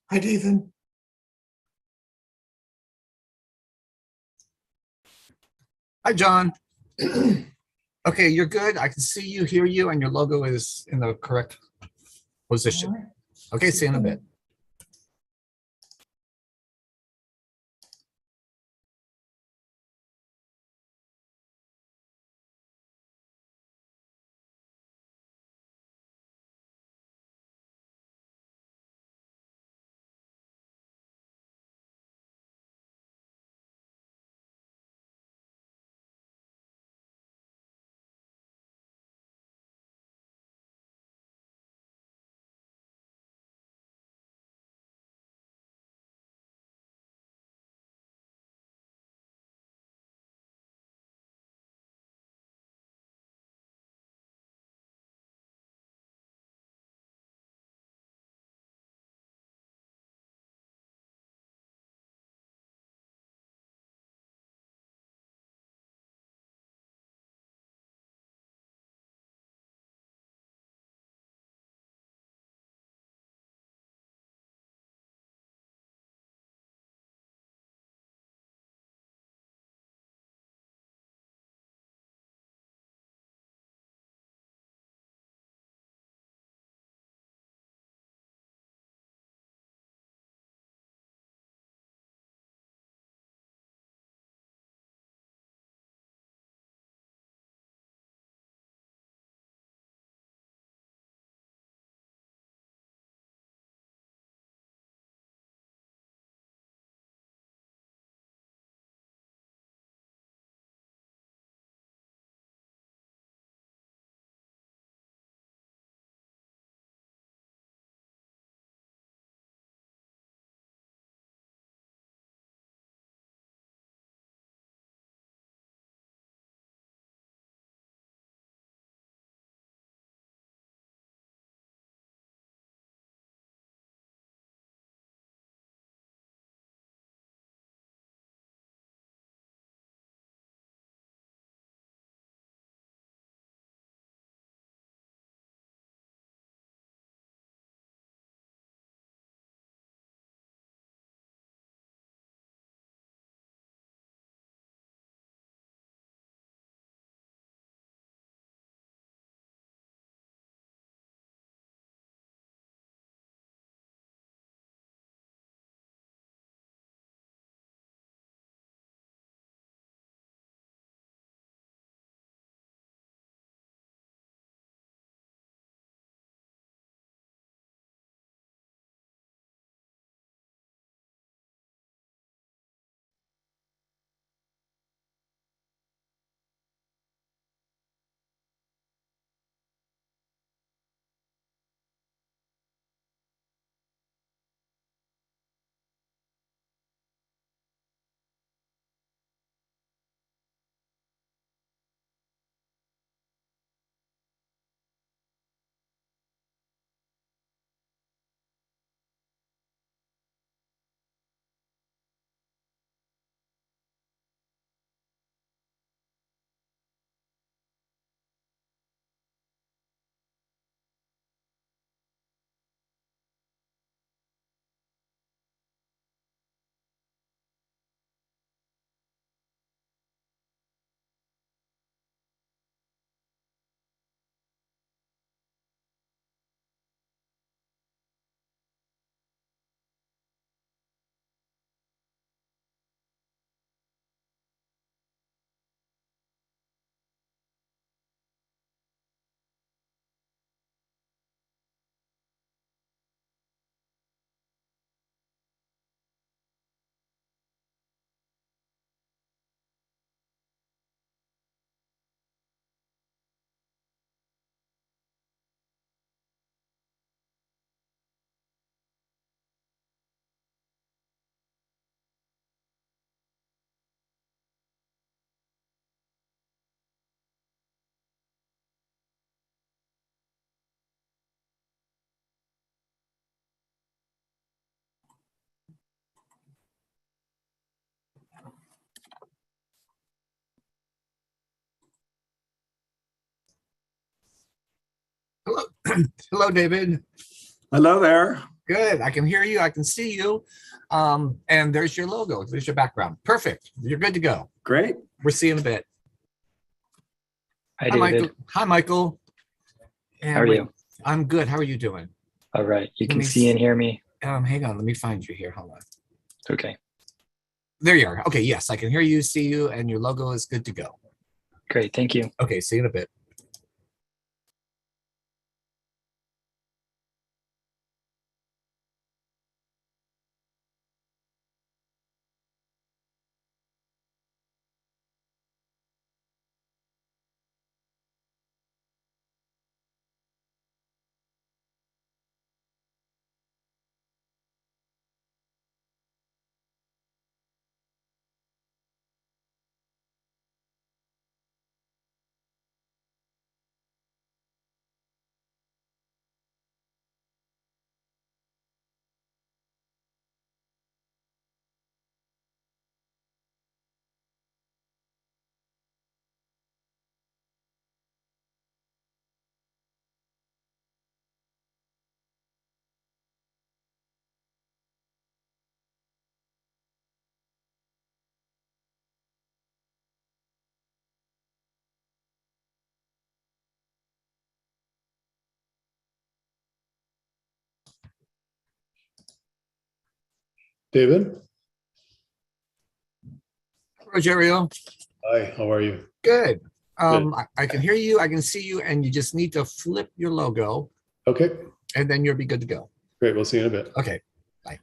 Hi, David. Hi, John. Okay, you're good. I can see you, hear you, and your logo is in the correct position. All right. Okay, see you in a bit. Hello, hello, David. Hello there. Good. I can hear you. I can see you. And there's your logo. There's your background. Perfect. You're good to go. Great. We'll see you in a bit. Hi, Hi, David. Michael. Hi, Michael. And How are wait, you? I'm good. How are you doing? All right. You Let can me see and hear me. Hang on. Let me find you here. Hold on. Okay, There you are. Okay. Yes, I can hear you, see you, and your logo is good to go. great. Thank you. Okay. See you in a bit. David? Rogerio. Hi, how are you? Good. I can hear you. I can see you, and you just need to flip your logo, Okay, and then you'll be good to go. great. We'll see you in a bit. Okay. Bye.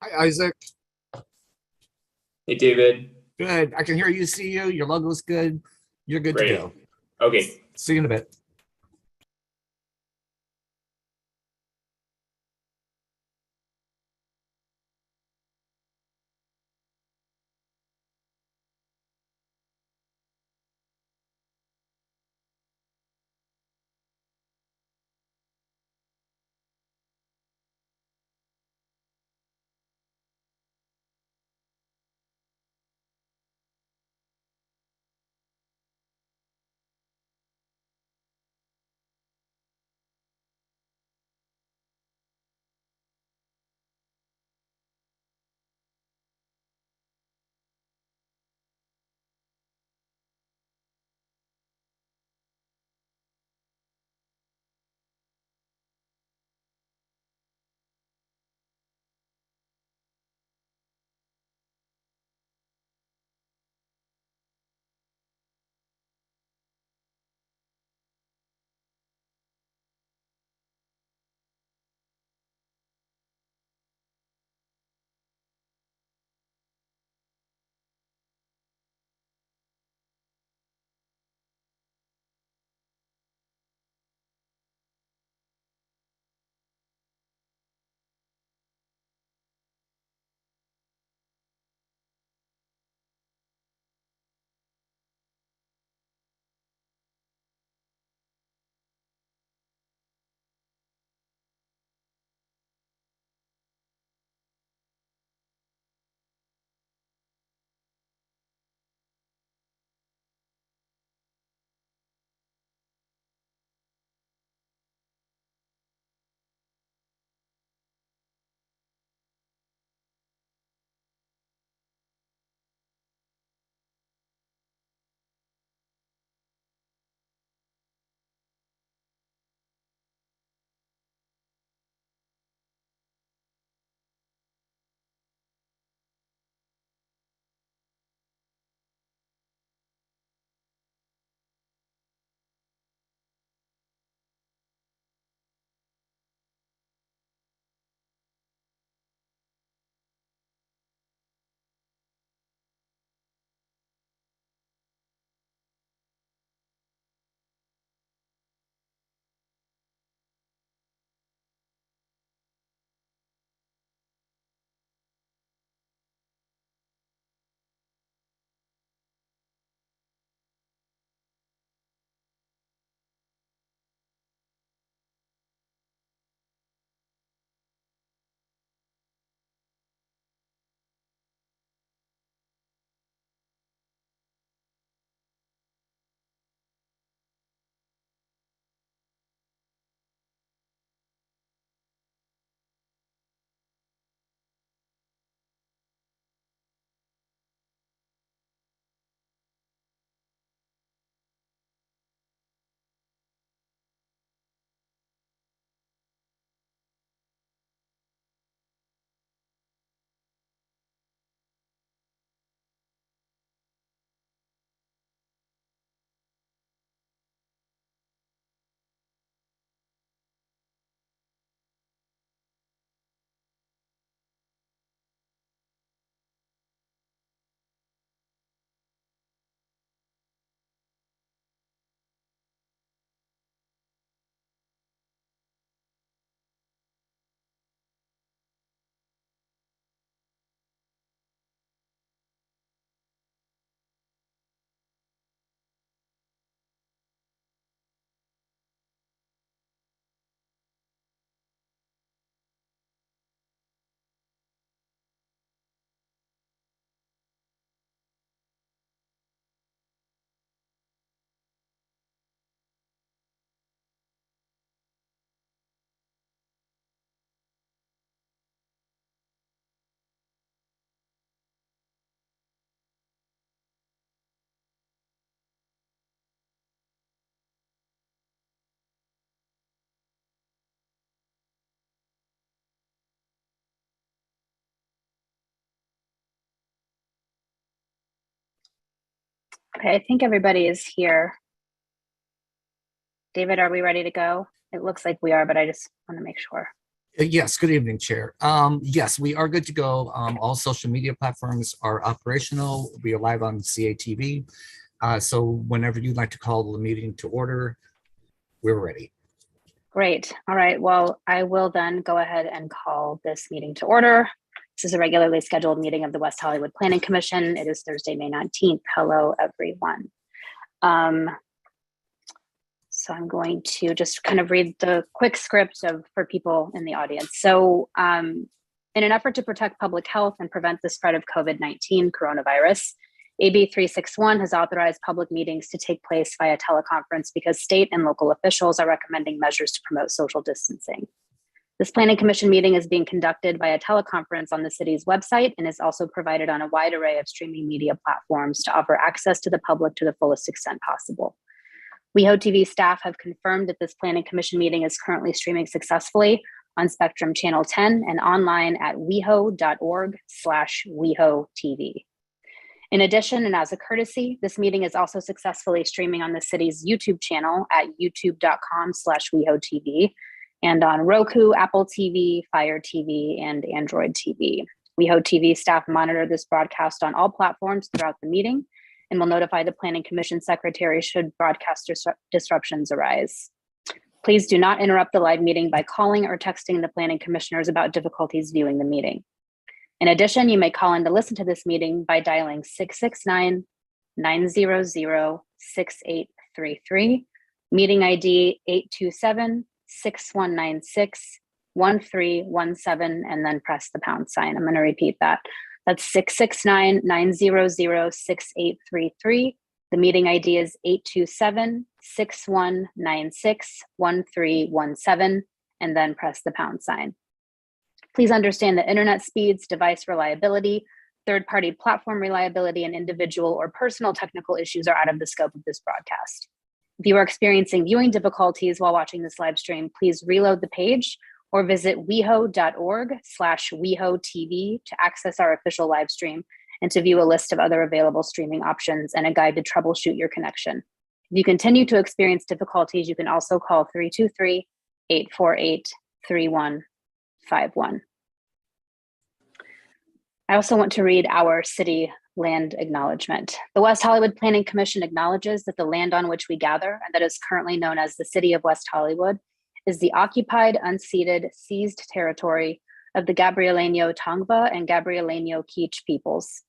Hi, Isaac. Hey, David. Good. I can hear you, see you. Your logo's good. You're good to Great. go. Okay. See you in a bit. Okay, I think everybody is here. David, are we ready to go? It looks like we are, but I just want to make sure. Yes, good evening, Chair. Yes, we are good to go. All social media platforms are operational. We are live on CATV. So whenever you'd like to call the meeting to order, we're ready. Great. All right. Well, I will then go ahead and call this meeting to order. This is a regularly scheduled meeting of the West Hollywood Planning Commission. It is Thursday, May 19th. Hello, everyone. So I'm going to just kind of read the quick script for people in the audience. So in an effort to protect public health and prevent the spread of COVID-19 coronavirus, AB 361 has authorized public meetings to take place via teleconference because state and local officials are recommending measures to promote social distancing. This Planning Commission meeting is being conducted via teleconference on the city's website and is also provided on a wide array of streaming media platforms to offer access to the public to the fullest extent possible. WehoTV staff have confirmed that this Planning Commission meeting is currently streaming successfully on Spectrum Channel 10 and online at weho.org/WehoTV. In addition, and as a courtesy, this meeting is also successfully streaming on the city's YouTube channel at youtube.com/WehoTV and on Roku, Apple TV, Fire TV, and Android TV. WehoTV staff monitor this broadcast on all platforms throughout the meeting and will notify the Planning Commission Secretary should broadcast disruptions arise. Please do not interrupt the live meeting by calling or texting the Planning Commissioners about difficulties viewing the meeting. In addition, you may call in to listen to this meeting by dialing 669-900-6833, meeting ID 827-6196-1317, and then press the pound sign. I'm going to repeat that. That's 669-900-6833. The meeting ID is 827-6196-1317, and then press the pound sign. Please understand that internet speeds, device reliability, third-party platform reliability, and individual or personal technical issues are out of the scope of this broadcast. If you are experiencing viewing difficulties while watching this live stream, please reload the page or visit weho.org/WehoTV to access our official live stream and to view a list of other available streaming options and a guide to troubleshoot your connection. If you continue to experience difficulties, you can also call 323-848-3151. I also want to read our city land acknowledgement. The West Hollywood Planning Commission acknowledges that the land on which we gather, and that is currently known as the City of West Hollywood, is the occupied, unceded, seized territory of the Gabrieleño Tongva and Gabrieleño Kizh peoples.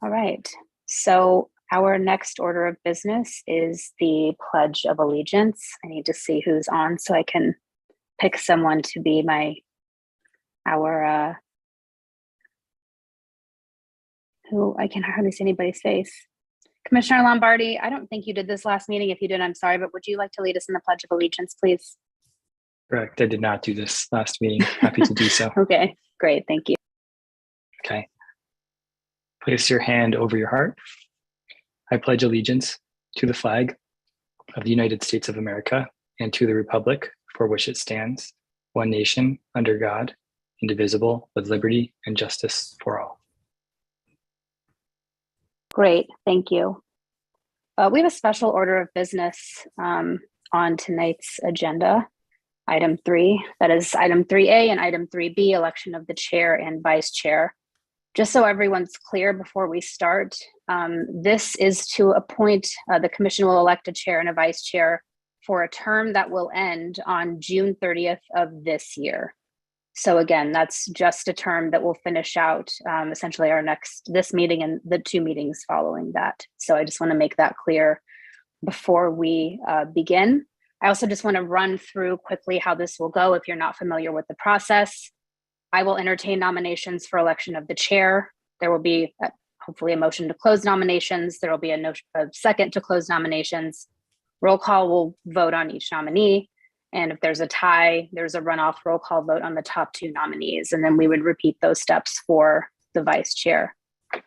All right, so our next order of business is the Pledge of Allegiance. I need to see who's on so I can pick someone to be who I can hardly see anybody's face. Commissioner Lombardi, I don't think you did this last meeting. If you did, I'm sorry, but would you like to lead us in the Pledge of Allegiance, please? Correct. I did not do this last meeting. Happy to do so. Okay, great. Thank you. Okay. Place your hand over your heart. I pledge allegiance to the flag of the United States of America and to the republic for which it stands, one nation, under God, indivisible, with liberty and justice for all. Great, thank you. We have a special order of business on tonight's agenda. Item 3, that is item 3A and item 3B, election of the chair and vice chair. Just so everyone's clear before we start, this is to appoint, the commission will elect a chair and a vice chair for a term that will end on June 30th of this year. So again, that's just a term that will finish out essentially this meeting and the 2 meetings following that. So I just want to make that clear before we begin. I also just want to run through quickly how this will go if you're not familiar with the process. I will entertain nominations for election of the chair. There will be hopefully a motion to close nominations. There will be a second to close nominations. Roll call will vote on each nominee. And if there's a tie, there's a runoff roll call vote on the top 2 nominees. And then we would repeat those steps for the vice chair.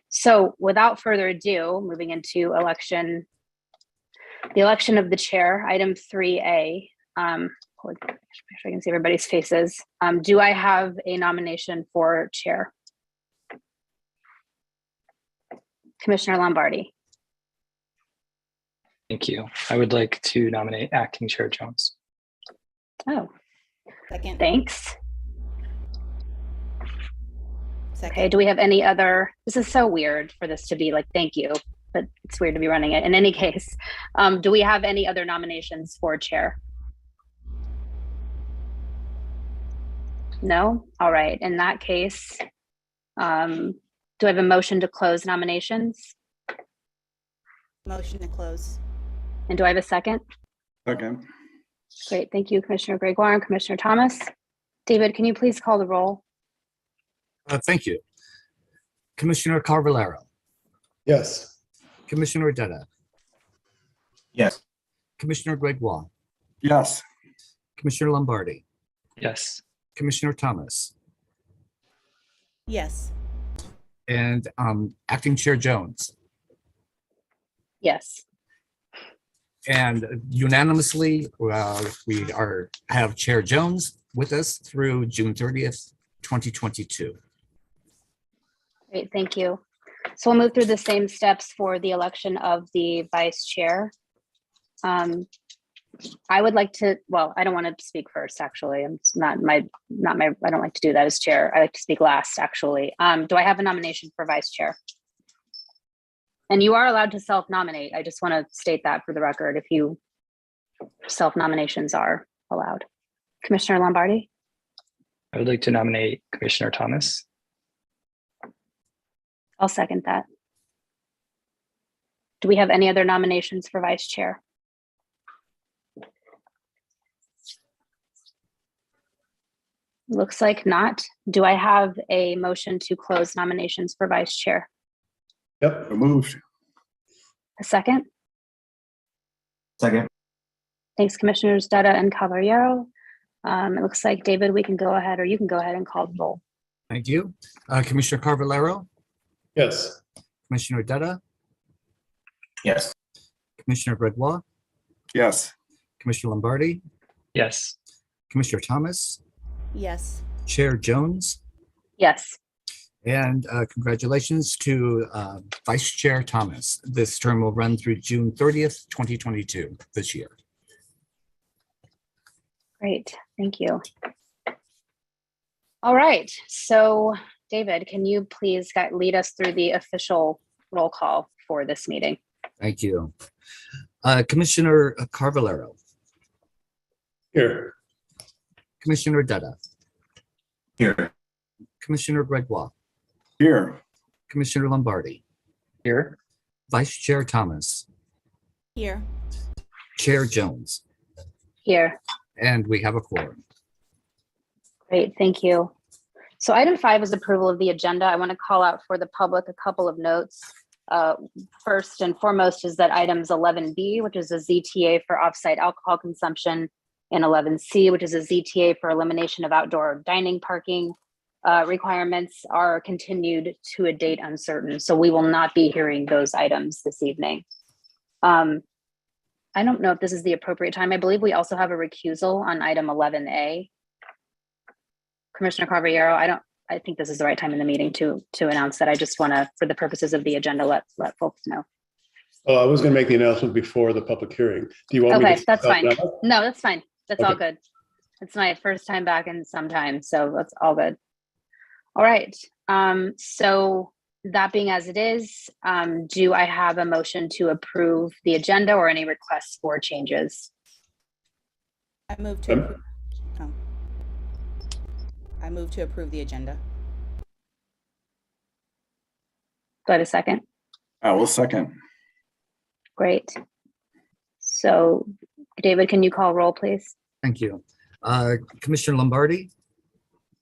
So without further ado, moving into the election of the chair, item 3A. If I can see everybody's faces. Do I have a nomination for chair? Commissioner Lombardi. Thank you. I would like to nominate Acting Chair Jones. Oh, Second. thanks. Second. Okay, do we have any other, this is so weird for this to be like, thank you, but it's weird to be running it. In any case, do we have any other nominations for chair? No? All right, in that case, do I have a motion to close nominations? Motion to close. And do I have a second? Second. Great, thank you, Commissioner Gregoire and Commissioner Thomas. David, can you please call the roll? Thank you. Commissioner Carvalero, Yes. Commissioner Detta, Yes. Commissioner Gregoire, Yes. Commissioner Lombardi, Yes. Commissioner Thomas, Yes. and Acting Chair Jones. Yes. And unanimously, we have Chair Jones with us through June 30th, 2022. Great, thank you. So we'll move through the same steps for the election of the vice chair. I would like to, well, I don't want to speak first, actually. It's not my, I don't like to do that as chair. I like to speak last, actually. Do I have a nomination for vice chair? And you are allowed to self-nominate. I just want to state that for the record, if you, self-nominations are allowed. Commissioner Lombardi? I would like to nominate Commissioner Thomas. I'll second that. Do we have any other nominations for vice chair? Looks like not. Do I have a motion to close nominations for vice chair? Yep. So moved. A second? Second. Thanks, Commissioners Dutta and Caballero. It looks like, David, we can go ahead, or you can go ahead and call the roll. Thank you. Commissioner Carvalero, Yes. Commissioner Detta, Yes. Commissioner Gregoire, Yes. Commissioner Lombardi, Yes. Commissioner Thomas, Yes. Chair Jones, Yes. and congratulations to Vice Chair Thomas. This term will run through June 30th, 2022 this year. Great, thank you. All right, so David, can you please lead us through the official roll call for this meeting? Thank you. Commissioner Carvalero, Here. Commissioner Dutta, Here. Commissioner Gregoire, Here. Commissioner Lombardi, Here. Vice Chair Thomas, Here. Chair Jones, Here. and we have a quorum. Great, thank you. So item 5 is approval of the agenda. I want to call out for the public a couple of notes. First and foremost is that items 11B, which is a ZTA for offsite alcohol consumption, and 11C, which is a ZTA for elimination of outdoor dining parking requirements, are continued to a date uncertain. So we will not be hearing those items this evening. I don't know if this is the appropriate time. I believe we also have a recusal on item 11A. Commissioner Carvalero, I think this is the right time in the meeting to announce that. I just want to, for the purposes of the agenda, let folks know. Oh, I was going to make the announcement before the public hearing. Do you want me to? Okay, that's fine. now? No, that's fine. That's all Okay. good. It's my first time back in some time, so that's all good. All right. So that being as it is, do I have a motion to approve the agenda or any requests for changes? I move to approve. Oh. I move to approve the agenda. Do I have a second? I will second. Great. So David, can you call roll, please? Thank you. Commissioner Lombardi,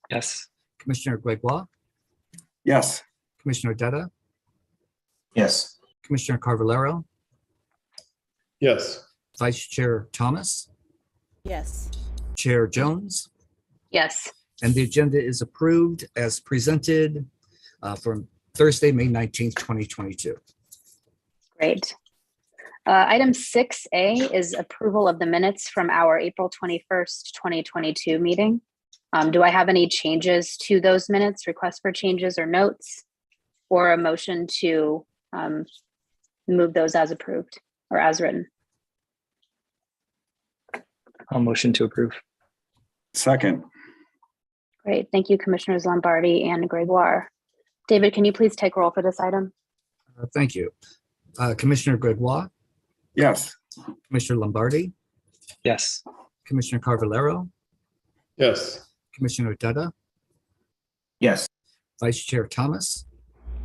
Yes. Commissioner Gregoire, Yes. Commissioner Detta, Yes. Commissioner Carvalero, Yes. Vice Chair Thomas, Yes. Chair Jones, Yes. and the agenda is approved as presented for Thursday, May 19th, 2022. Great. Item 6A is approval of the minutes from our April 21st, 2022 meeting. Do I have any changes to those minutes, requests for changes or notes, or a motion to move those as approved or as written? I'll motion to approve. Second. Great. Thank you, Commissioners Lombardi and Gregoire. David, can you please take roll for this item? Thank you. Commissioner Gregoire, Yes. Commissioner Lombardi, Yes. Commissioner Carvalero, Yes. Commissioner Dutta, Yes. Vice Chair Thomas,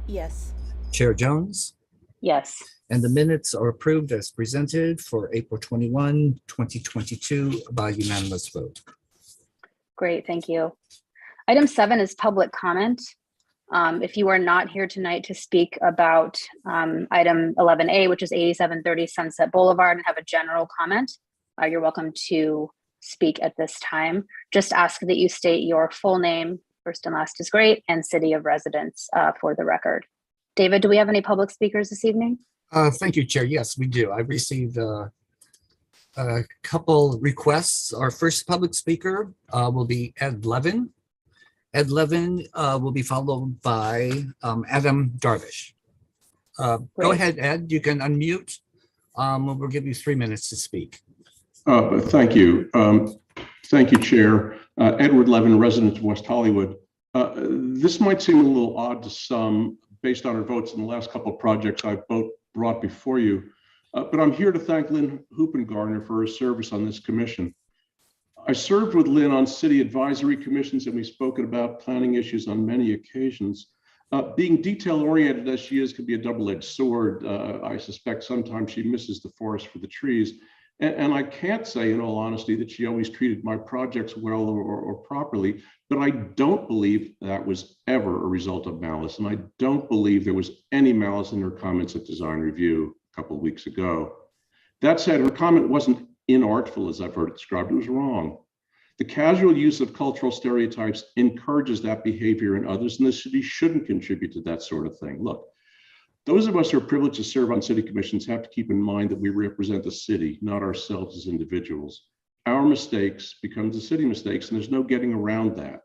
Yes. Chair Jones, Yes. and the minutes are approved as presented for April 21, 2022 by unanimous vote. Great, thank you. Item 7 is public comment. If you are not here tonight to speak about item 11A, which is 8730 Sunset Boulevard, and have a general comment, you're welcome to speak at this time. Just ask that you state your full name, first and last is great, and city of residence for the record. David, do we have any public speakers this evening? Thank you, Chair. Yes, we do. I received a couple requests. Our first public speaker will be Ed Levin. Ed Levin will be followed by Adam Darvish. Go Great. ahead, Ed. You can unmute. We'll give you 3 minutes to speak. Thank you. Thank you, Chair. Edward Levin, resident of West Hollywood. This might seem a little odd to some based on our votes in the last couple of projects I've brought before you, but I'm here to thank Lynn Hoopengarner for her service on this commission. I served with Lynn on city advisory commissions, and we've spoken about planning issues on many occasions. Being detail-oriented as she is can be a double-edged sword. I suspect sometimes she misses the forest for the trees. And I can't say, in all honesty, that she always treated my projects well or properly, but I don't believe that was ever a result of malice. And I don't believe there was any malice in her comments at design review a couple of weeks ago. That said, her comment wasn't inartful, as I've heard it described. It was wrong. The casual use of cultural stereotypes encourages that behavior in others, and the city shouldn't contribute to that sort of thing. Look, those of us who are privileged to serve on city commissions have to keep in mind that we represent the city, not ourselves as individuals. Our mistakes become the city mistakes, and there's no getting around that.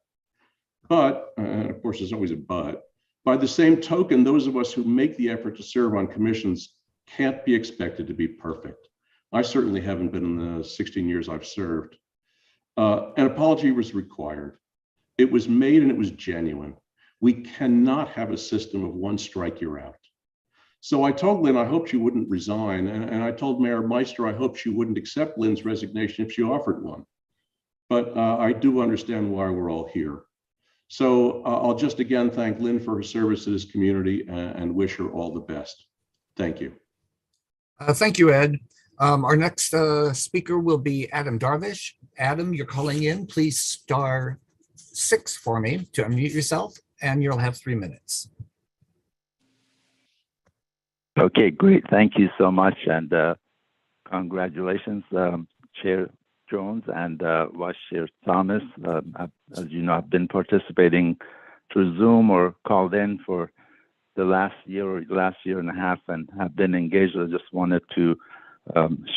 But, and of course, there's always a but, by the same token, those of us who make the effort to serve on commissions can't be expected to be perfect. I certainly haven't been in the 16 years I've served. An apology was required. It was made and it was genuine. We cannot have a system of one strike, you're out. So I told Lynn I hoped she wouldn't resign, and I told Mayor Meister I hoped she wouldn't accept Lynn's resignation if she offered one. But I do understand why we're all here. So I'll just again thank Lynn for her service to this community and wish her all the best. Thank you. Thank you, Ed. Our next speaker will be Adam Darvish. Adam, you're calling in. Please star 6 for me to unmute yourself, and you'll have 3 minutes. Okay, great. Thank you so much. And congratulations, Chair Jones and Vice Chair Thomas. As you know, I've been participating through Zoom or called in for the last year and a half and have been engaged. I just wanted to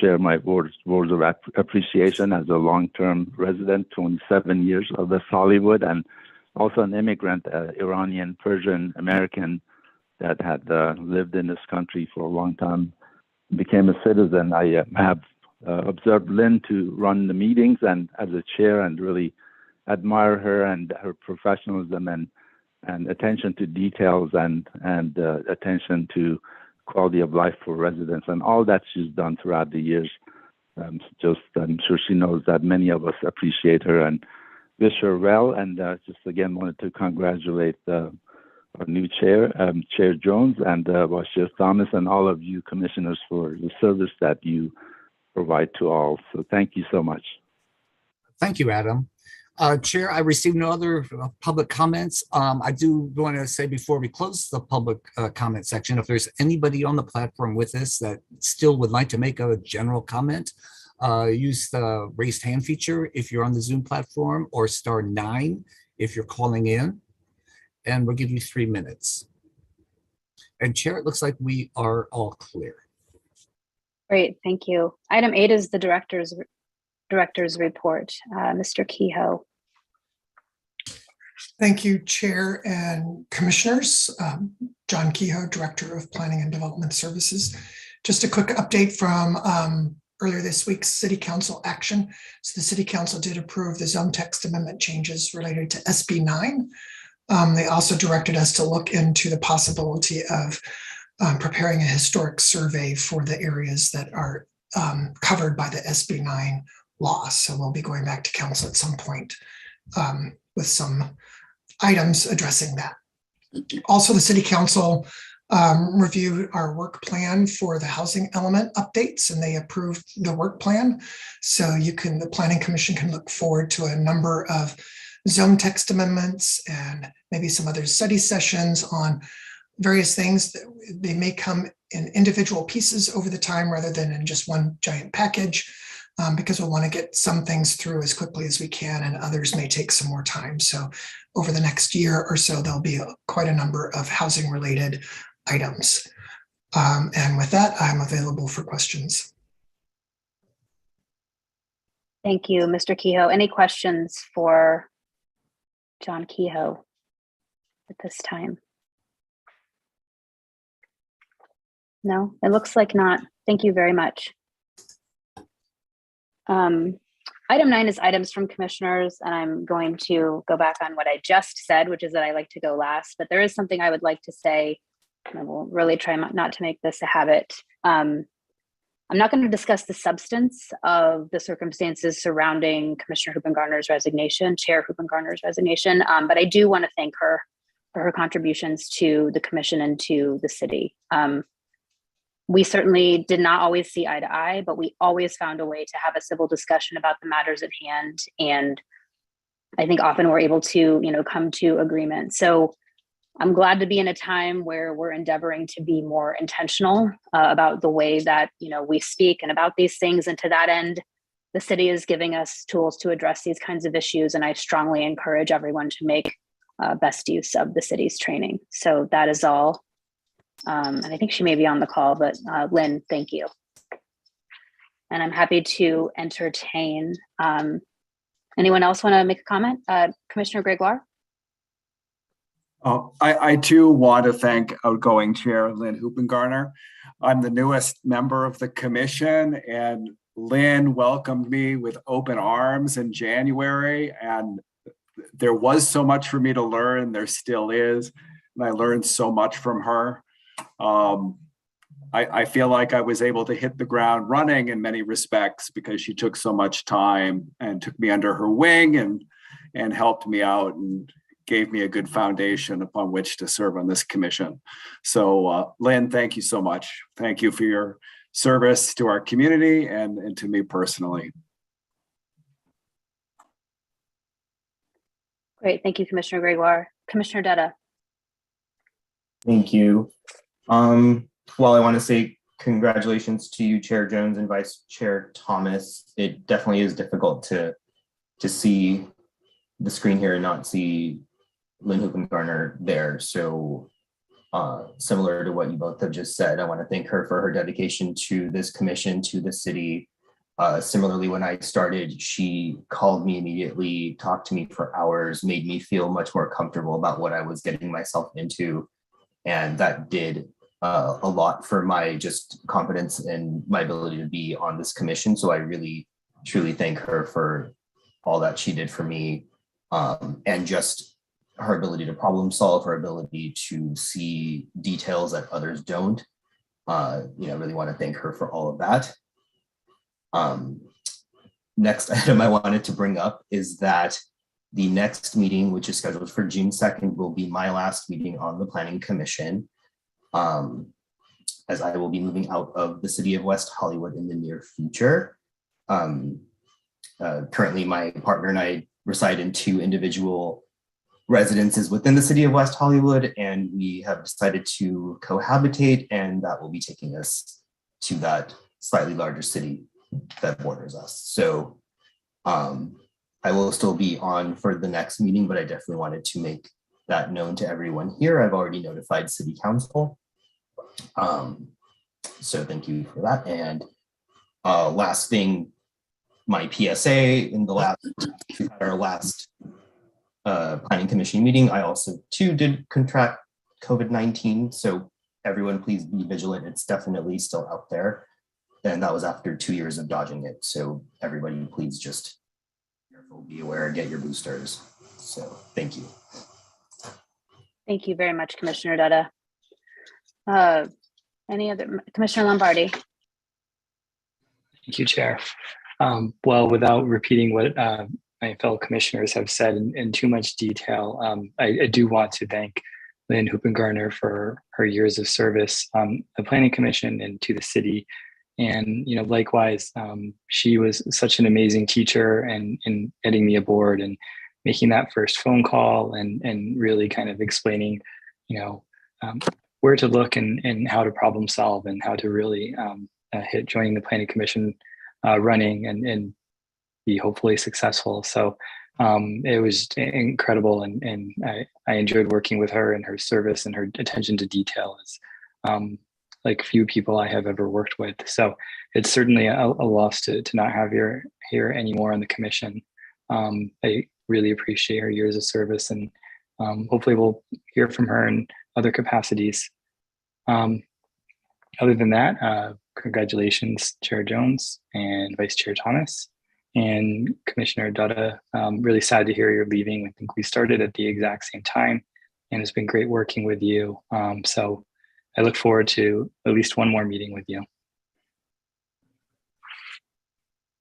share my words of appreciation as a long-term resident, 27 years of West Hollywood, and also an immigrant, Iranian, Persian, American, that had lived in this country for a long time, became a citizen. I have observed Lynn to run the meetings and as a chair, and really admire her and her professionalism and attention to details and attention to quality of life for residents and all that she's done throughout the years. I'm sure she knows that many of us appreciate her and wish her well. And just again wanted to congratulate our new chair, Chair Jones, and Vice Chair Thomas, and all of you commissioners for the service that you provide to all. So thank you so much. Thank you, Adam. Chair, I received no other public comments. I do want to say before we close the public comment section, if there's anybody on the platform with us that still would like to make a general comment, use the raised hand feature if you're on the Zoom platform, or star 9 if you're calling in, and we'll give you 3 minutes. And Chair, it looks like we are all clear. Great, thank you. Item 8 is the director's report. Mr. Kehoe. Thank you, Chair and Commissioners. John Kehoe, Director of Planning and Development Services. Just a quick update from earlier this week's city council action. So the city council did approve the zone text amendment changes related to SB 9. They also directed us to look into the possibility of preparing a historic survey for the areas that are covered by the SB 9 law. So we'll be going back to council at some point with some items addressing that. Also, the city council reviewed our work plan for the housing element updates, and they approved the work plan. So the planning commission can look forward to a number of zone text amendments and maybe some other study sessions on various things that they may come in individual pieces over the time rather than in just one giant package, because we'll want to get some things through as quickly as we can, and others may take some more time. So over the next year or so, there'll be quite a number of housing related items. And with that, I'm available for questions. Thank you, Mr. Kehoe. Any questions for John Kehoe at this time? No, it looks like not. Thank you very much. Item 9 is items from commissioners, and I'm going to go back on what I just said, which is that I like to go last, but there is something I would like to say, and I will really try not to make this a habit. I'm not going to discuss the substance of the circumstances surrounding Commissioner Hoopengarner's resignation, Chair Hoopengarner's resignation, but I do want to thank her for her contributions to the commission and to the city. We certainly did not always see eye to eye, but we always found a way to have a civil discussion about the matters at hand. And I think often we're able to, come to agreement. So I'm glad to be in a time where we're endeavoring to be more intentional about the way that, we speak and about these things. And to that end, the city is giving us tools to address these kinds of issues. And I strongly encourage everyone to make best use of the city's training. So that is all. And I think she may be on the call, but Lynn, thank you. And I'm happy to entertain. Anyone else want to make a comment? Commissioner Gregoire? I too want to thank outgoing Chair Lynn Hoopengarner. I'm the newest member of the commission, and Lynn welcomed me with open arms in January, and there was so much for me to learn. There still is, and I learned so much from her. I feel like I was able to hit the ground running in many respects because she took so much time and took me under her wing and helped me out and gave me a good foundation upon which to serve on this commission. So Lynn, thank you so much. Thank you for your service to our community and to me personally. Great, thank you, Commissioner Gregoire. Commissioner Dutta. Thank you. Well, I want to say congratulations to you, Chair Jones and Vice Chair Thomas. It definitely is difficult to see the screen here and not see Lynn Hoopengarner there. So similar to what you both have just said, I want to thank her for her dedication to this commission, to the city. Similarly, when I started, she called me immediately, talked to me for hours, made me feel much more comfortable about what I was getting myself into. And that did a lot for my just confidence and my ability to be on this commission. So I really, truly thank her for all that she did for me, and just her ability to problem solve, her ability to see details that others don't. Really want to thank her for all of that. Next item I wanted to bring up is that the next meeting, which is scheduled for June 2nd, will be my last meeting on the Planning Commission, as I will be moving out of the city of West Hollywood in the near future. Currently, my partner and I reside in 2 individual residences within the city of West Hollywood, and we have decided to cohabitate, and that will be taking us to that slightly larger city that borders us. So I will still be on for the next meeting, but I definitely wanted to make that known to everyone here. I've already notified City Council. So thank you for that. And last thing, my PSA in our last Planning Commission meeting, I also too did contract COVID-19. So everyone please be vigilant. It's definitely still out there. And that was after 2 years of dodging it. So everybody, please just be aware, get your boosters. So thank you. Thank you very much, Commissioner Dutta. Any other, Commissioner Lombardi? Thank you, Chair. Well, without repeating what my fellow commissioners have said in too much detail, I do want to thank Lynn Hoopengarner for her years of service on the Planning Commission and to the city. And, you know, likewise, she was such an amazing teacher and in getting me aboard and making that first phone call and really kind of explaining, you know, where to look and how to problem solve and how to really hit joining the Planning Commission running and be hopefully successful. So it was incredible, and I enjoyed working with her, and her service and her attention to detail is like few people I have ever worked with. So it's certainly a loss to not have her here anymore on the commission. I really appreciate her years of service, and hopefully we'll hear from her in other capacities. Other than that, congratulations, Chair Jones and Vice Chair Thomas. And Commissioner Dutta, really sad to hear you're leaving. I think we started at the exact same time, and it's been great working with you. So I look forward to at least one more meeting with you.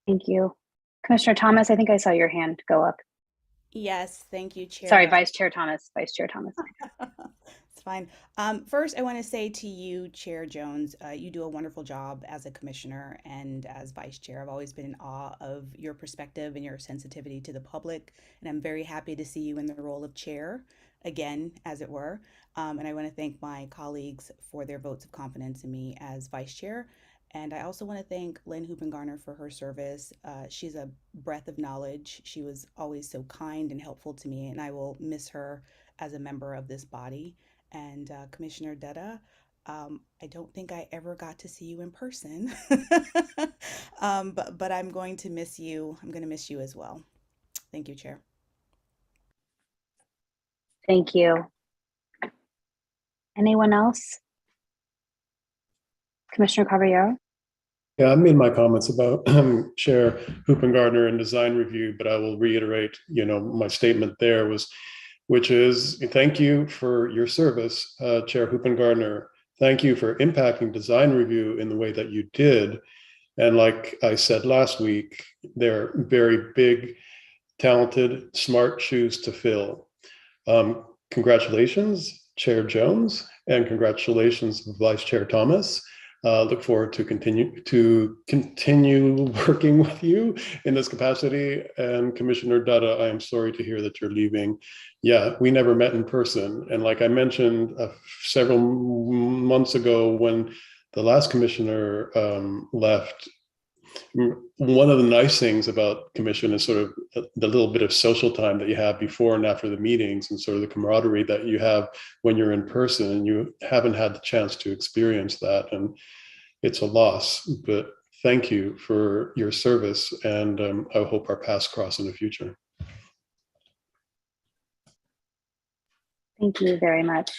Thank you. Commissioner Thomas, I think I saw your hand go up. Yes, thank you, Chair. Sorry, Vice Chair Thomas. Vice Chair Thomas. It's fine. First, I want to say to you, Chair Jones, you do a wonderful job as a commissioner and as vice chair. I've always been in awe of your perspective and your sensitivity to the public, and I'm very happy to see you in the role of chair again, as it were. And I want to thank my colleagues for their votes of confidence in me as vice chair. And I also want to thank Lynn Hoopengarner for her service. She's a breath of knowledge. She was always so kind and helpful to me, and I will miss her as a member of this body. And Commissioner Dutta, I don't think I ever got to see you in person, but I'm going to miss you. I'm going to miss you as well. Thank you, Chair. Thank you. Anyone else? Commissioner Caballero? Yeah, I made my comments about Chair Hoopengarner and design review, but I will reiterate, my statement there which is thank you for your service, Chair Hoopengarner. Thank you for impacting design review in the way that you did. And like I said last week, they're very big, talented, smart shoes to fill. Congratulations, Chair Jones, and congratulations, Vice Chair Thomas. Look forward to continue working with you in this capacity. And Commissioner Dutta, I am sorry to hear that you're leaving. Yeah, we never met in person. And like I mentioned several months ago when the last commissioner left, one of the nice things about commission is sort of the little bit of social time that you have before and after the meetings, and sort of the camaraderie that you have when you're in person, and you haven't had the chance to experience that. And it's a loss, but thank you for your service. And I hope our paths cross in the future. Thank you very much.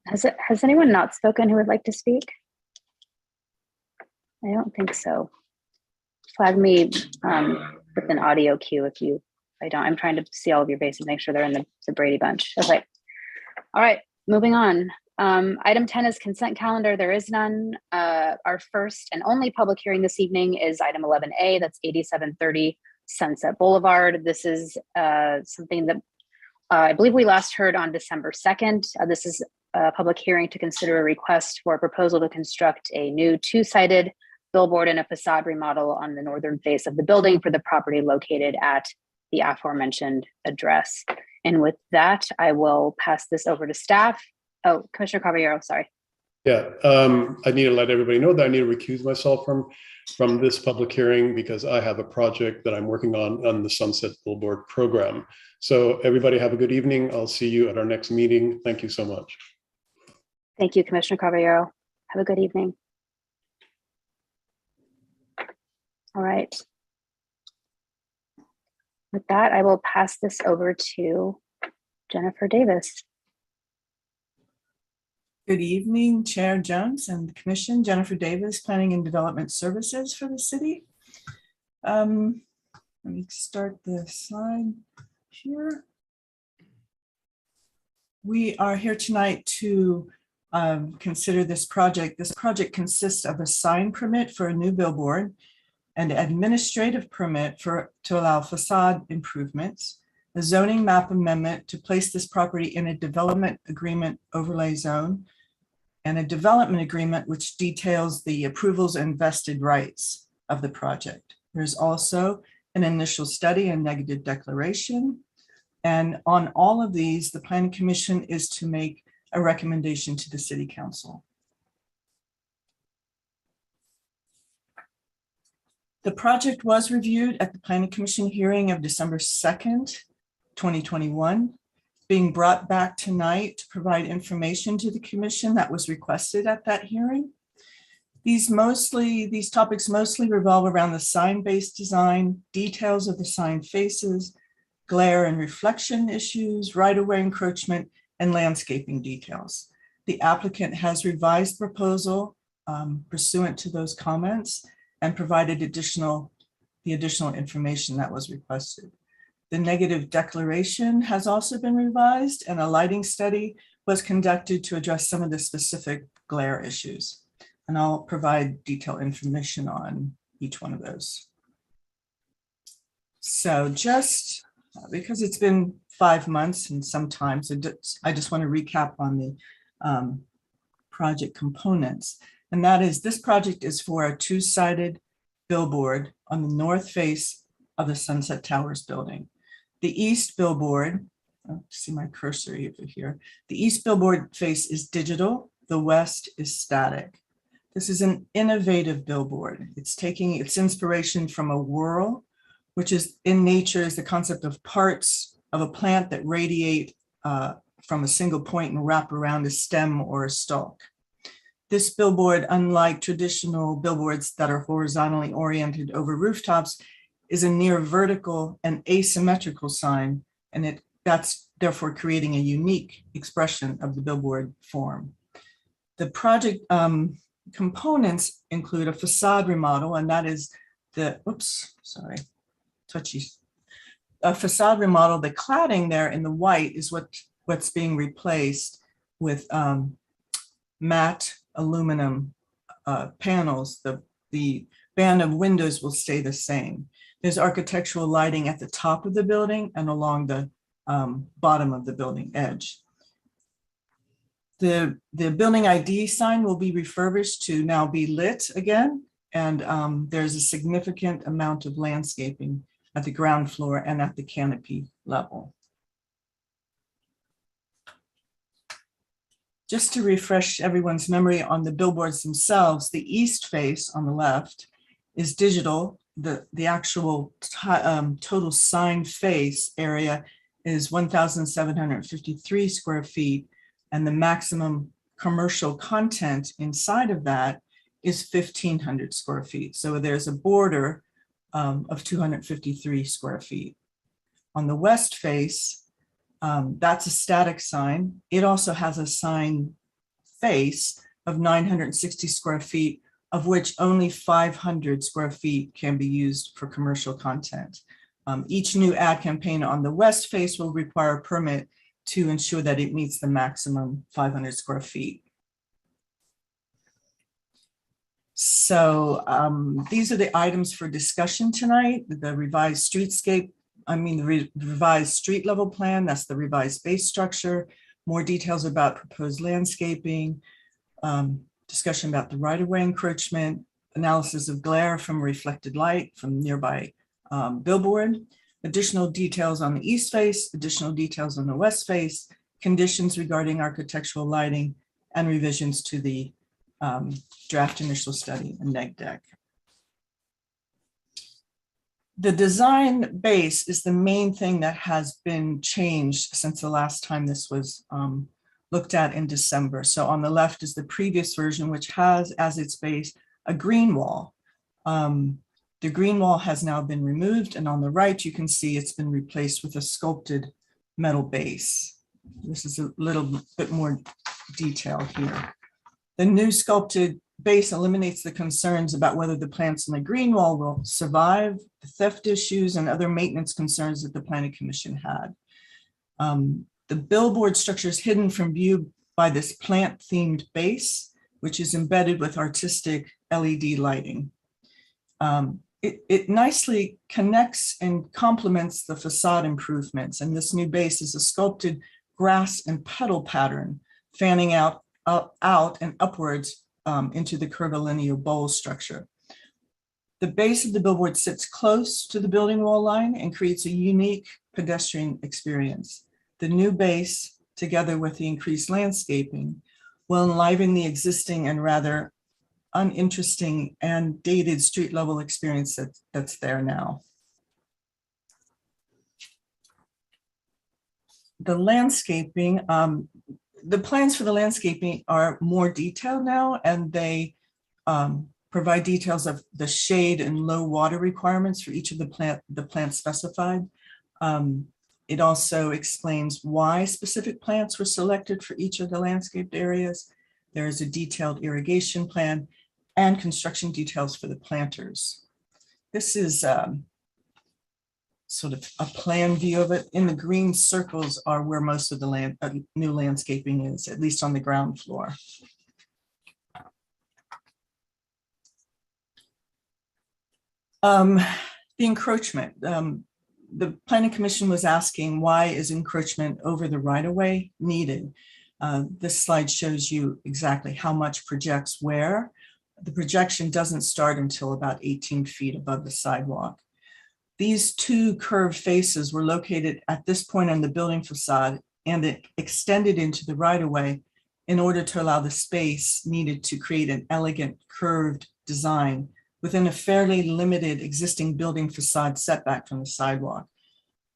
Has anyone not spoken who would like to speak? I don't think so. Flag me with an audio cue if I don't. I'm trying to see all of your faces, make sure they're in the Brady Bunch. Okay. All right, moving on. Item 10 is consent calendar. There is none. Our first and only public hearing this evening is item 11A. That's 8730 Sunset Boulevard. This is something that I believe we last heard on December 2nd. This is a public hearing to consider a request for a proposal to construct a new two-sided billboard and a facade remodel on the northern face of the building for the property located at the aforementioned address. And with that, I will pass this over to staff. Oh, Commissioner Caballero, sorry. Yeah, I need to let everybody know that I need to recuse myself from this public hearing because I have a project that I'm working on the Sunset Billboard program. So everybody have a good evening. I'll see you at our next meeting. Thank you so much. Thank you, Commissioner Caballero. Have a good evening. All right. With that, I will pass this over to Jennifer Davis. Good evening, Chair Jones and the Commission. Jennifer Davis, Planning and Development Services for the city. Let me start the slide here. We are here tonight to consider this project. This project consists of a sign permit for a new billboard, an administrative permit to allow facade improvements, a zoning map amendment to place this property in a development agreement overlay zone, and a development agreement which details the approvals and vested rights of the project. There's also an initial study and negative declaration. And on all of these, the Planning Commission is to make a recommendation to the City Council. The project was reviewed at the Planning Commission hearing of December 2nd, 2021, being brought back tonight to provide information to the Commission that was requested at that hearing. These topics mostly revolve around the sign-based design, details of the sign faces, glare and reflection issues, right-of-way encroachment, and landscaping details. The applicant has revised the proposal pursuant to those comments and provided the additional information that was requested. The negative declaration has also been revised, and a lighting study was conducted to address some of the specific glare issues. And I'll provide detailed information on each one of those. So just because it's been 5 months and sometimes I just want to recap on the project components. And that is, this project is for a two-sided billboard on the north face of the Sunset Towers building. The east billboard, see my cursor over here. The east billboard face is digital, the west is static. This is an innovative billboard. It's taking its inspiration from a whirl, which is in nature is the concept of parts of a plant that radiate from a single point and wrap around a stem or a stalk. This billboard, unlike traditional billboards that are horizontally oriented over rooftops, is a near vertical and asymmetrical sign, and that's therefore creating a unique expression of the billboard form. The project components include a facade remodel, and that is a facade remodel. The cladding there in the white is what's being replaced with matte aluminum panels. The band of windows will stay the same. There's architectural lighting at the top of the building and along the bottom of the building edge. The building ID sign will be refurbished to now be lit again. And there's a significant amount of landscaping at the ground floor and at the canopy level. Just to refresh everyone's memory on the billboards themselves, the east face on the left is digital. The actual total sign face area is 1,753 square feet, and the maximum commercial content inside of that is 1,500 square feet. So there's a border of 253 square feet. On the west face, that's a static sign. It also has a sign face of 960 square feet, of which only 500 square feet can be used for commercial content. Each new ad campaign on the west face will require a permit to ensure that it meets the maximum 500 square feet. So these are the items for discussion tonight: the revised streetscape, the revised street level plan, that's the revised base structure, more details about proposed landscaping, discussion about the right-of-way encroachment, analysis of glare from reflected light from nearby billboard, additional details on the east face, additional details on the west face, conditions regarding architectural lighting, and revisions to the draft initial study and neg deck. The design base is the main thing that has been changed since the last time this was looked at in December. So on the left is the previous version, which has as its base a green wall. The green wall has now been removed, and on the right you can see it's been replaced with a sculpted metal base. This is a little bit more detail here. The new sculpted base eliminates the concerns about whether the plants in the green wall will survive, the theft issues, and other maintenance concerns that the Planning Commission had. The billboard structure is hidden from view by this plant-themed base, which is embedded with artistic LED lighting. It nicely connects and complements the facade improvements, and this new base is a sculpted grass and petal pattern fanning out and upwards into the curvilinear bowl structure. The base of the billboard sits close to the building wall line and creates a unique pedestrian experience. The new base, together with the increased landscaping, will enliven the existing and rather uninteresting and dated street level experience that's there now. The landscaping, the plans for the landscaping are more detailed now, and they provide details of the shade and low water requirements for each of the plants specified. It also explains why specific plants were selected for each of the landscaped areas. There is a detailed irrigation plan and construction details for the planters. This is sort of a plan view of it. In the green circles are where most of the new landscaping is, at least on the ground floor. The encroachment. The Planning Commission was asking, why is encroachment over the right-of-way needed? This slide shows you exactly how much projects where. The projection doesn't start until about 18 feet above the sidewalk. These two curved faces were located at this point on the building facade, and it extended into the right-of-way in order to allow the space needed to create an elegant curved design within a fairly limited existing building facade setback from the sidewalk.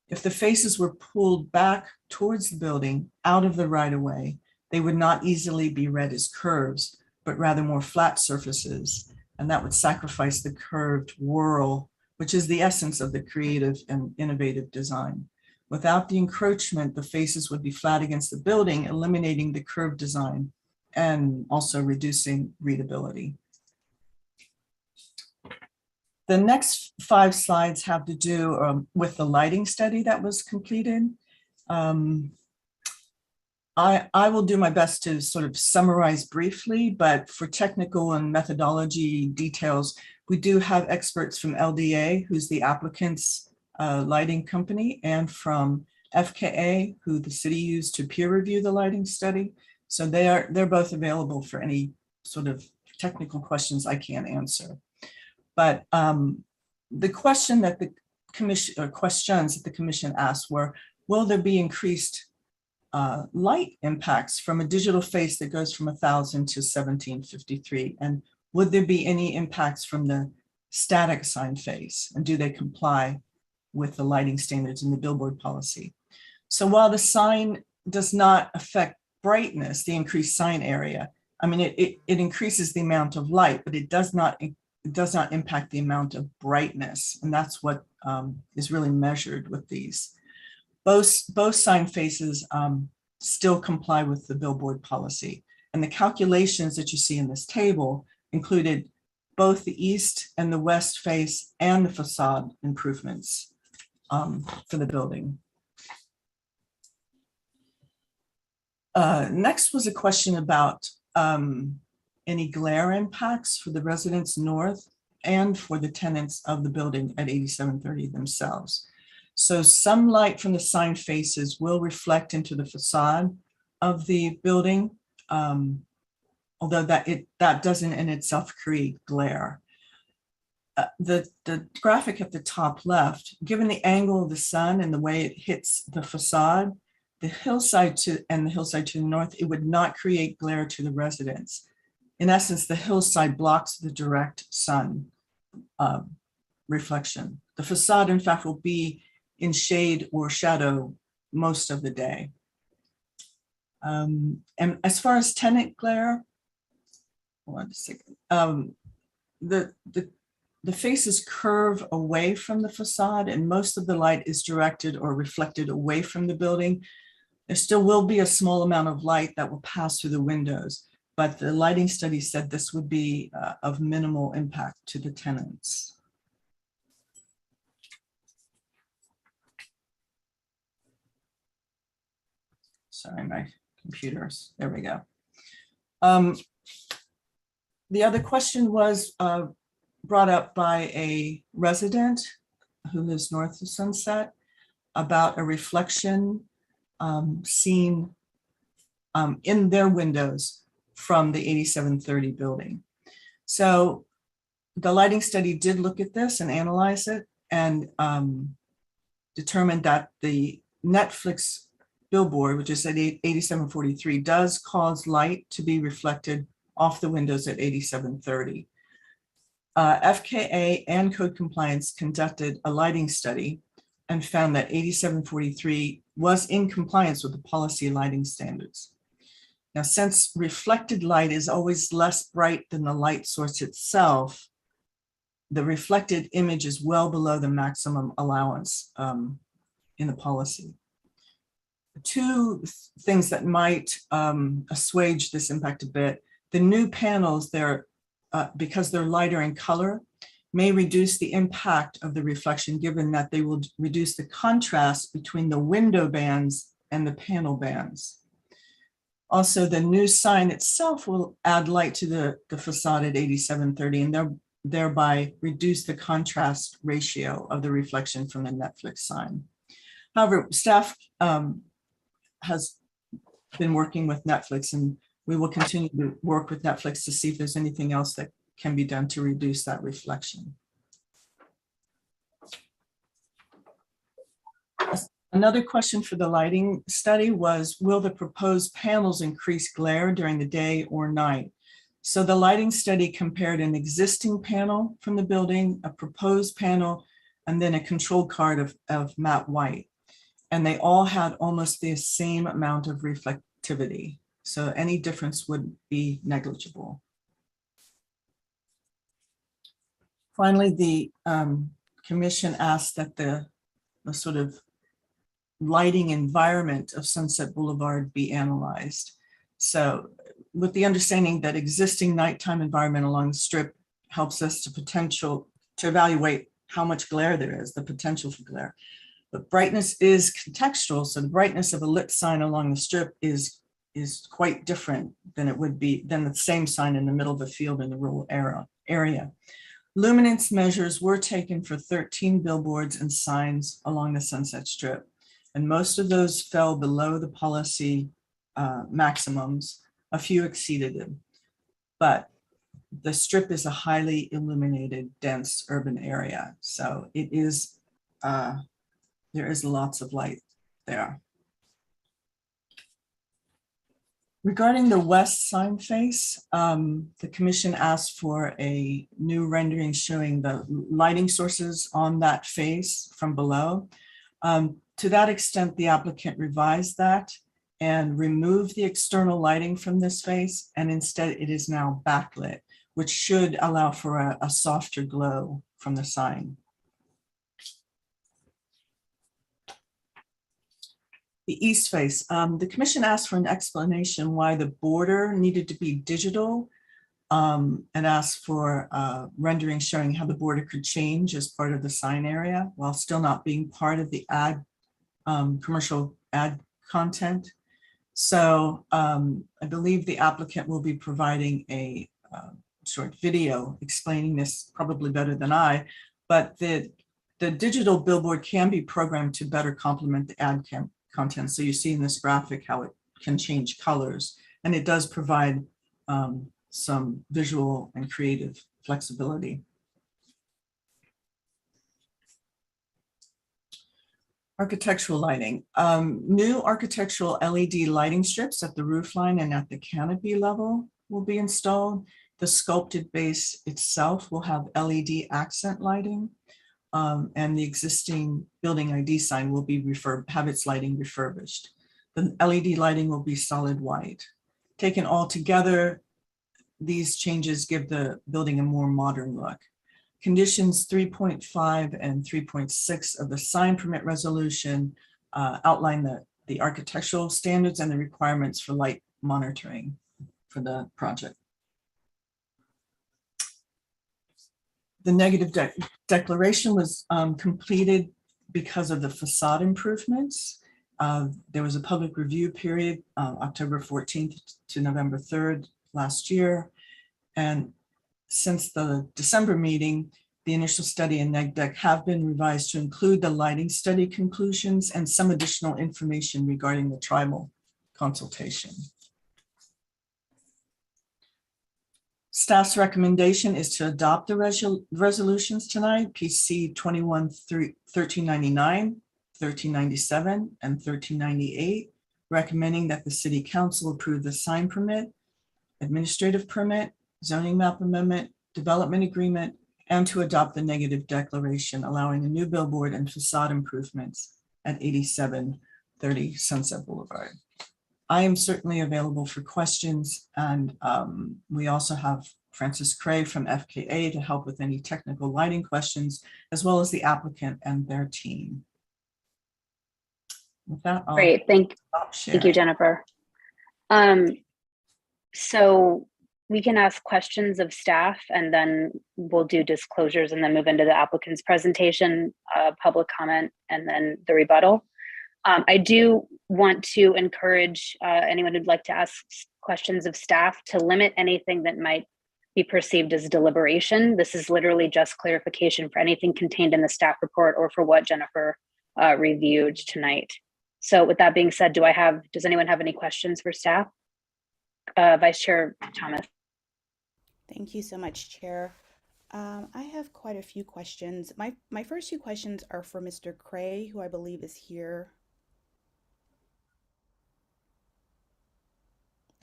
If the faces were pulled back towards the building out of the right-of-way, they would not easily be read as curves, but rather more flat surfaces, and that would sacrifice the curved whorl, which is the essence of the creative and innovative design. Without the encroachment, the faces would be flat against the building, eliminating the curved design and also reducing readability. The next 5 slides have to do with the lighting study that was completed. I will do my best to sort of summarize briefly, but for technical and methodology details, we do have experts from LDA, who's the applicant's lighting company, and from FKA, who the city used to peer review the lighting study. So they're both available for any sort of technical questions I can't answer. But the question that the commission, or questions that the commission asked were, will there be increased light impacts from a digital face that goes from 1000 to 1753? And would there be any impacts from the static sign face? And do they comply with the lighting standards in the billboard policy? So while the sign does not affect brightness, the increased sign area, I mean, it increases the amount of light, but it does not impact the amount of brightness. And that's what is really measured with these. Both sign faces still comply with the billboard policy. And the calculations that you see in this table included both the east and the west face and the facade improvements for the building. Next was a question about any glare impacts for the residents north and for the tenants of the building at 8730 themselves. So some light from the sign faces will reflect into the facade of the building, although that doesn't in itself create glare. The graphic at the top left, given the angle of the sun and the way it hits the facade, the hillside to the north, it would not create glare to the residents. In essence, the hillside blocks the direct sun reflection. The facade, in fact, will be in shade or shadow most of the day. And as far as tenant glare, hold on a second. The faces curve away from the facade, and most of the light is directed or reflected away from the building. There still will be a small amount of light that will pass through the windows, but the lighting study said this would be of minimal impact to the tenants. Sorry, my computers, there we go. The other question was brought up by a resident who lives north of Sunset about a reflection seen in their windows from the 8730 building. So the lighting study did look at this and analyze it and determined that the Netflix billboard, which is at 8743, does cause light to be reflected off the windows at 8730. FKA and Code Compliance conducted a lighting study and found that 8743 was in compliance with the policy lighting standards. Now, since reflected light is always less bright than the light source itself, the reflected image is well below the maximum allowance in the policy. Two things that might assuage this impact a bit. The new panels, because they're lighter in color, may reduce the impact of the reflection, given that they will reduce the contrast between the window bands and the panel bands. Also, the new sign itself will add light to the facade at 8730 and thereby reduce the contrast ratio of the reflection from the Netflix sign. However, staff has been working with Netflix, and we will continue to work with Netflix to see if there's anything else that can be done to reduce that reflection. Another question for the lighting study was, will the proposed panels increase glare during the day or night? So the lighting study compared an existing panel from the building, a proposed panel, and then a control card of matte white. And they all had almost the same amount of reflectivity. So any difference would be negligible. Finally, the commission asked that the sort of lighting environment of Sunset Boulevard be analyzed. So with the understanding that existing nighttime environment along the strip helps us to evaluate how much glare there is, the potential for glare. But brightness is contextual. So the brightness of a lit sign along the strip is quite different than it would be than the same sign in the middle of a field in the rural area. Luminance measures were taken for 13 billboards and signs along the Sunset Strip, and most of those fell below the policy maximums. A few exceeded them, but the strip is a highly illuminated, dense urban area, so it is there is lots of light there. Regarding the west sign face, the commission asked for a new rendering showing the lighting sources on that face from below. To that extent, the applicant revised that and removed the external lighting from this face, and instead it is now backlit, which should allow for a softer glow from the sign. The east face, the commission asked for an explanation why the border needed to be digital and asked for rendering showing how the border could change as part of the sign area while still not being part of the ad commercial ad content. So I believe the applicant will be providing a short video explaining this probably better than I, but the digital billboard can be programmed to better complement the ad content. So you see in this graphic how it can change colors, and it does provide some visual and creative flexibility. Architectural lighting. New architectural LED lighting strips at the roofline and at the canopy level will be installed. The sculpted base itself will have LED accent lighting. And the existing building ID sign will be have its lighting refurbished. The LED lighting will be solid white. Taken all together, these changes give the building a more modern look. Conditions 3.5 and 3.6 of the sign permit resolution outline the the architectural standards and the requirements for light monitoring for the project. The negative declaration was completed because of the facade improvements. There was a public review period, October 14th to November 3rd last year. And since the December meeting, the initial study and neg deck have been revised to include the lighting study conclusions and some additional information regarding the tribal consultation. Staff's recommendation is to adopt the resolutions tonight, PC 1399, 1397, and 1398, recommending that the City Council approve the sign permit, administrative permit, zoning map amendment, development agreement, and to adopt the negative declaration allowing a new billboard and facade improvements at 8730 Sunset Boulevard. I am certainly available for questions, and we also have Francis Cray from FKA to help with any technical lighting questions, as well as the applicant and their team. With that, I'll Great, thank you, Jennifer. So we can ask questions of staff, and then we'll do disclosures and then move into the applicant's presentation, public comment, and then the rebuttal. I do want to encourage anyone who'd like to ask questions of staff to limit anything that might be perceived as deliberation. This is literally just clarification for anything contained in the staff report or for what Jennifer reviewed tonight. So with that being said, does anyone have any questions for staff? Vice Chair Thomas. Thank you so much, Chair. I have quite a few questions. My first few questions are for Mr. Cray, who I believe is here.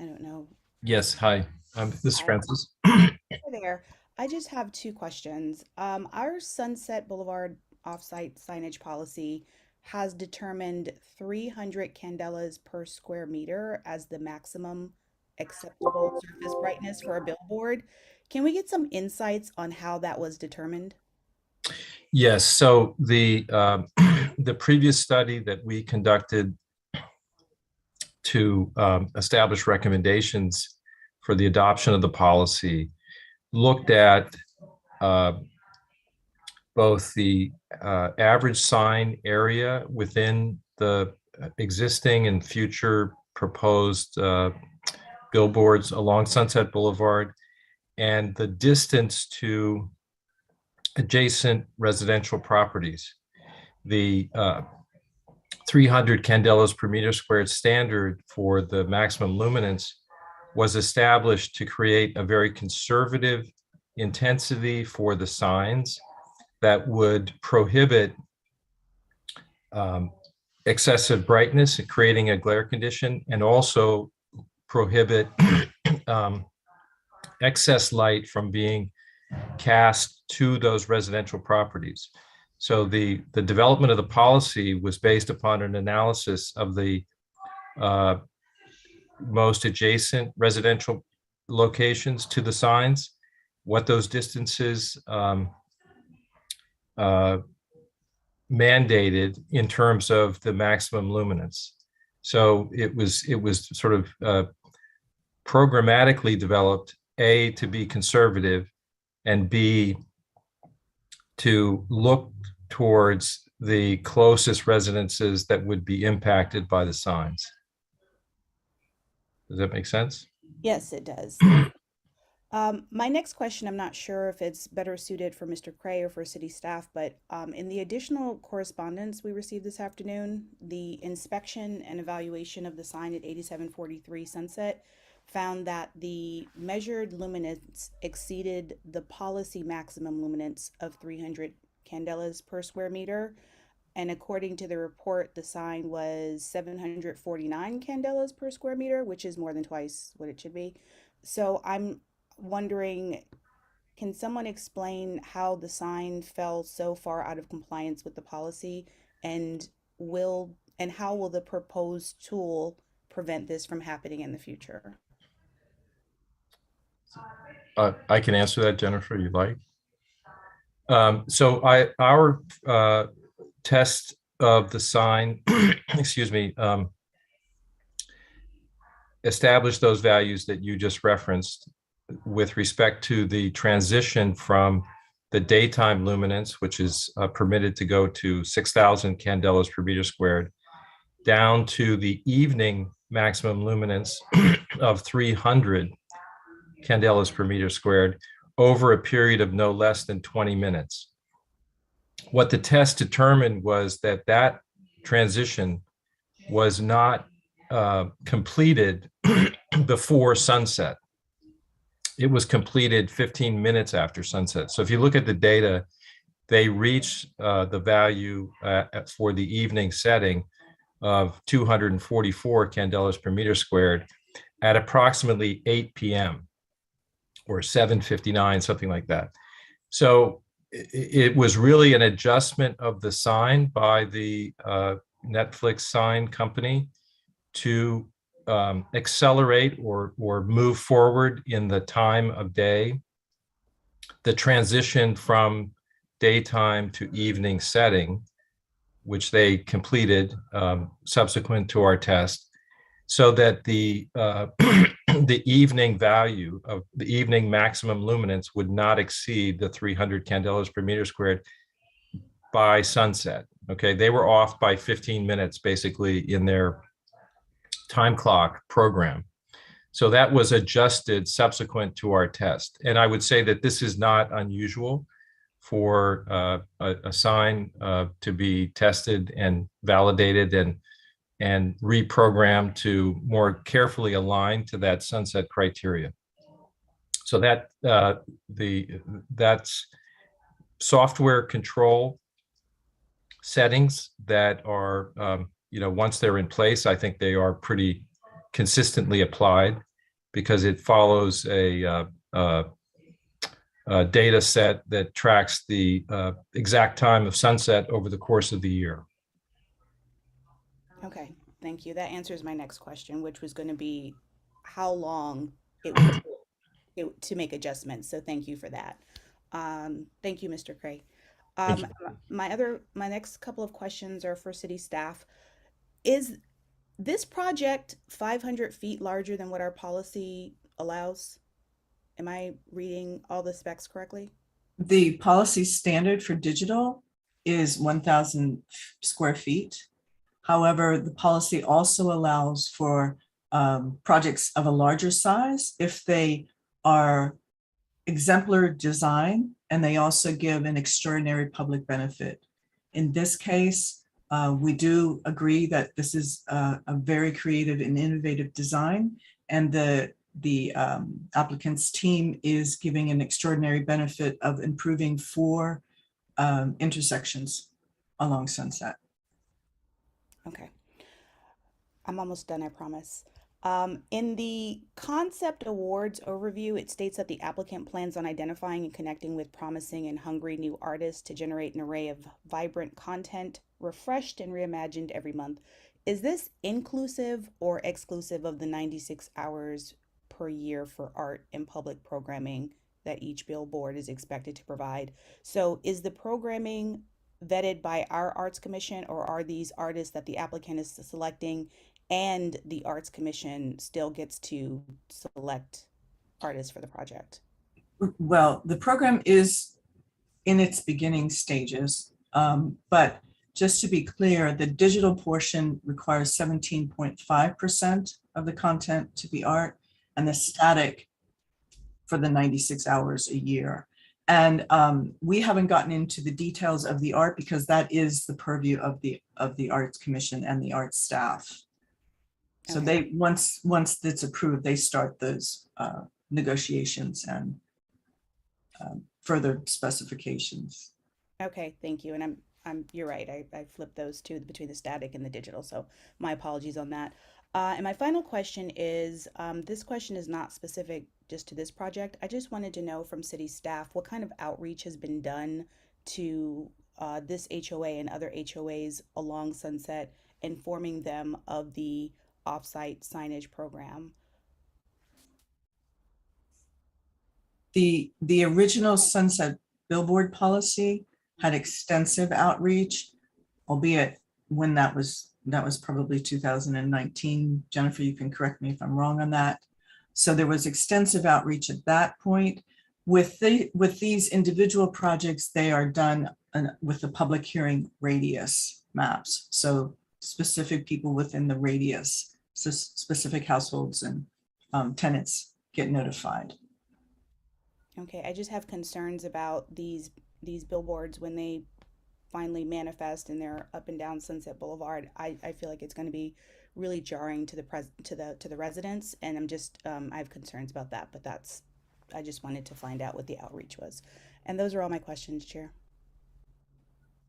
I don't know. Yes, hi. This is Francis. Hi there. I just have two questions. Our Sunset Boulevard offsite signage policy has determined 300 candelas per square meter as the maximum acceptable surface brightness for a billboard. Can we get some insights on how that was determined? Yes, so the previous study that we conducted to establish recommendations for the adoption of the policy looked at both the average sign area within the existing and future proposed billboards along Sunset Boulevard and the distance to adjacent residential properties. The 300 candelas per meter squared standard for the maximum luminance was established to create a very conservative intensity for the signs that would prohibit excessive brightness and creating a glare condition, and also prohibit excess light from being cast to those residential properties. So the development of the policy was based upon an analysis of the most adjacent residential locations to the signs, what those distances mandated in terms of the maximum luminance. So it was sort of programmatically developed, A, to be conservative, and B, to look towards the closest residences that would be impacted by the signs. Does that make sense? Yes, it does. My next question, I'm not sure if it's better suited for Mr. Cray or for city staff, but in the additional correspondence we received this afternoon, the inspection and evaluation of the sign at 8743 Sunset found that the measured luminance exceeded the policy maximum luminance of 300 candelas per square meter. And according to the report, the sign was 749 candelas per square meter, which is more than twice what it should be. So I'm wondering, can someone explain how the sign fell so far out of compliance with the policy, and how will the proposed tool prevent this from happening in the future? I can answer that, Jennifer, you'd like. So our test of the sign, excuse me, establish those values that you just referenced with respect to the transition from the daytime luminance, which is permitted to go to 6,000 candelas per meter squared, down to the evening maximum luminance of 300 candelas per meter squared over a period of no less than 20 minutes. What the test determined was that that transition was not completed before sunset. It was completed 15 minutes after sunset. So if you look at the data, they reached the value for the evening setting of 244 candelas per meter squared at approximately 8 p.m. or 7:59, something like that. So it was really an adjustment of the sign by the Netflix sign company to accelerate or move forward in the time of day, the transition from daytime to evening setting, which they completed subsequent to our test, so that the the evening value of the evening maximum luminance would not exceed the 300 candelas per meter squared by sunset. Okay, they were off by 15 minutes basically in their time clock program. So that was adjusted subsequent to our test. And I would say that this is not unusual for a sign to be tested and validated and reprogrammed to more carefully align to that sunset criteria. So that that's software control settings that are, once they're in place, I think they are pretty consistently applied because it follows a data set that tracks the exact time of sunset over the course of the year. Okay, thank you. That answers my next question, which was going to be how long it would take to make adjustments. So thank you for that. Thank you, Mr. Cray. Thank My next couple of questions are for city staff. Is this project 500 feet larger than what our policy allows? Am I reading all the specs correctly? The policy standard for digital is 1,000 square feet. However, the policy also allows for projects of a larger size if they are exemplar design and they also give an extraordinary public benefit. In this case, we do agree that this is a very creative and innovative design, and the applicant's team is giving an extraordinary benefit of improving 4 intersections along Sunset. Okay. I'm almost done, I promise. In the concept awards overview, it states that the applicant plans on identifying and connecting with promising and hungry new artists to generate an array of vibrant content, refreshed and reimagined every month. Is this inclusive or exclusive of the 96 hours per year for art and public programming that each billboard is expected to provide? So is the programming vetted by our Arts Commission, or are these artists that the applicant is selecting and the Arts Commission still gets to select artists for the project? Well, the program is in its beginning stages, but just to be clear, the digital portion requires 17.5% of the content to be art, and the static for the 96 hours a year. And we haven't gotten into the details of the art because that is the purview of the Arts Commission and the art staff. So Okay. they once it's approved, they start those negotiations and further specifications. Okay, thank you. And you're right. I flipped those two between the static and the digital. So my apologies on that. And my final question is, this question is not specific just to this project. I just wanted to know from city staff what kind of outreach has been done to this HOA and other HOAs along Sunset, informing them of the offsite signage program. The original Sunset billboard policy had extensive outreach, albeit when that was probably 2019. Jennifer, you can correct me if I'm wrong on that. So there was extensive outreach at that point. With these individual projects, they are done with the public hearing radius maps. So specific people within the radius, so specific households and tenants get notified. Okay, I just have concerns about these billboards when they finally manifest and they're up and down Sunset Boulevard. I feel like it's going to be really jarring to the residents, and I have concerns about that. But I just wanted to find out what the outreach was, and those are all my questions, Chair.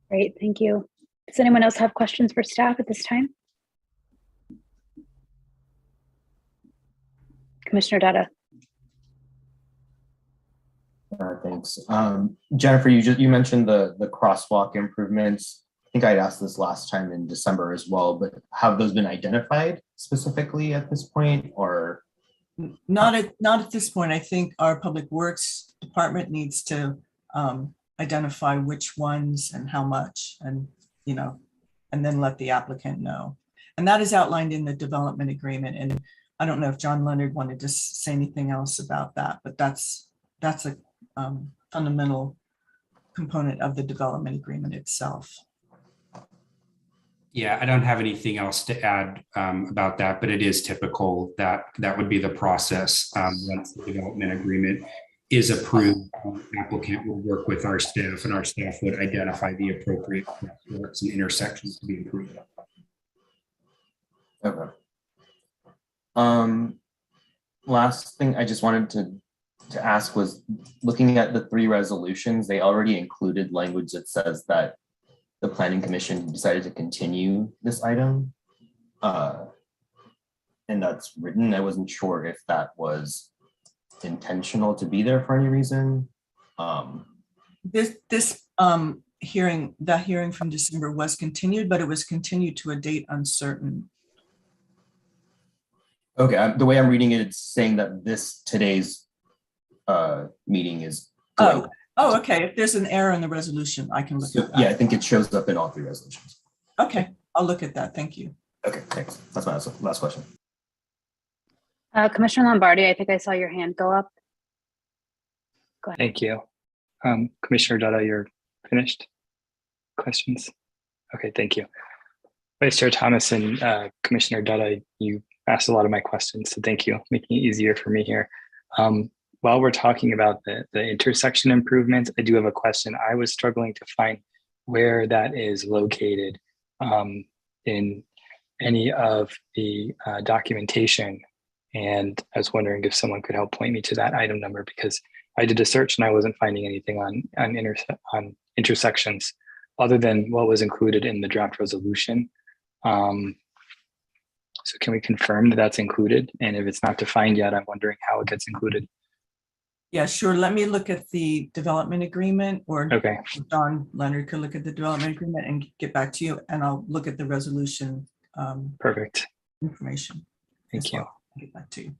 Great, thank you. Does anyone else have questions for staff at this time? Commissioner Dutta. Thanks. Jennifer, you mentioned the crosswalk improvements. I think I'd asked this last time in December as well, but have those been identified specifically at this point, or? Not at this point. I think our Public Works Department needs to identify which ones and how much, and and then let the applicant know. And that is outlined in the development agreement. And I don't know if John Leonard wanted to say anything else about that, but that's a fundamental component of the development agreement itself. Yeah, I don't have anything else to add about that, but it is typical that would be the process. Once the development agreement is approved, the applicant will work with our staff, and our staff would identify the appropriate crosswalks and intersections to be improved. Okay. Last thing I just wanted to ask was, looking at the 3 resolutions, they already included language that says that the Planning Commission decided to continue this item. And that's written. I wasn't sure if that was intentional to be there for any reason. This hearing, that hearing from December was continued, but it was continued to a date uncertain. Okay, the way I'm reading it, it's saying that today's meeting is going. Oh, okay. If there's an error in the resolution, I can look at that. Yeah, I think it shows up in all 3 resolutions. Okay, I'll look at that. Thank you. Okay, thanks. That's my last question. Commissioner Lombardi, I think I saw your hand go up. Go ahead. Thank you. Commissioner Dutta, you're finished? Questions? Okay, thank you. Vice Chair Thomas and Commissioner Dutta, you asked a lot of my questions, so thank you, making it easier for me here. While we're talking about the intersection improvements, I do have a question. I was struggling to find where that is located in any of the documentation. And I was wondering if someone could help point me to that item number, because I did a search and I wasn't finding anything on intersections other than what was included in the draft resolution. So can we confirm that that's included? And if it's not defined yet, I'm wondering how it gets included. Yeah, sure. Let me look at the development agreement, or Okay. Don Leonard could look at the development agreement and get back to you, and I'll look at the resolution. Perfect. Information. Thank you. I'll get back to you.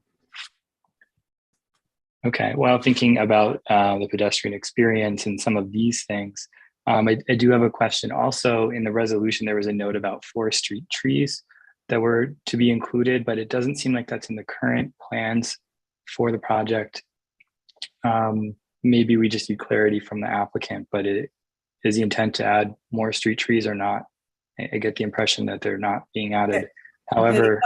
Okay, well, thinking about the pedestrian experience and some of these things, I do have a question. Also, in the resolution, there was a note about 4 street trees that were to be included, but it doesn't seem like that's in the current plans for the project. Maybe we just need clarity from the applicant, but is the intent to add more street trees or not? I get the impression that they're not being added. However,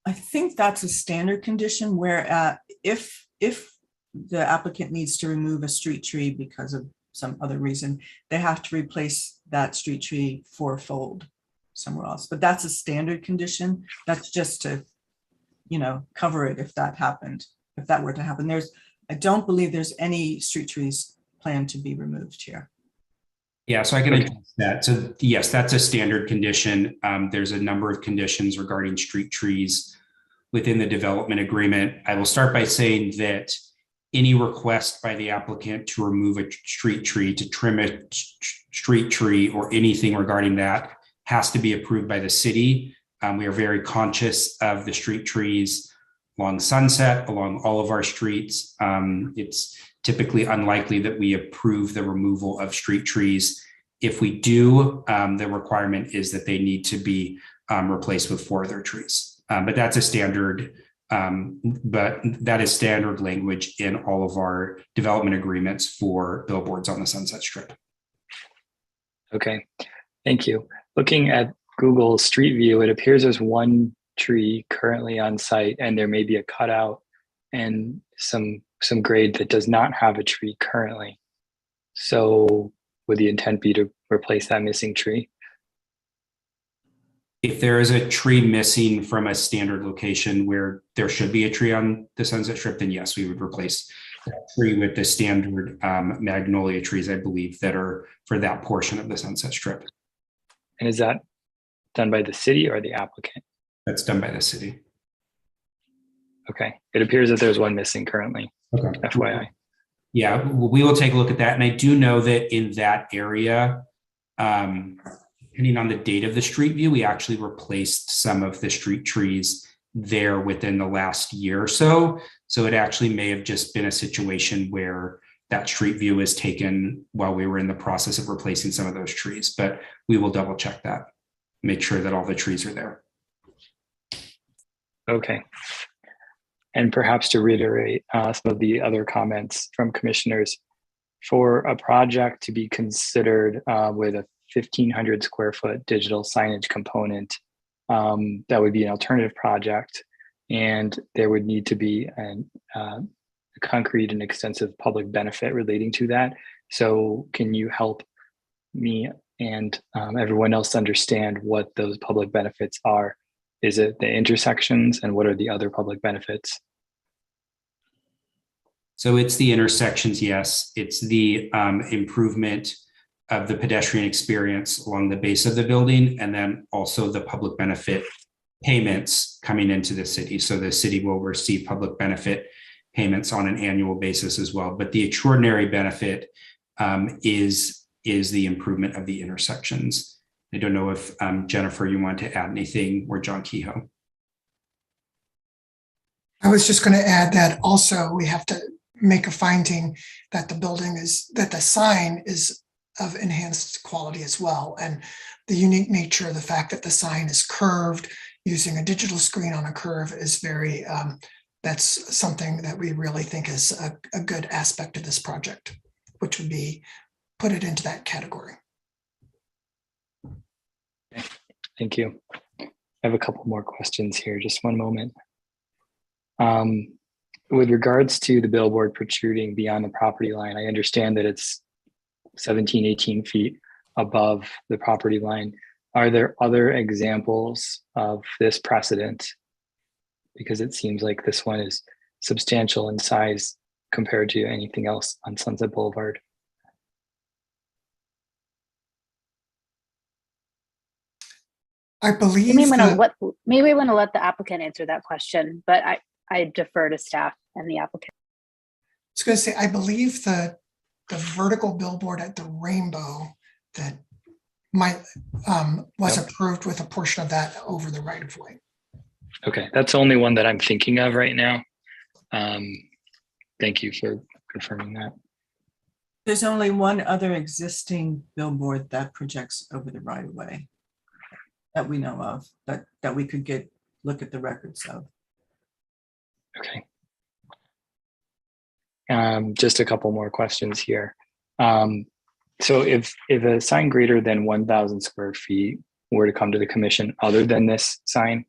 I think that's a standard condition where if the applicant needs to remove a street tree because of some other reason, they have to replace that street tree 4-fold somewhere else. But that's a standard condition. That's just to, cover it if that happened, if that were to happen. I don't believe there's any street trees planned to be removed here. Yeah, so I can address that. So yes, that's a standard condition. There's a number of conditions regarding street trees within the development agreement. I will start by saying that any request by the applicant to remove a street tree, to trim a street tree, or anything regarding that has to be approved by the city. We are very conscious of the street trees along Sunset, along all of our streets. It's typically unlikely that we approve the removal of street trees If we do, the requirement is that they need to be replaced with 4 other trees. But that's a standard, but that is standard language in all of our development agreements for billboards on the Sunset Strip. Okay, thank you. Looking at Google Street View, it appears there's 1 tree currently on site, and there may be a cutout and some grade that does not have a tree currently. So would the intent be to replace that missing tree? If there is a tree missing from a standard location where there should be a tree on the Sunset Strip, then yes, we would replace that tree with the standard magnolia trees, I believe, that are for that portion of the Sunset Strip. And is that done by the city or the applicant? That's done by the city. Okay, it appears that there's 1 missing currently. Okay. FYI. Yeah, we will take a look at that. And I do know that in that area, depending on the date of the street view, we actually replaced some of the street trees there within the last year or so. So it actually may have just been a situation where that street view was taken while we were in the process of replacing some of those trees, but we will double check that, make sure that all the trees are there. Okay. And perhaps to reiterate some of the other comments from commissioners, for a project to be considered with a 1,500 square foot digital signage component, that would be an alternative project, and there would need to be a concrete and extensive public benefit relating to that. So can you help me and everyone else understand what those public benefits are? Is it the intersections, and what are the other public benefits? So it's the intersections, yes. It's the improvement of the pedestrian experience along the base of the building, and then also the public benefit payments coming into the city. So the city will receive public benefit payments on an annual basis as well. But the extraordinary benefit is the improvement of the intersections. I don't know if Jennifer, you want to add anything, or John Kehoe. I was just going to add that also we have to make a finding that the sign is of enhanced quality as well. And the unique nature of the fact that the sign is curved, using a digital screen on a curve is very, that's something that we really think is a good aspect of this project, which would be put it into that category. Thank you. I have a couple more questions here, just one moment. With regards to the billboard protruding beyond the property line, I understand that it's 17, 18 feet above the property line. Are there other examples of this precedent? Because it seems like this one is substantial in size compared to anything else on Sunset Boulevard. I believe maybe we want to let the applicant answer that question, but I defer to staff and the applicant. I was going to say, I believe the vertical billboard at the Rainbow that was approved with a portion of that over the right of way. Okay, that's the only one that I'm thinking of right now. Thank you for confirming that. There's only one other existing billboard that projects over the right of way that we know of, that we could look at the records of. Okay. Just a couple more questions here. So if a sign greater than 1,000 square feet were to come to the commission other than this sign,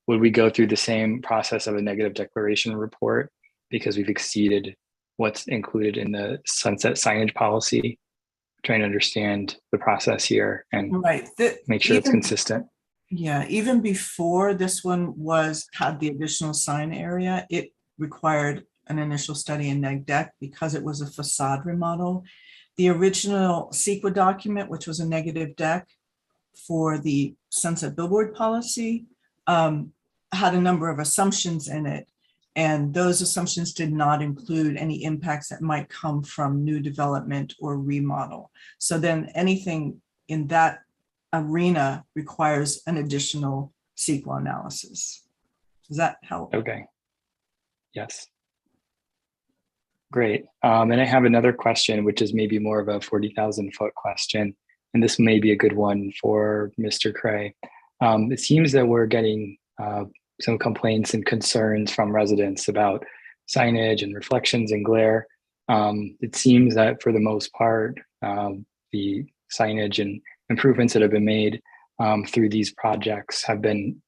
would we go through the same process of a negative declaration report because we've exceeded what's included in the sunset signage policy? Trying to understand the process here and make sure it's consistent. Yeah, even before this one had the additional sign area, it required an initial study in neg deck because it was a facade remodel. The original CEQA document, which was a negative deck for the sunset billboard policy, had a number of assumptions in it. And those assumptions did not include any impacts that might come from new development or remodel. So then anything in that arena requires an additional CEQA analysis. Does that help? Okay. Yes. Great. And I have another question, which is maybe more of a 40,000 foot question. and this may be a good one for Mr. Cray. It seems that we're getting some complaints and concerns from residents about signage and reflections and glare. It seems that for the most part, the signage and improvements that have been made through these projects have been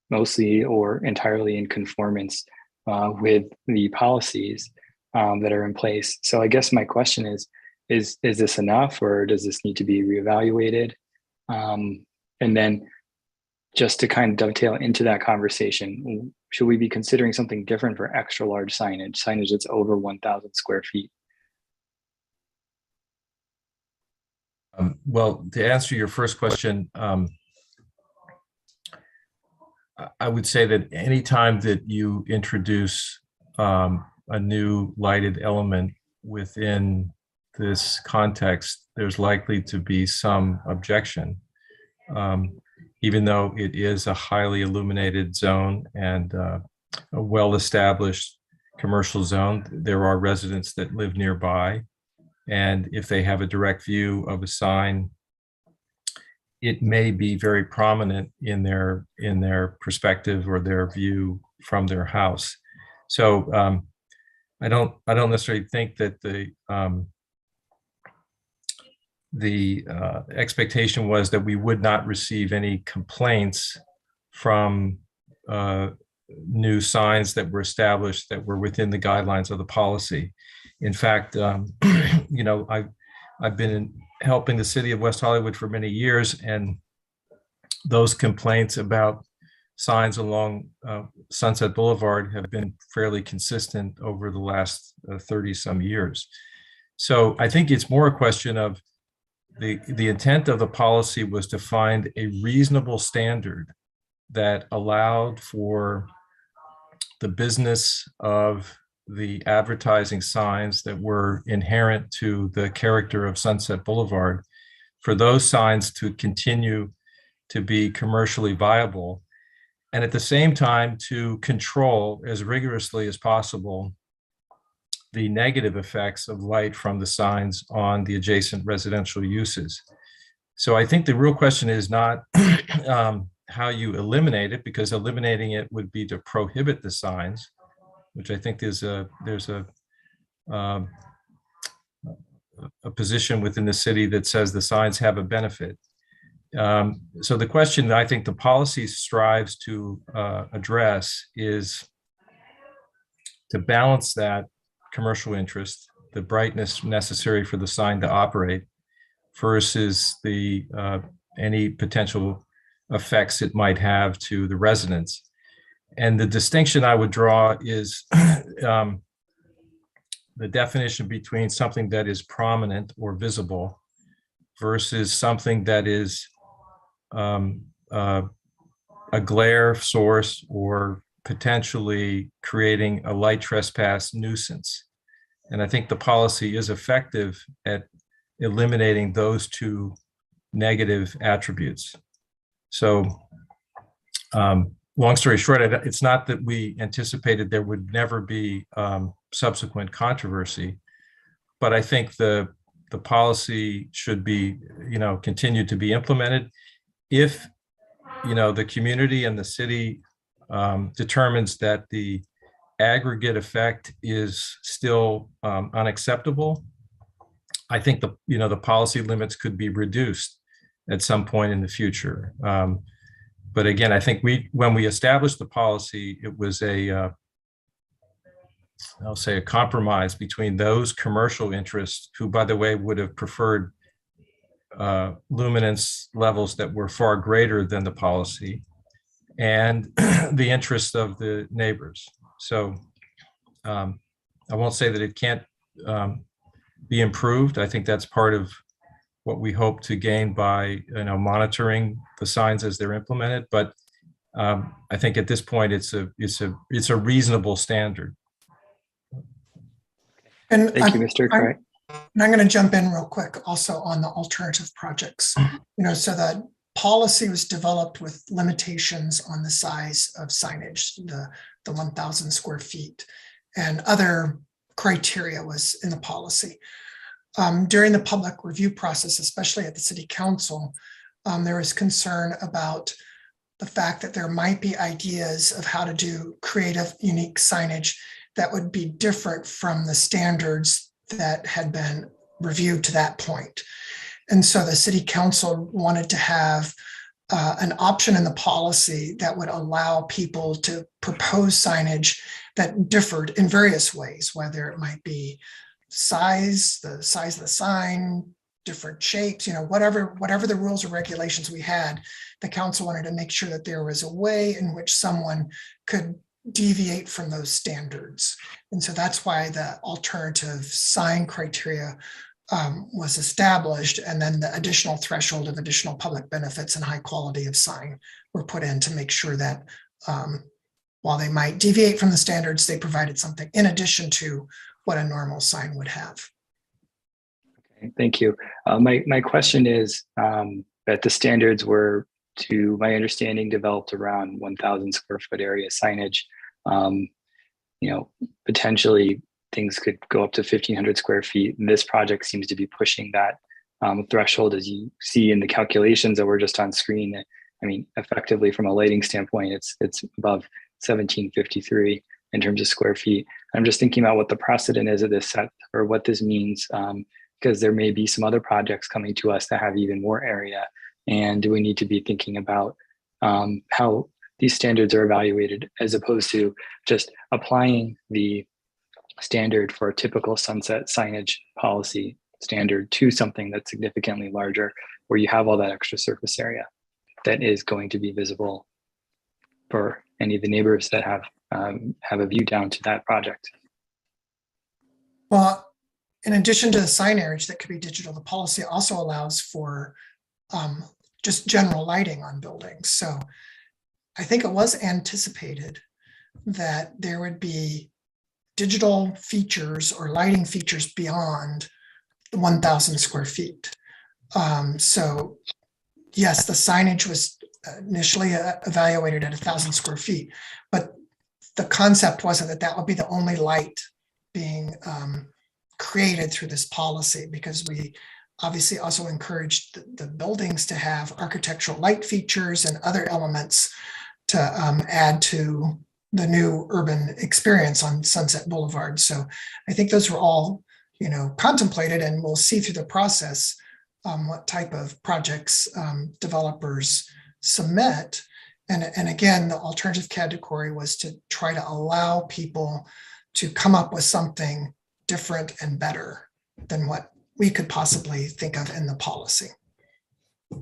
mostly or entirely in conformance with the policies that are in place. So I guess my question is this enough, or does this need to be reevaluated? And then just to kind of dovetail into that conversation, should we be considering something different for extra large signage that's over 1,000 square feet? Well, to answer your first question, I would say that anytime that you introduce a new lighted element within this context, there's likely to be some objection. Even though it is a highly illuminated zone and a well-established commercial zone, there are residents that live nearby. And if they have a direct view of a sign, it may be very prominent in their perspective or their view from their house. So I don't necessarily think that the expectation was that we would not receive any complaints from new signs that were established that were within the guidelines of the policy. In fact, you know, I've been helping the city of West Hollywood for many years, and those complaints about signs along Sunset Boulevard have been fairly consistent over the last 30 some years. So I think it's more a question of the intent of the policy was to find a reasonable standard that allowed for the business of the advertising signs that were inherent to the character of Sunset Boulevard, for those signs to continue to be commercially viable, and at the same time to control as rigorously as possible the negative effects of light from the signs on the adjacent residential uses. So I think the real question is not how you eliminate it, because eliminating it would be to prohibit the signs, which I think there's a position within the city that says the signs have a benefit. So the question that I think the policy strives to address is to balance that commercial interest, the brightness necessary for the sign to operate, versus the any potential effects it might have to the residents. And the distinction I would draw is the definition between something that is prominent or visible versus something that is a glare source or potentially creating a light trespass nuisance. And I think the policy is effective at eliminating those two negative attributes. So long story short, it's not that we anticipated there would never be subsequent controversy, but I think the policy should be, you know, continue to be implemented if, you know, the community and the city determines that the aggregate effect is still unacceptable. I think the policy limits could be reduced at some point in the future. But again, I think when we established the policy, it was I'll say a compromise between those commercial interests, who, by the way, would have preferred luminance levels that were far greater than the policy, and the interest of the neighbors. So I won't say that it can't be improved. I think that's part of what we hope to gain by, you know, monitoring the signs as they're implemented. But I think at this point, it's a reasonable standard. And Thank you, Mr. Cray. And I'm going to jump in real quick also on the alternative projects. You know, so that policy was developed with limitations on the size of signage, the 1,000 square feet, and other criteria was in the policy. During the public review process, especially at the city council, there was concern about the fact that there might be ideas of how to do creative, unique signage that would be different from the standards that had been reviewed to that point. And so the city council wanted to have an option in the policy that would allow people to propose signage that differed in various ways, whether it might be the size of the sign, different shapes, whatever the rules or regulations we had, the council wanted to make sure that there was a way in which someone could deviate from those standards. And so that's why the alternative sign criteria was established, and then the additional threshold of additional public benefits and high quality of sign were put in to make sure that while they might deviate from the standards, they provided something in addition to what a normal sign would have. Okay, thank you. My question is that the standards were, to my understanding, developed around 1,000 square foot area signage. Potentially things could go up to 1,500 square feet. And this project seems to be pushing that threshold, as you see in the calculations that were just on screen. I mean, effectively from a lighting standpoint, it's above 1,753 in terms of square feet. I'm just thinking about what the precedent is of this set, or what this means, because there may be some other projects coming to us that have even more area. And do we need to be thinking about how these standards are evaluated, as opposed to just applying the standard for a typical sunset signage policy standard to something that's significantly larger, where you have all that extra surface area that is going to be visible for any of the neighbors that have a view down to that project. Well, in addition to the signage that could be digital, the policy also allows for just general lighting on buildings. So I think it was anticipated that there would be digital features or lighting features beyond the 1,000 square feet. So yes, the signage was initially evaluated at 1,000 square feet, but the concept wasn't that would be the only light being created through this policy, because we obviously also encouraged the buildings to have architectural light features and other elements to add to the new urban experience on Sunset Boulevard. So I think those were all, contemplated, and we'll see through the process what type of projects developers submit. And again, the alternative category was to try to allow people to come up with something different and better than what we could possibly think of in the policy.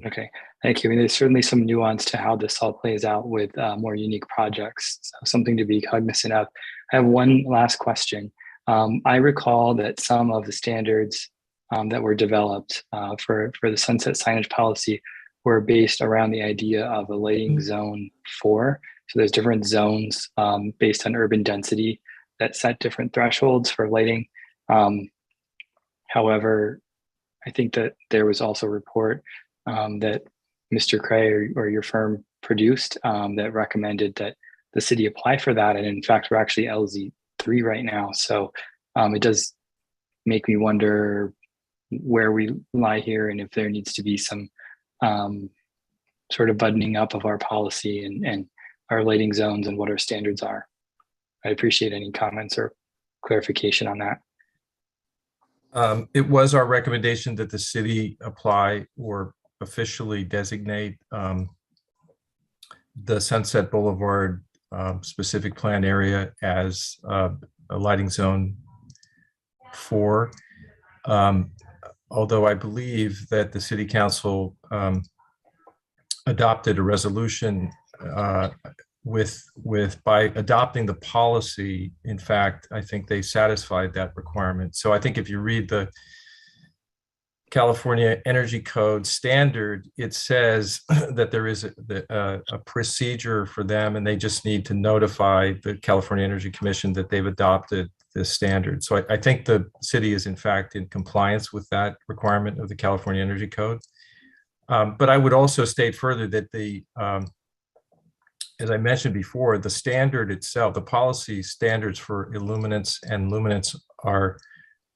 Okay, thank you. I mean, there's certainly some nuance to how this all plays out with more unique projects, so something to be cognizant of. I have one last question. I recall that some of the standards that were developed for the sunset signage policy were based around the idea of a lighting zone 4. So there's different zones based on urban density that set different thresholds for lighting. However, I think that there was also a report that Mr. Cray or your firm produced that recommended that the city apply for that. And in fact, we're actually LZ3 right now. So it does make me wonder where we lie here, and if there needs to be some sort of buttoning up of our policy and our lighting zones and what our standards are. I appreciate any comments or clarification on that. It was our recommendation that the city apply or officially designate the Sunset Boulevard specific plan area as a lighting zone 4. Although I believe that the city council adopted a resolution by adopting the policy. In fact, I think they satisfied that requirement. So I think if you read the California Energy Code standard, it says that there is a procedure for them, and they just need to notify the California Energy Commission that they've adopted this standard. So I think the city is in fact in compliance with that requirement of the California Energy Code. But I would also state further that as I mentioned before, the standard itself, the policy standards for illuminance and luminance are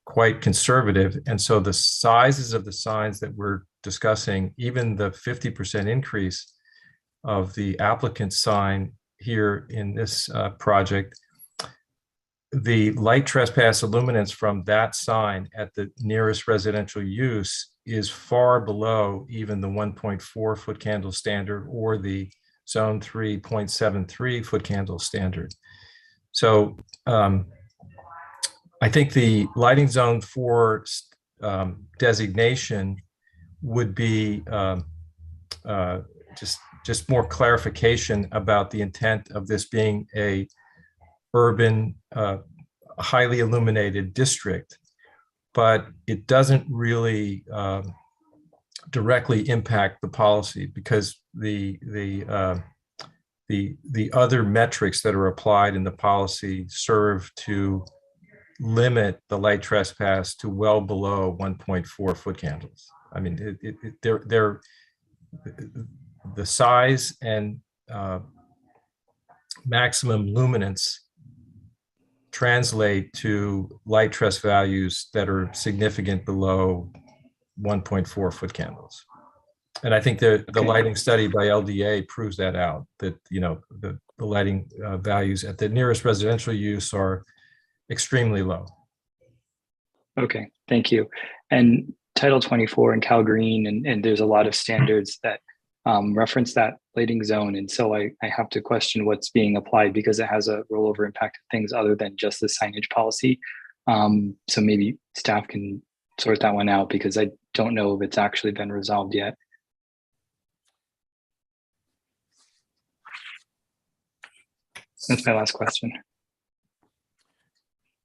quite conservative. And so the sizes of the signs that we're discussing, even the 50% increase of the applicant sign here in this project, the light trespass illuminance from that sign at the nearest residential use is far below even the 1.4 foot candle standard or the zone 3.73 foot candle standard. So I think the lighting zone 4 designation would be just more clarification about the intent of this being a urban, highly illuminated district, but it doesn't really directly impact the policy because the other metrics that are applied in the policy serve to limit the light trespass to well below 1.4 foot candles. I mean, they're the size and maximum luminance translate to light trespass values that are significant below 1.4 foot candles. And I think the lighting study by LDA proves that out, that, you know, the lighting values at the nearest residential use are extremely low. Okay, thank you. And Title 24 and Cal Green, and there's a lot of standards that reference that lighting zone. And so I have to question what's being applied because it has a rollover impact of things other than just the signage policy. So maybe staff can sort that one out because I don't know if it's actually been resolved yet. That's my last question.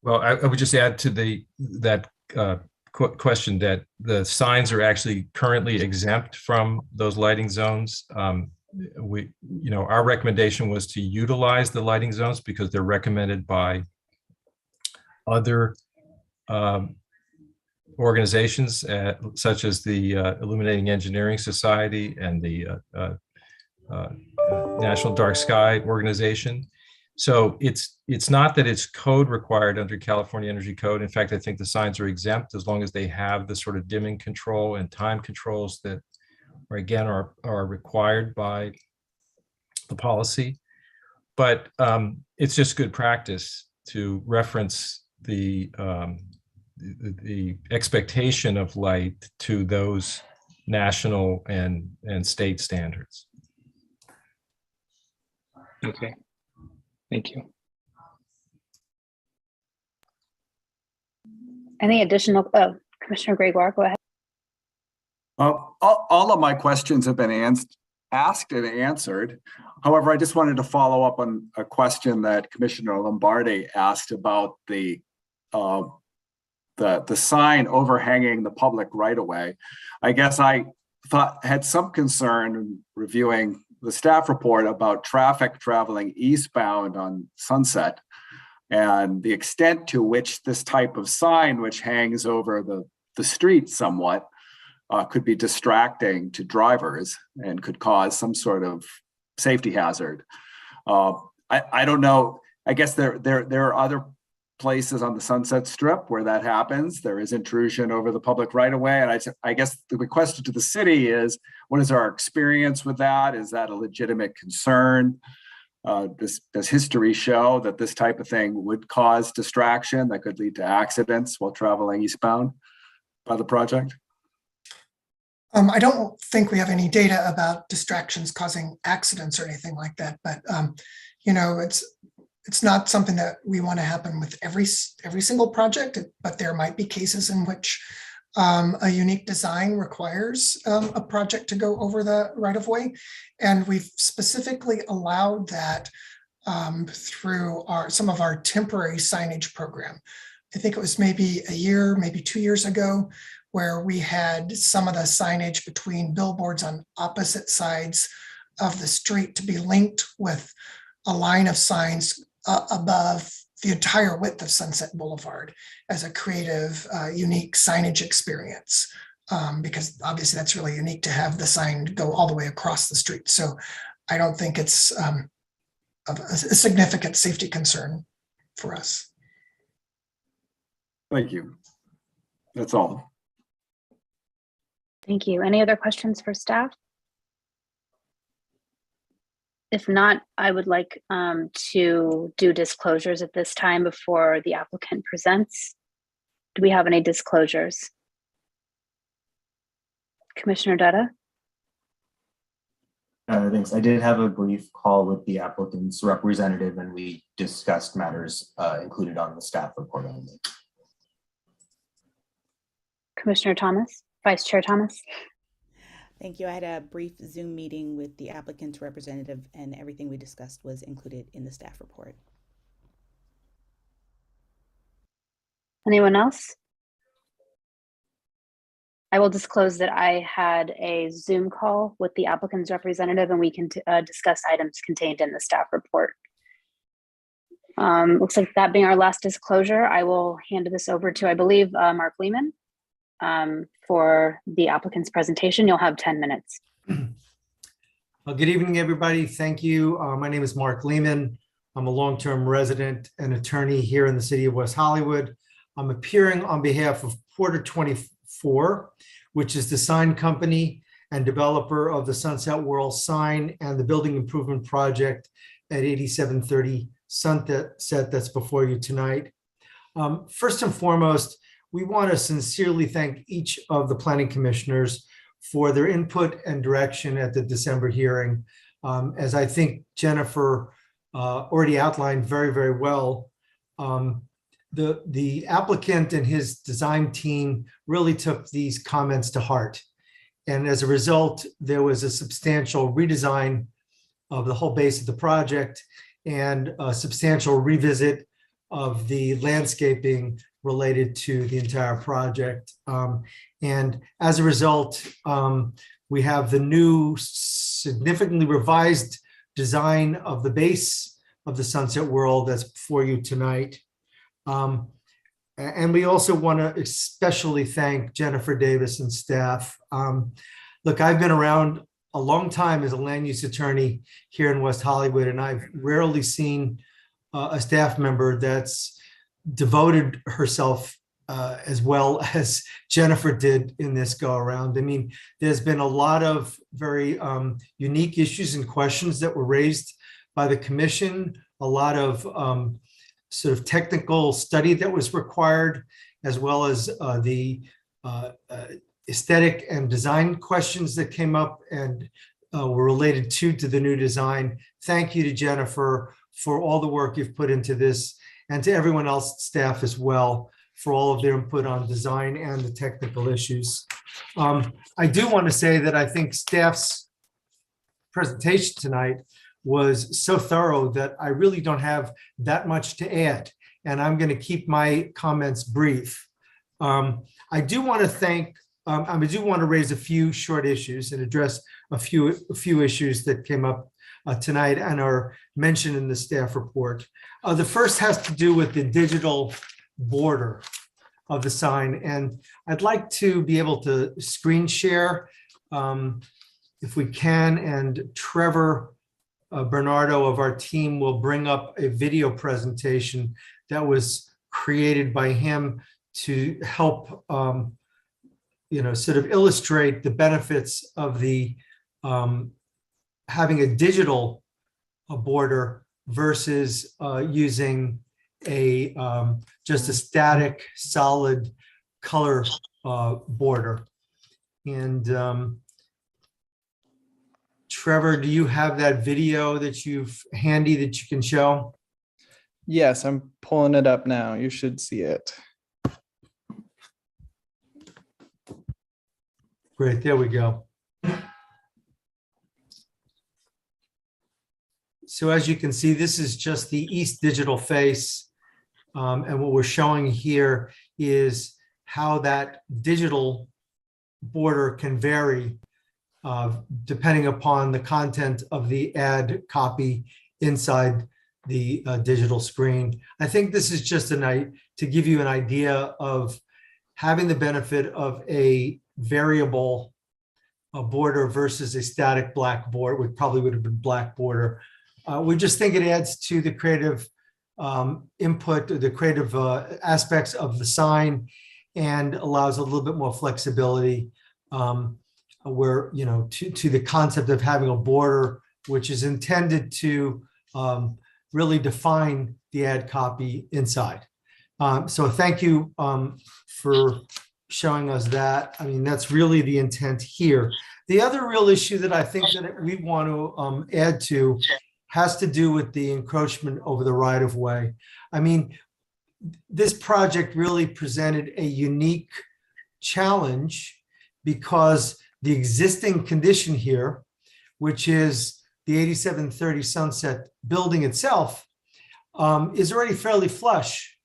Well, I would just add to that question that the signs are actually currently exempt from those lighting zones. Our recommendation was to utilize the lighting zones because they're recommended by other organizations such as the Illuminating Engineering Society and the National Dark Sky Organization. So it's not that it's code required under California Energy Code. In fact, I think the signs are exempt as long as they have the sort of dimming control and time controls that are required by the policy. But it's just good practice to reference the expectation of light to those national and state standards. Okay. Thank you. Any additional, Commissioner Gregoire, go ahead. All of my questions have been asked and answered. However, I just wanted to follow up on a question that Commissioner Lombardi asked about the sign overhanging the public right-of-way. I guess I had some concern in reviewing the staff report about traffic traveling eastbound on Sunset and the extent to which this type of sign, which hangs over the street somewhat, could be distracting to drivers and could cause some sort of safety hazard. I don't know. I guess there are other places on the Sunset Strip where that happens. There is intrusion over the public right of way. And I guess the question to the city is, what is our experience with that? Is that a legitimate concern? Does history show that this type of thing would cause distraction that could lead to accidents while traveling eastbound by the project? I don't think we have any data about distractions causing accidents or anything like that, but it's not something that we want to happen with every single project, but there might be cases in which a unique design requires a project to go over the right-of-way. And we've specifically allowed that through some of our temporary signage program. I think it was maybe a year, maybe 2 years ago, where we had some of the signage between billboards on opposite sides of the street to be linked with a line of signs above the entire width of Sunset Boulevard as a creative, unique signage experience, because obviously that's really unique to have the sign go all the way across the street. So I don't think it's a significant safety concern for us. Thank you. That's all. Thank you. Any other questions for staff? If not, I would like to do disclosures at this time before the applicant presents. Do we have any disclosures? Commissioner Dutta? Thanks. I did have a brief call with the applicant's representative and we discussed matters included on the staff report only. Commissioner Thomas, Vice Chair Thomas. Thank you. I had a brief Zoom meeting with the applicant's representative and everything we discussed was included in the staff report. Anyone else? I will disclose that I had a Zoom call with the applicant's representative and we can discuss items contained in the staff report. Looks like that being our last disclosure, I will hand this over to, I believe, Mark Lehman for the applicant's presentation. You'll have 10 minutes. Well, good evening, everybody. Thank you. My name is Mark Lehman. I'm a long-term resident and attorney here in the city of West Hollywood. I'm appearing on behalf of Porter 24, which is the sign company and developer of the Sunset World sign and the building improvement project at 8730 Sunset that's before you tonight. First and foremost, we want to sincerely thank each of the planning commissioners for their input and direction at the December hearing. As I think Jennifer already outlined very, very well, the applicant and his design team really took these comments to heart. And as a result, there was a substantial redesign of the whole base of the project and a substantial revisit of the landscaping related to the entire project. And as a result, we have the new significantly revised design of the base of the Sunset World that's before you tonight. And we also want to especially thank Jennifer Davis and staff. Look, I've been around a long time as a land use attorney here in West Hollywood, and I've rarely seen a staff member that's devoted herself as well as Jennifer did in this go around. I mean, there's been a lot of very unique issues and questions that were raised by the commission, a lot of sort of technical study that was required, as well as the aesthetic and design questions that came up and were related to the new design. Thank you to Jennifer for all the work you've put into this, and to everyone else, staff as well, for all of their input on design and the technical issues. I do want to say that I think staff's presentation tonight was so thorough that I really don't have that much to add, and I'm going to keep my comments brief. I do want to raise a few short issues and address a few issues that came up tonight and are mentioned in the staff report. The first has to do with the digital border of the sign, and I'd like to be able to screen share if we can, and Trevor Bernardo of our team will bring up a video presentation that was created by him to help sort of illustrate the benefits of the having a digital border versus using a just a static solid color border. And Trevor, do you have that video that you've handy that you can show? Yes, I'm pulling it up now. You should see it. Great, there we go. So as you can see, this is just the East digital face. And what we're showing here is how that digital border can vary depending upon the content of the ad copy inside the digital screen. I think this is just to give you an idea of having the benefit of a variable border versus a static black border, which probably would have been black border. We just think it adds to the creative input, the creative aspects of the sign. and allows a little bit more flexibility where, to the concept of having a border, which is intended to really define the ad copy inside. So thank you for showing us that. I mean, that's really the intent here. The other real issue that I think that we want to add to has to do with the encroachment over the right of way. I mean, this project really presented a unique challenge because the existing condition here, which is the 8730 Sunset building itself, is already fairly flush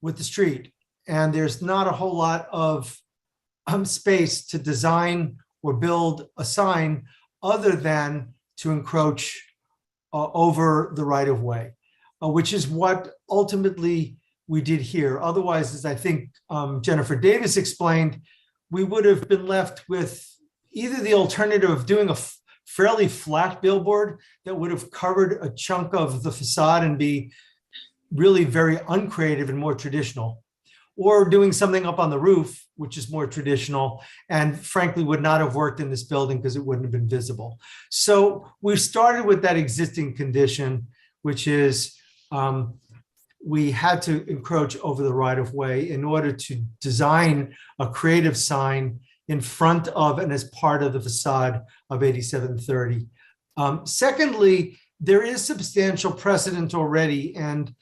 with the street. And there's not a whole lot of space to design or build a sign other than to encroach over the right of way, which is what ultimately we did here. Otherwise, as I think Jennifer Davis explained, we would have been left with either the alternative of doing a fairly flat billboard that would have covered a chunk of the facade and be really very uncreative and more traditional, or doing something up on the roof, which is more traditional and frankly would not have worked in this building because it wouldn't have been visible. So we started with that existing condition, which is we had to encroach over the right of way in order to design a creative sign in front of and as part of the facade of 8730. Secondly, there is substantial precedent already, and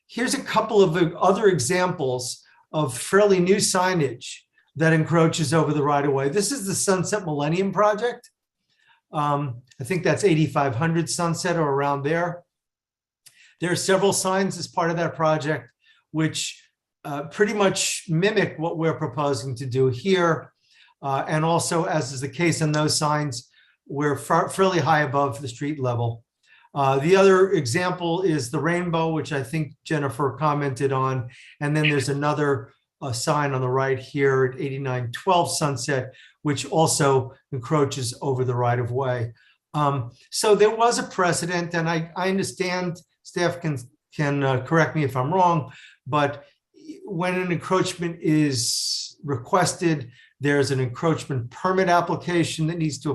here's a couple of other examples of fairly new signage that encroaches over the right of way. This is the Sunset Millennium Project. I think that's 8500 Sunset or around there. There are several signs as part of that project, which pretty much mimic what we're proposing to do here. And also, as is the case in those signs, we're fairly high above the street level. The other example is the rainbow, which I think Jennifer commented on. And then there's another sign on the right here at 8912 Sunset, which also encroaches over the right of way. So there was a precedent, and I understand staff can correct me if I'm wrong, but when an encroachment is requested, there's an encroachment permit application that needs to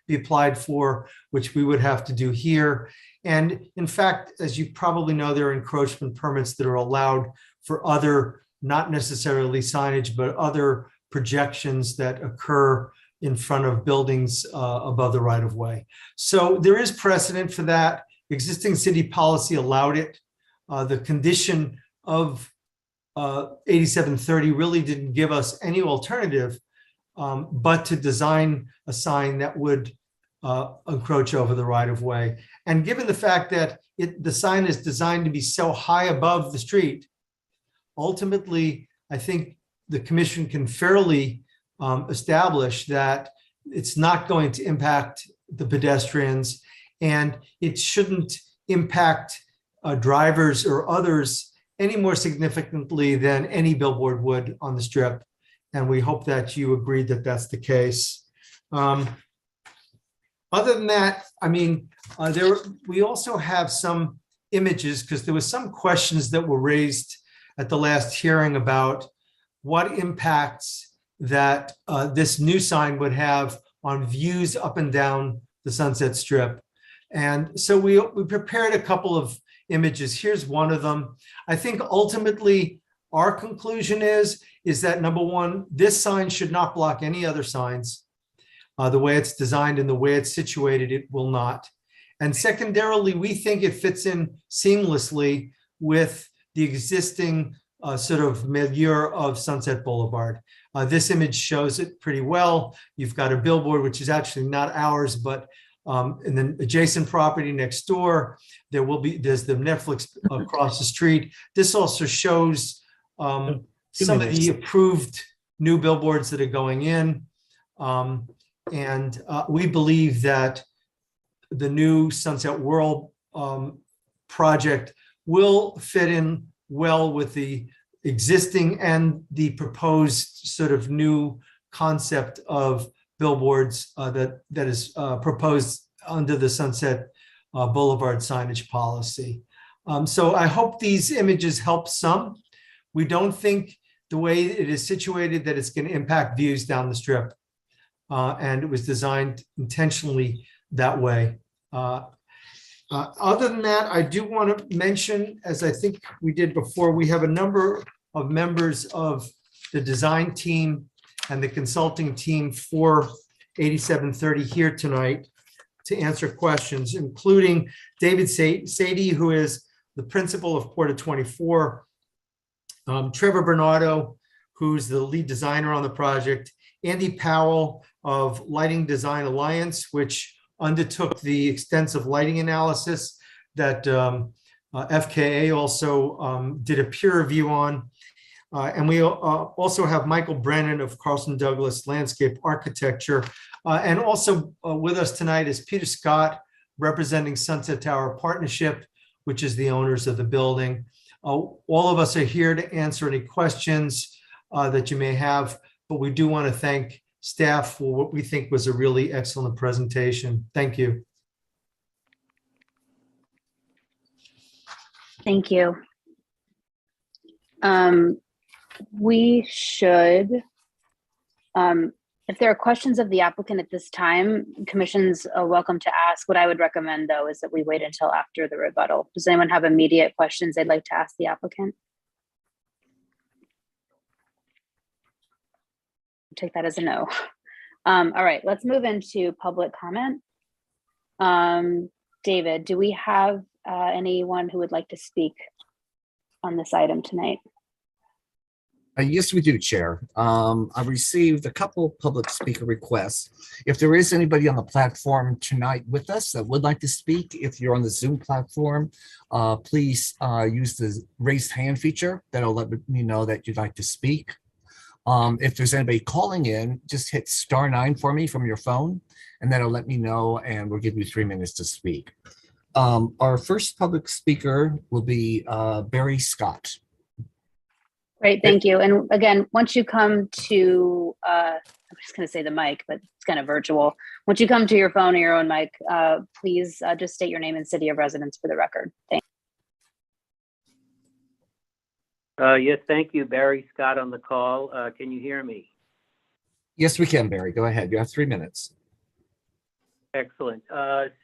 be applied for, which we would have to do here. And in fact, as you probably know, there are encroachment permits that are allowed for other, not necessarily signage, but other projections that occur in front of buildings above the right of way. So there is precedent for that. Existing city policy allowed it. The condition of 8730 really didn't give us any alternative but to design a sign that would encroach over the right of way. And given the fact that the sign is designed to be so high above the street, ultimately, I think the commission can fairly establish that it's not going to impact the pedestrians, and it shouldn't impact drivers or others any more significantly than any billboard would on the strip. And we hope that you agree that that's the case. Other than that, I mean, we also have some images because there was some questions that were raised at the last hearing about what impacts that this new sign would have on views up and down the Sunset Strip. And so we prepared a couple of images. Here's one of them. I think ultimately our conclusion is that number one, this sign should not block any other signs. The way it's designed and the way it's situated, it will not. And secondarily, we think it fits in seamlessly with the existing sort of milieu of Sunset Boulevard. This image shows it pretty well. You've got a billboard, which is actually not ours, but in the adjacent property next door, there's the Netflix across the street. This also shows some of the approved new billboards that are going in. And we believe that the new Sunset World project will fit in well with the existing and the proposed sort of new concept of billboards that is proposed under the Sunset Boulevard signage policy. So I hope these images help some. We don't think the way it is situated, that it's going to impact views down the strip. And it was designed intentionally that way. Other than that, I do want to mention, as I think we did before, we have a number of members of the design team and the consulting team for 8730 here tonight to answer questions, including David Sadie, who is the principal of Porta 24, Trevor Bernardo, who's the lead designer on the project, Andy Powell of Lighting Design Alliance, which undertook the extensive lighting analysis that FKA also did a peer review on. And we also have Michael Brennan of Carlson Douglas Landscape Architecture. And also with us tonight is Peter Scott, representing Sunset Tower Partnership, which is the owners of the building. All of us are here to answer any questions that you may have, but we do want to thank staff for what we think was a really excellent presentation. Thank you. Thank you. We should, if there are questions of the applicant at this time, commission's welcome to ask. What I would recommend, though, is that we wait until after the rebuttal. Does anyone have immediate questions they'd like to ask the applicant? Take that as a no. All right, let's move into public comment. David, do we have anyone who would like to speak on this item tonight? Yes, we do, Chair. I received a couple public speaker requests. If there is anybody on the platform tonight with us that would like to speak, if you're on the Zoom platform, please use the raised hand feature. That'll let me know that you'd like to speak. If there's anybody calling in, just hit *9 for me from your phone, and that'll let me know, and we'll give you 3 minutes to speak. Our first public speaker will be Barry Scott. Great, thank you. And again, once you come to, I'm just going to say the mic, but it's kind of virtual. Once you come to your phone or your own mic, please just state your name and city of residence for the record. Thanks. Yes, thank you. Barry Scott on the call. Can you hear me? Yes, we can, Barry. Go ahead. You have 3 minutes. Excellent.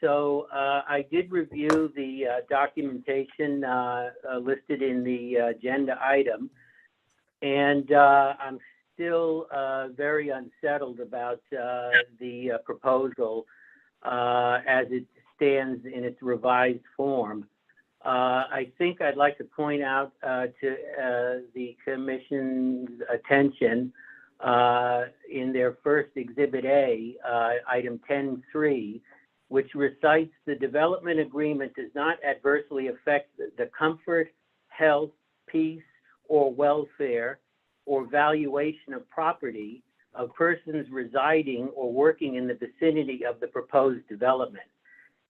So I did review the documentation listed in the agenda item, and I'm still very unsettled about the proposal as it stands in its revised form. I think I'd like to point out to the Commission's attention in their first Exhibit A, item 10.3, which recites the development agreement does not adversely affect the comfort, health, peace, or welfare or valuation of property of persons residing or working in the vicinity of the proposed development.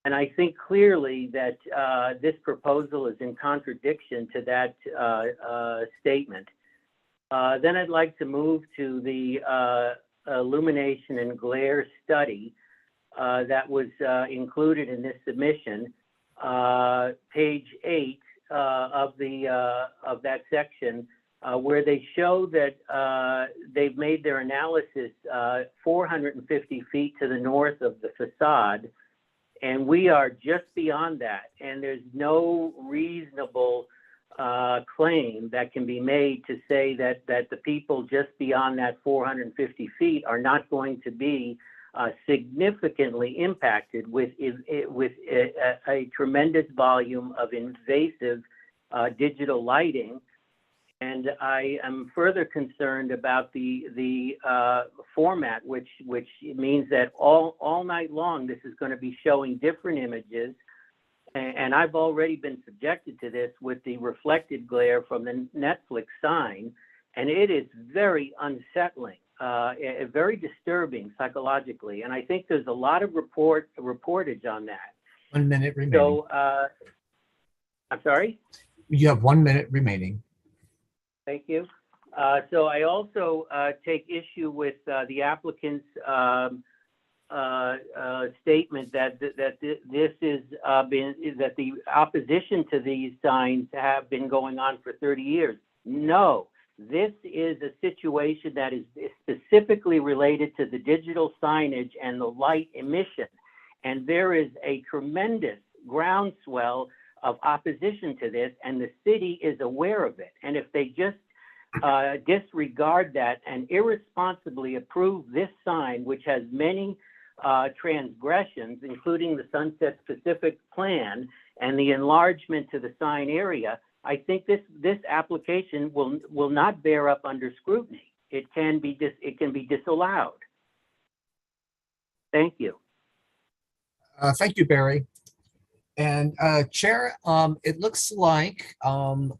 And I think clearly that this proposal is in contradiction to that statement. Then I'd like to move to the illumination and glare study that was included in this submission. Page 8 of that section, where they show that they've made their analysis 450 feet to the north of the facade, and we are just beyond that, and there's no reasonable claim that can be made to say that the people just beyond that 450 feet are not going to be significantly impacted with a tremendous volume of invasive digital lighting. And I am further concerned about the format, which means that all night long this is going to be showing different images. And I've already been subjected to this with the reflected glare from the Netflix sign, and it is very unsettling, very disturbing psychologically. And I think there's a lot of reportage on that. 1 minute remaining. So, I'm sorry? You have 1 minute remaining. Thank you. So I also take issue with the applicant's statement that this is that the opposition to these signs have been going on for 30 years. No, This is a situation that is specifically related to the digital signage and the light emission. And there is a tremendous groundswell of opposition to this, and the city is aware of it. And if they just disregard that and irresponsibly approve this sign, which has many transgressions, including the Sunset Pacific plan and the enlargement to the sign area, I think this application will not bear up under scrutiny. It can be disallowed. Thank you. Thank you, Barry. And Chair, it looks like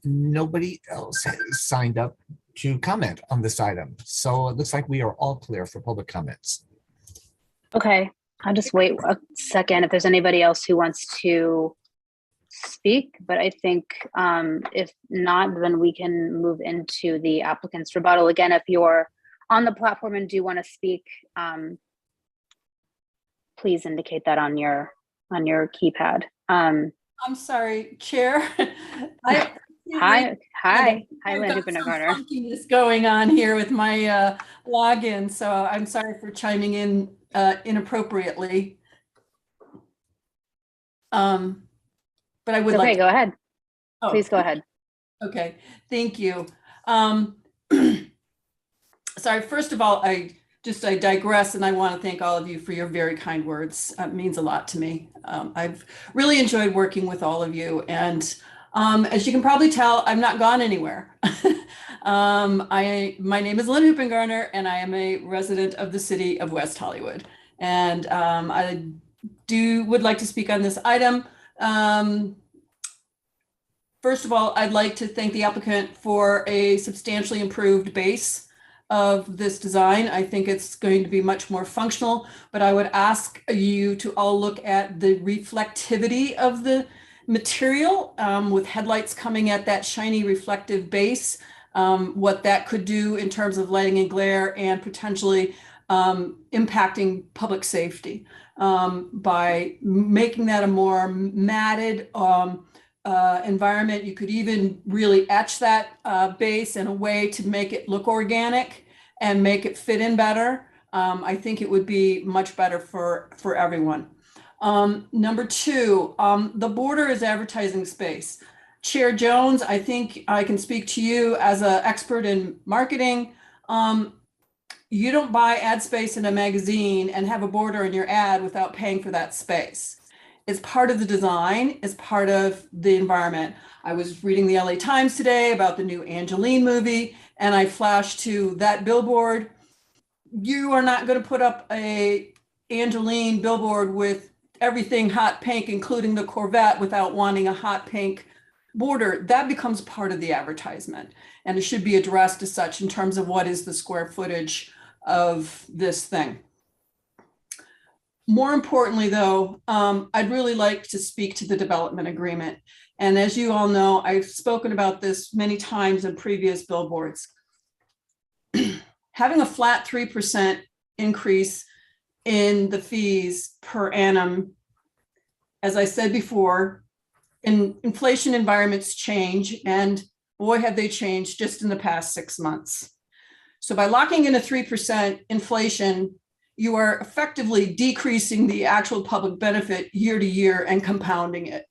nobody else has signed up to comment on this item. So it looks like we are all clear for public comments. Okay, I'll just wait a second if there's anybody else who wants to speak, but I think if not, then we can move into the applicant's rebuttal. Again, if you're on the platform and do want to speak, please indicate that on your keypad. I'm sorry, Chair. Hi, Lynn Huppener-Garner. Funkiness going on here with my login, so I'm sorry for chiming in inappropriately. But I would like. Okay, go ahead. Oh, please go ahead. Okay, thank you. Sorry, first of all, I digress, and I want to thank all of you for your very kind words. It means a lot to me. I've really enjoyed working with all of you, and as you can probably tell, I'm not gone anywhere. My name is Lynn Huppener-Garner, and I am a resident of the city of West Hollywood, and I would like to speak on this item. First of all, I'd like to thank the applicant for a substantially improved base of this design. I think it's going to be much more functional, but I would ask you to all look at the reflectivity of the material with headlights coming at that shiny reflective base, what that could do in terms of lighting and glare and potentially impacting public safety by making that a more matted environment. You could even really etch that base in a way to make it look organic and make it fit in better. I think it would be much better for everyone. Number two, the border is advertising space. Chair Jones, I think I can speak to you as an expert in marketing. You don't buy ad space in a magazine and have a border in your ad without paying for that space. It's part of the design, it's part of the environment. I was reading the LA Times today about the new Angeline movie, and I flashed to that billboard. You are not going to put up a Angeline billboard with everything hot pink, including the Corvette, without wanting a hot pink border. That becomes part of the advertisement, and it should be addressed as such in terms of what is the square footage of this thing. More importantly, though, I'd really like to speak to the development agreement. And as you all know, I've spoken about this many times in previous billboards. Having a flat 3% increase in the fees per annum, as I said before, in inflation environments change, and boy, have they changed just in the past 6 months. So by locking in a 3% inflation, you are effectively decreasing the actual public benefit year to year and compounding it.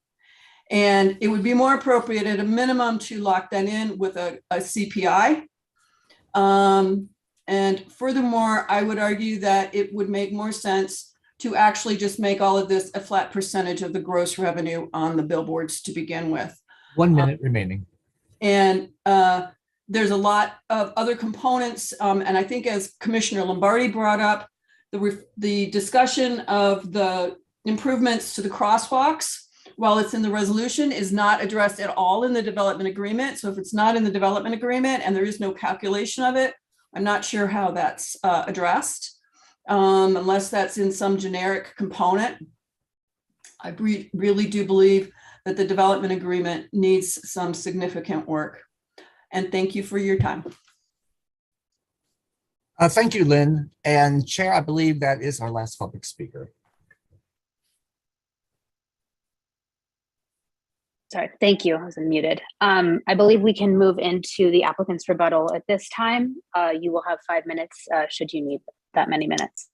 And it would be more appropriate at a minimum to lock that in with a CPI. And furthermore, I would argue that it would make more sense to actually just make all of this a flat percentage of the gross revenue on the billboards to begin with. 1 minute remaining. And there's a lot of other components. And I think as Commissioner Lombardi brought up, the discussion of the improvements to the crosswalks, while it's in the resolution, is not addressed at all in the development agreement. So if it's not in the development agreement and there is no calculation of it, I'm not sure how that's addressed, unless that's in some generic component. I really do believe that the development agreement needs some significant work. And thank you for your time. Thank you, Lynn. And Chair, I believe that is our last public speaker. Sorry, thank you. I was unmuted. I believe we can move into the applicant's rebuttal at this time. You will have 5 minutes should you need that many minutes.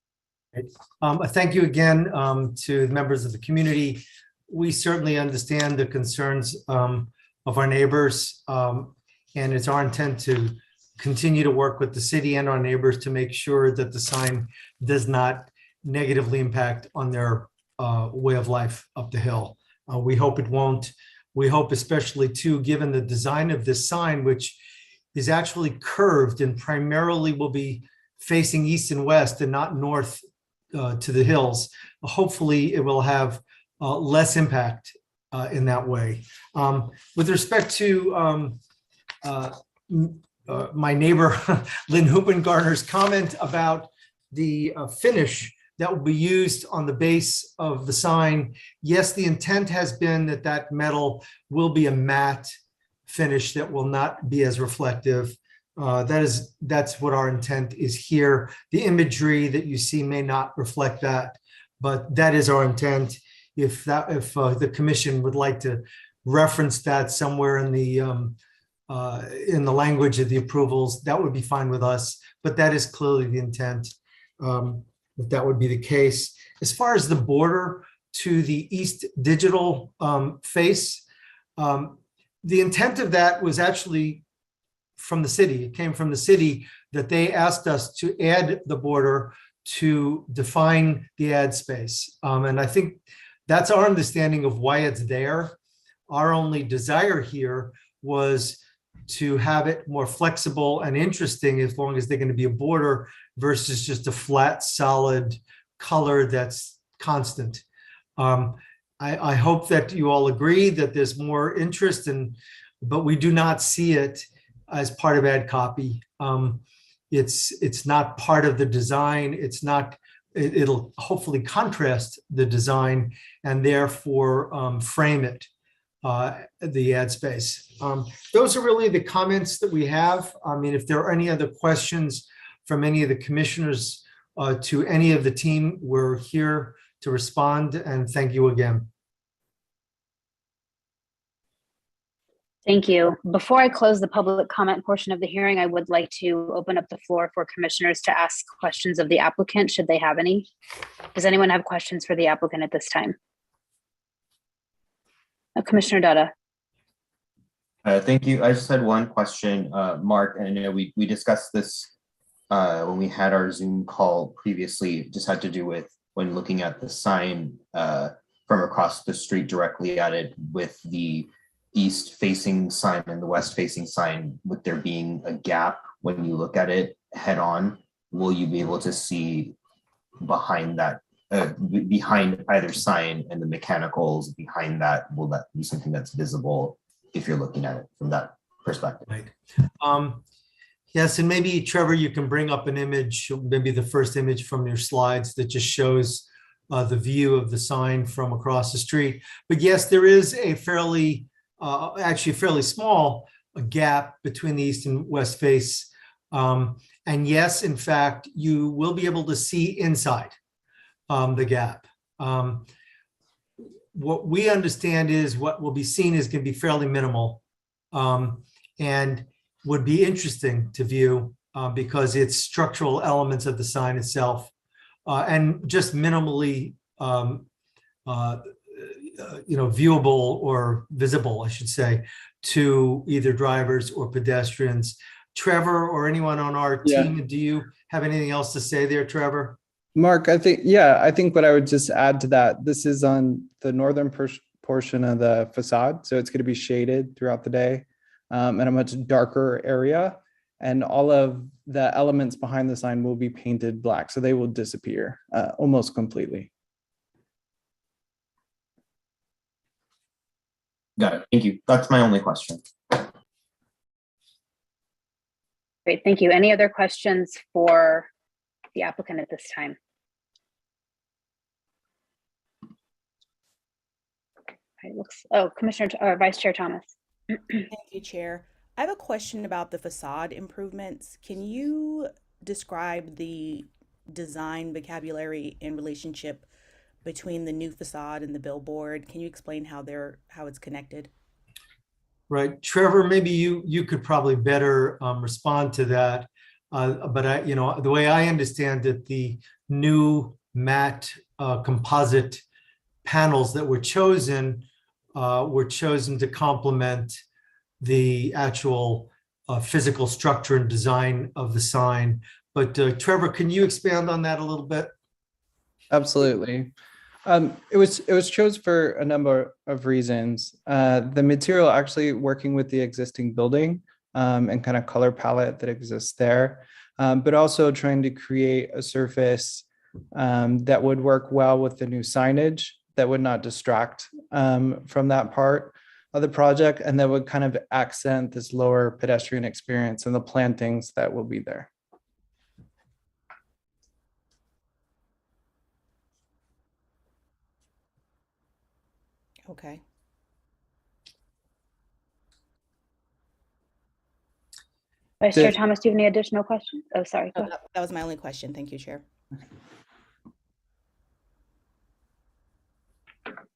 Thank you again to the members of the community. We certainly understand the concerns of our neighbors, and it's our intent to continue to work with the city and our neighbors to make sure that the sign does not negatively impact on their way of life up the hill. We hope it won't. We hope especially too, given the design of this sign, which is actually curved and primarily will be facing east and west and not north to the hills. Hopefully it will have less impact in that way. With respect to my neighbor, Lynn Hoopengarner's comment about the finish that will be used on the base of the sign. Yes, the intent has been that that metal will be a matte finish that will not be as reflective. That's what our intent is here. The imagery that you see may not reflect that, but that is our intent. If the commission would like to reference that somewhere in the language of the approvals, that would be fine with us. But that is clearly the intent. If that would be the case. As far as the border to the East Digital face, the intent of that was actually from the city. It came from the city that they asked us to add the border to define the ad space. And I think that's our understanding of why it's there. Our only desire here was to have it more flexible and interesting as long as they're going to be a border versus just a flat, solid color that's constant. I hope that you all agree that there's more interest but we do not see it as part of ad copy. It's not part of the design. It'll hopefully contrast the design and therefore frame it, the ad space. Those are really the comments that we have. I mean, if there are any other questions from any of the commissioners to any of the team, we're here to respond, and thank you again. Thank you. Before I close the public comment portion of the hearing, I would like to open up the floor for commissioners to ask questions of the applicant, should they have any. Does anyone have questions for the applicant at this time? Commissioner Dutta. Thank you. I just had one question, Mark, and I know we discussed this when we had our Zoom call previously. It just had to do with when looking at the sign from across the street directly at it, with the east facing sign and the west facing sign, with there being a gap when you look at it head on, will you be able to see behind that, behind either sign and the mechanicals behind that? Will that be something that's visible if you're looking at it from that perspective? Right. Yes, and maybe Trevor, you can bring up an image, maybe the first image from your slides that just shows the view of the sign from across the street. But yes, there is a fairly, actually fairly small gap between the east and west face. And yes, in fact, you will be able to see inside the gap. What we understand is what will be seen is going to be fairly minimal and would be interesting to view because it's structural elements of the sign itself and just minimally viewable or visible, I should say, to either drivers or pedestrians. Trevor or anyone on our team, do you have anything else to say there, Trevor? Mark, I think what I would just add to that, this is on the northern portion of the facade. So it's going to be shaded throughout the day in a much darker area. And all of the elements behind the sign will be painted black. So they will disappear almost completely. Got it. Thank you. That's my only question. Great, thank you. Any other questions for the applicant at this time? Commissioner or Vice Chair Thomas. Thank you, Chair. I have a question about the facade improvements. Can you describe the design vocabulary and relationship between the new facade and the billboard? Can you explain how it's connected? right? Trevor, maybe you could probably better respond to that. But the way I understand it, the new matte composite panels that were chosen to complement the actual physical structure and design of the sign. But Trevor, can you expand on that a little bit? Absolutely. It was chosen for a number of reasons. The material actually working with the existing building and kind of color palette that exists there, but also trying to create a surface that would work well with the new signage that would not distract from that part of the project, and that would kind of accent this lower pedestrian experience and the plantings that will be there. Okay. Vice Chair Thomas, do you have any additional questions? Oh, sorry. Go ahead. That was my only question. Thank you, Chair.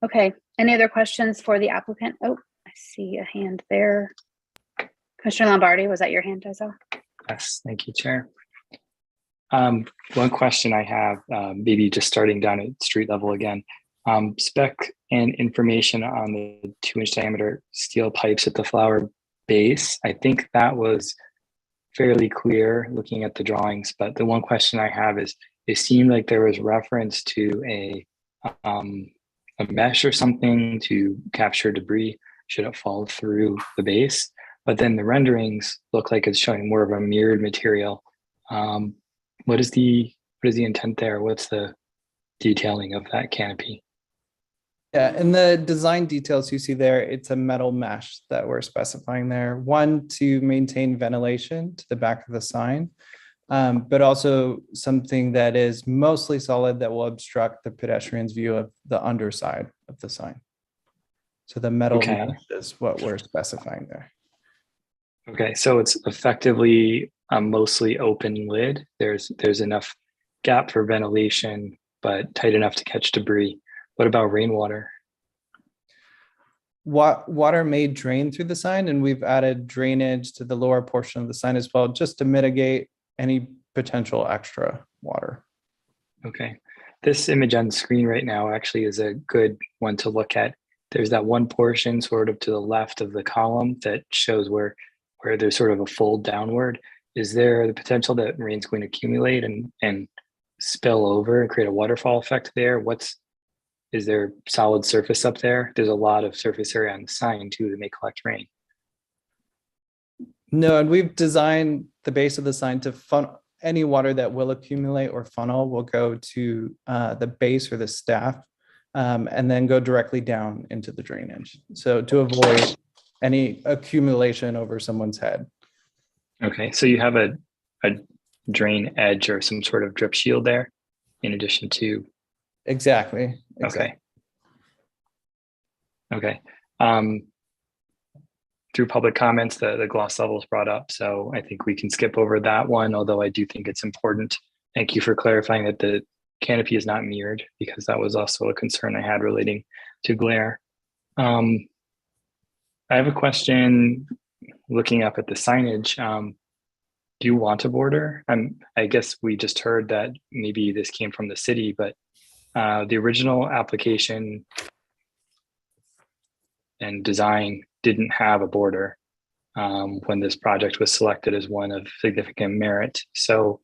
Okay. Any other questions for the applicant? Oh, I see a hand there. Commissioner Lombardi, was that your hand I saw? Yes, thank you, Chair. One question I have, maybe just starting down at street level again. Spec and information on the 2-inch diameter steel pipes at the flower base. I think that was fairly clear looking at the drawings, but the one question I have is, it seemed like there was reference to a mesh or something to capture debris should it fall through the base. But then the renderings look like it's showing more of a mirrored material. What is the intent there? What's the detailing of that canopy? Yeah, in the design details you see there, it's a metal mesh that we're specifying there. One, to maintain ventilation to the back of the sign, but also something that is mostly solid that will obstruct the pedestrian's view of the underside of the sign. So the metal mesh is what we're specifying there. Okay, so it's effectively a mostly open lid. There's enough gap for ventilation, but tight enough to catch debris. What about rainwater? Water may drain through the sign, and we've added drainage to the lower portion of the sign as well, just to mitigate any potential extra water. Okay, this image on the screen right now actually is a good one to look at. There's that one portion sort of to the left of the column that shows where there's sort of a fold downward. Is there the potential that rain's going to accumulate and spill over and create a waterfall effect there? Is there solid surface up there? There's a lot of surface area on the sign too that may collect rain. No, and we've designed the base of the sign to funnel any water that will accumulate or funnel will go to the base or the staff and then go directly down into the drainage. So to avoid any accumulation over someone's head. Okay, so you have a drain edge or some sort of drip shield there in addition to. Exactly. Okay. Through public comments, the gloss level is brought up, so I think we can skip over that one, although I do think it's important. Thank you for clarifying that the canopy is not mirrored, because that was also a concern I had relating to glare. I have a question looking up at the signage. Do you want a border? I guess we just heard that maybe this came from the city, but the original application and design didn't have a border when this project was selected as one of significant merit. So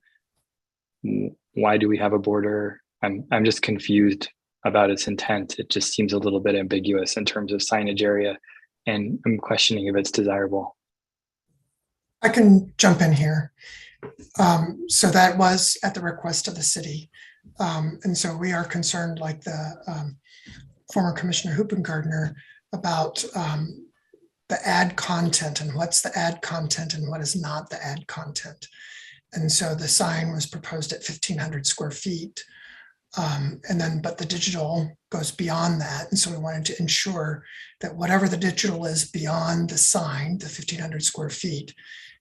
why do we have a border? I'm just confused about its intent. It just seems a little bit ambiguous in terms of signage area, and I'm questioning if it's desirable. I can jump in here. So that was at the request of the city. And so we are concerned, like the former Commissioner Hoopengardner, about the ad content and what's the ad content and what is not the ad content. And so the sign was proposed at 1,500 square feet. But the digital goes beyond that. And so we wanted to ensure that whatever the digital is beyond the sign, the 1,500 square feet,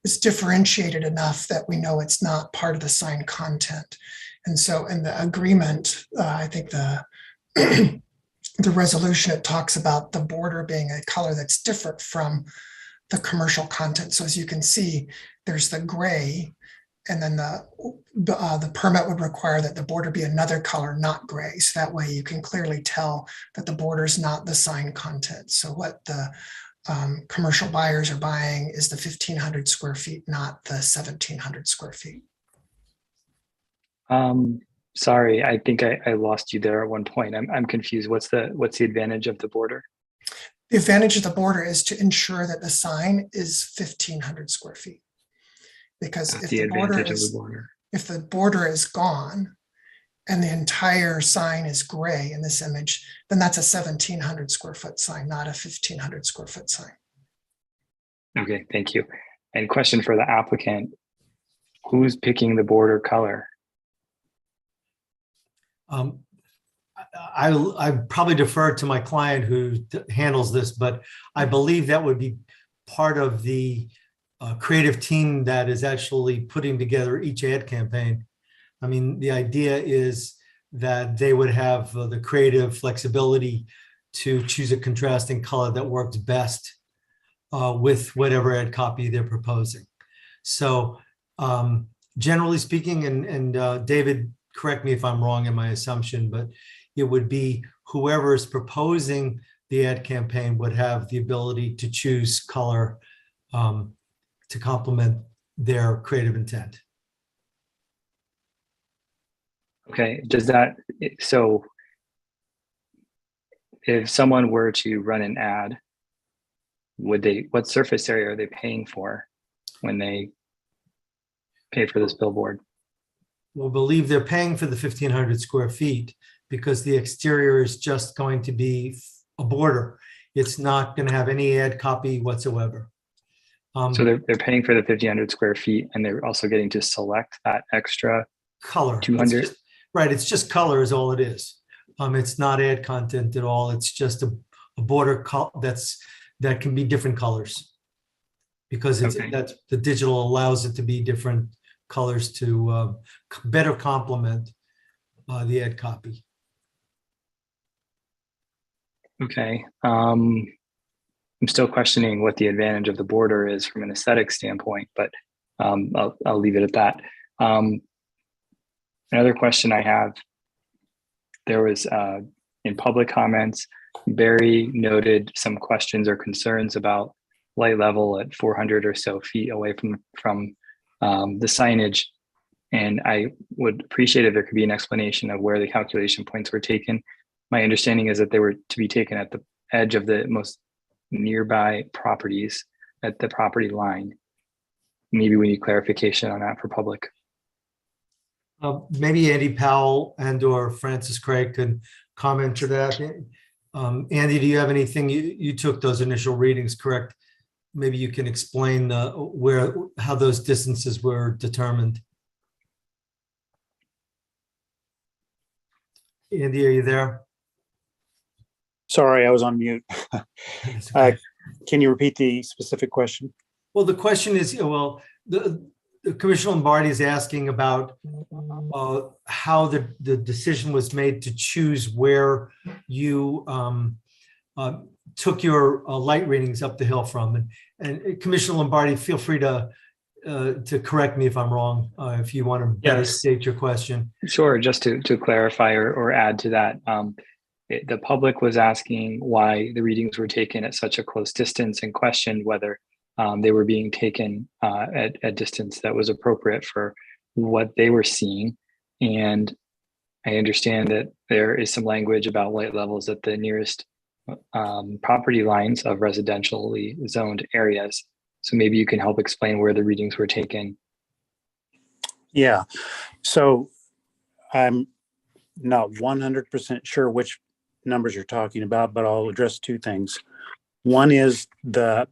is differentiated enough that we know it's not part of the sign content. And so in the agreement, I think the the resolution, it talks about the border being a color that's different from the commercial content. So as you can see, there's the gray, and then the permit would require that the border be another color, not gray. So that way you can clearly tell that the border is not the sign content. So what the commercial buyers are buying is the 1,500 square feet, not the 1,700 square feet. Sorry, I think I lost you there at one point. I'm confused. What's the advantage of the border? The advantage of the border is to ensure that the sign is 1,500 square feet. Because if the border is gone and the entire sign is gray in this image, then that's a 1,700 square foot sign, not a 1,500 square foot sign. Okay, thank you. And question for the applicant, who's picking the border color? I probably defer to my client who handles this, but I believe that would be part of the creative team that is actually putting together each ad campaign. I mean, the idea is that they would have the creative flexibility to choose a contrasting color that works best with whatever ad copy they're proposing. So generally speaking, and David, correct me if I'm wrong in my assumption, but it would be whoever is proposing the ad campaign would have the ability to choose color to complement their creative intent. Okay, so if someone were to run an ad, what surface area are they paying for when they pay for this billboard? We'll believe they're paying for the 1,500 square feet because the exterior is just going to be a border. It's not going to have any ad copy whatsoever. So they're paying for the 1,500 square feet, and they're also getting to select that extra color. 200. Right, it's just color is all it is. It's not ad content at all. It's just a border that can be different colors because that's the digital allows it to be different colors to better complement the ad copy. Okay. I'm still questioning what the advantage of the border is from an aesthetic standpoint, but I'll leave it at that. Another question I have, there was in public comments, Barry noted some questions or concerns about light level at 400 or so feet away from the signage. And I would appreciate if there could be an explanation of where the calculation points were taken. My understanding is that they were to be taken at the edge of the most nearby properties at the property line. Maybe we need clarification on that for public. Maybe Andy Powell and or Francis Craig could comment to that. Andy, do you have anything? You took those initial readings, correct? Maybe you can explain how those distances were determined. Andy, are you there? Sorry, I was on mute. Can you repeat the specific question? Well, the question is, well, the Commissioner Lombardi is asking about how the decision was made to choose where you took your light readings up the hill from. And Commissioner Lombardi, feel free to correct me if I'm wrong, if you want to better state your question. Sure, just to clarify or add to that. The public was asking why the readings were taken at such a close distance and questioned whether they were being taken at a distance that was appropriate for what they were seeing. And I understand that there is some language about light levels at the nearest property lines of residentially zoned areas. So maybe you can help explain where the readings were taken. Yeah, so I'm not 100% sure which numbers you're talking about, but I'll address two things. One is the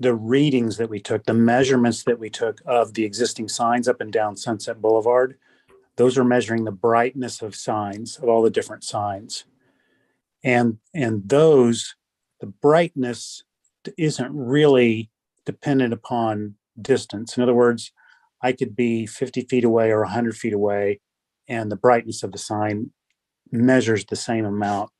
readings that we took, the measurements that we took of the existing signs up and down Sunset Boulevard. Those are measuring the brightness of signs, of all the different signs. And those, the brightness isn't really dependent upon distance. In other words, I could be 50 feet away or 100 feet away, and the brightness of the sign measures the same amount.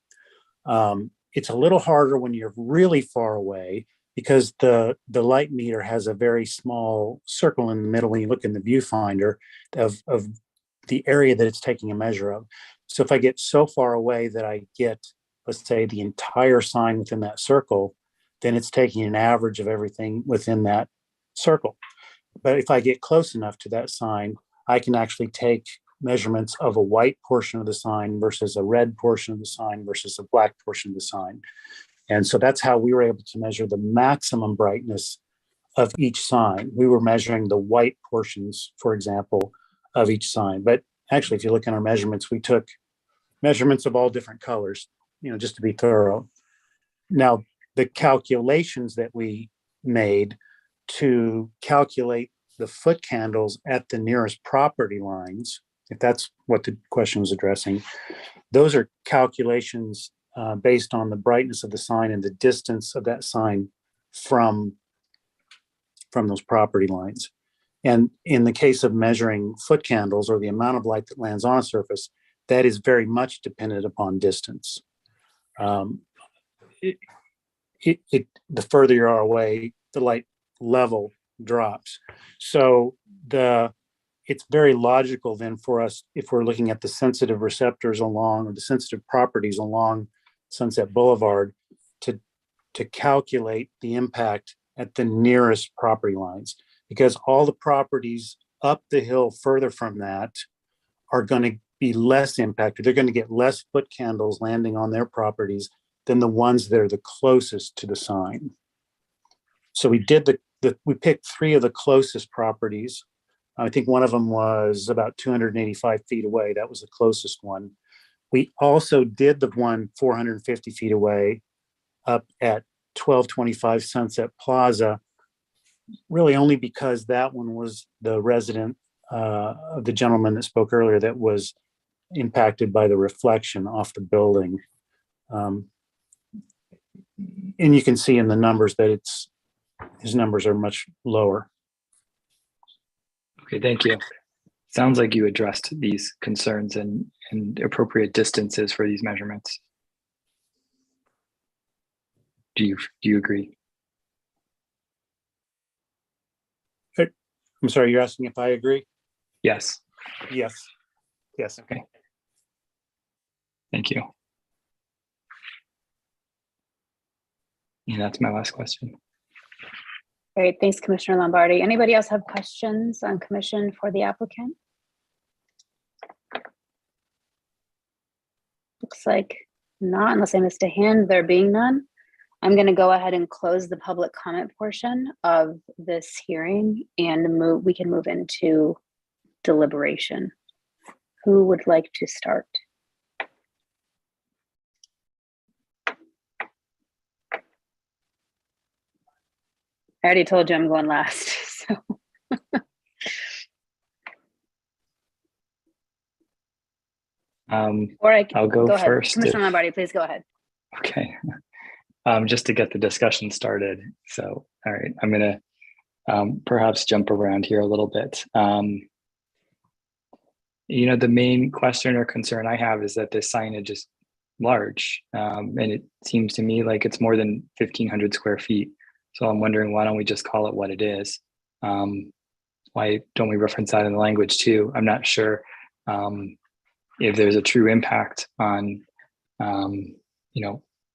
It's a little harder when you're really far away because the light meter has a very small circle in the middle when you look in the viewfinder of the area that it's taking a measure of. So if I get so far away that I get, let's say, the entire sign within that circle, then it's taking an average of everything within that circle. But if I get close enough to that sign, I can actually take measurements of a white portion of the sign versus a red portion of the sign versus a black portion of the sign. And so that's how we were able to measure the maximum brightness of each sign. We were measuring the white portions, for example, of each sign. But actually, if you look in our measurements, we took measurements of all different colors, just to be thorough. Now, the calculations that we made to calculate the foot candles at the nearest property lines, if that's what the question was addressing, those are calculations based on the brightness of the sign and the distance of that sign from those property lines. And in the case of measuring foot candles or the amount of light that lands on a surface, that is very much dependent upon distance. The further you are away, the light level drops. So it's very logical then for us, if we're looking at the sensitive receptors along, or the sensitive properties along Sunset Boulevard, to calculate the impact at the nearest property lines, because all the properties up the hill further from that are going to be less impacted. They're going to get less foot candles landing on their properties than the ones that are the closest to the sign. So we did we picked 3 of the closest properties. I think one of them was about 285 feet away. That was the closest one. We also did the one 450 feet away up at 1225 Sunset Plaza, really only because that one was the resident of the gentleman that spoke earlier that was impacted by the reflection off the building. And you can see in the numbers that his numbers are much lower. Okay, thank you. Sounds like you addressed these concerns and appropriate distances for these measurements. Do you agree? I'm sorry, you're asking if I agree? Yes. Yes. Yes. Okay. Thank you. And that's my last question. Great, thanks, Commissioner Lombardi. Anybody else have questions on commission for the applicant? Looks like not, unless I missed a hand, there being none. I'm going to go ahead and close the public comment portion of this hearing and we can move into deliberation. Who would like to start? I already told you I'm going last, so. I'll go ahead. first. Commissioner Lombardi, please go ahead. Okay. Just to get the discussion started. So, all right, I'm going to perhaps jump around here a little bit. The main question or concern I have is that this signage is large, and it seems to me like it's more than 1,500 square feet. So I'm wondering, why don't we just call it what it is? Why don't we reference that in the language too? I'm not sure if there's a true impact on,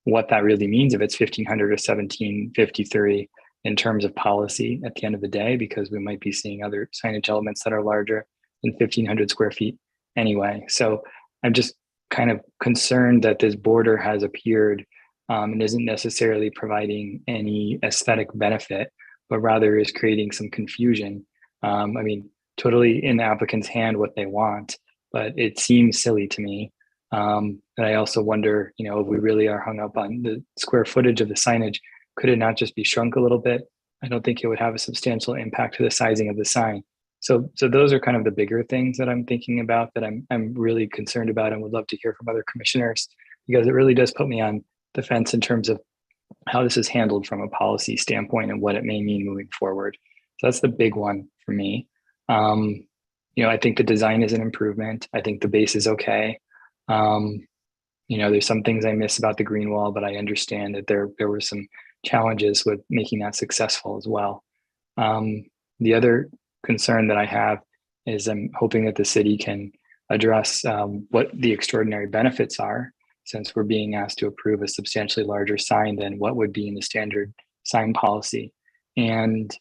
what that really means, if it's 1,500 or 1,753 in terms of policy at the end of the day, because we might be seeing other signage elements that are larger than 1,500 square feet anyway. So I'm just kind of concerned that this border has appeared and isn't necessarily providing any aesthetic benefit, but rather is creating some confusion. Totally in the applicant's hand what they want, but it seems silly to me. And I also wonder, if we really are hung up on the square footage of the signage, could it not just be shrunk a little bit? I don't think it would have a substantial impact to the sizing of the sign. So those are kind of the bigger things that I'm thinking about, that I'm really concerned about, and would love to hear from other commissioners, because it really does put me on the fence in terms of how this is handled from a policy standpoint and what it may mean moving forward. So that's the big one for me. I think the design is an improvement. I think the base is okay. There's some things I miss about the green wall, but I understand that there were some challenges with making that successful as well. The other concern that I have is I'm hoping that the city can address what the extraordinary benefits are, since we're being asked to approve a substantially larger sign than what would be in the standard sign policy. And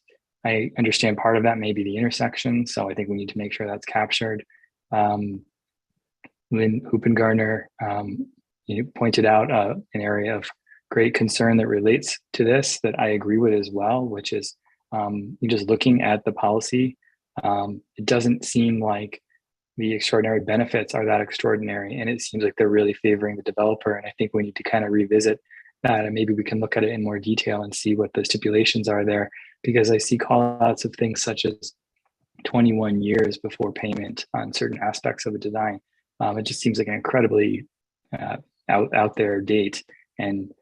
I understand part of that may be the intersection, so I think we need to make sure that's captured. Lynn Hoopengarner pointed out an area of great concern that relates to this that I agree with as well, which is just looking at the policy, it doesn't seem like the extraordinary benefits are that extraordinary, and it seems like they're really favoring the developer. And I think we need to kind of revisit that, and maybe we can look at it in more detail and see what the stipulations are there, because I see call outs of things such as 21 years before payment on certain aspects of a design. It just seems like an incredibly out there date, and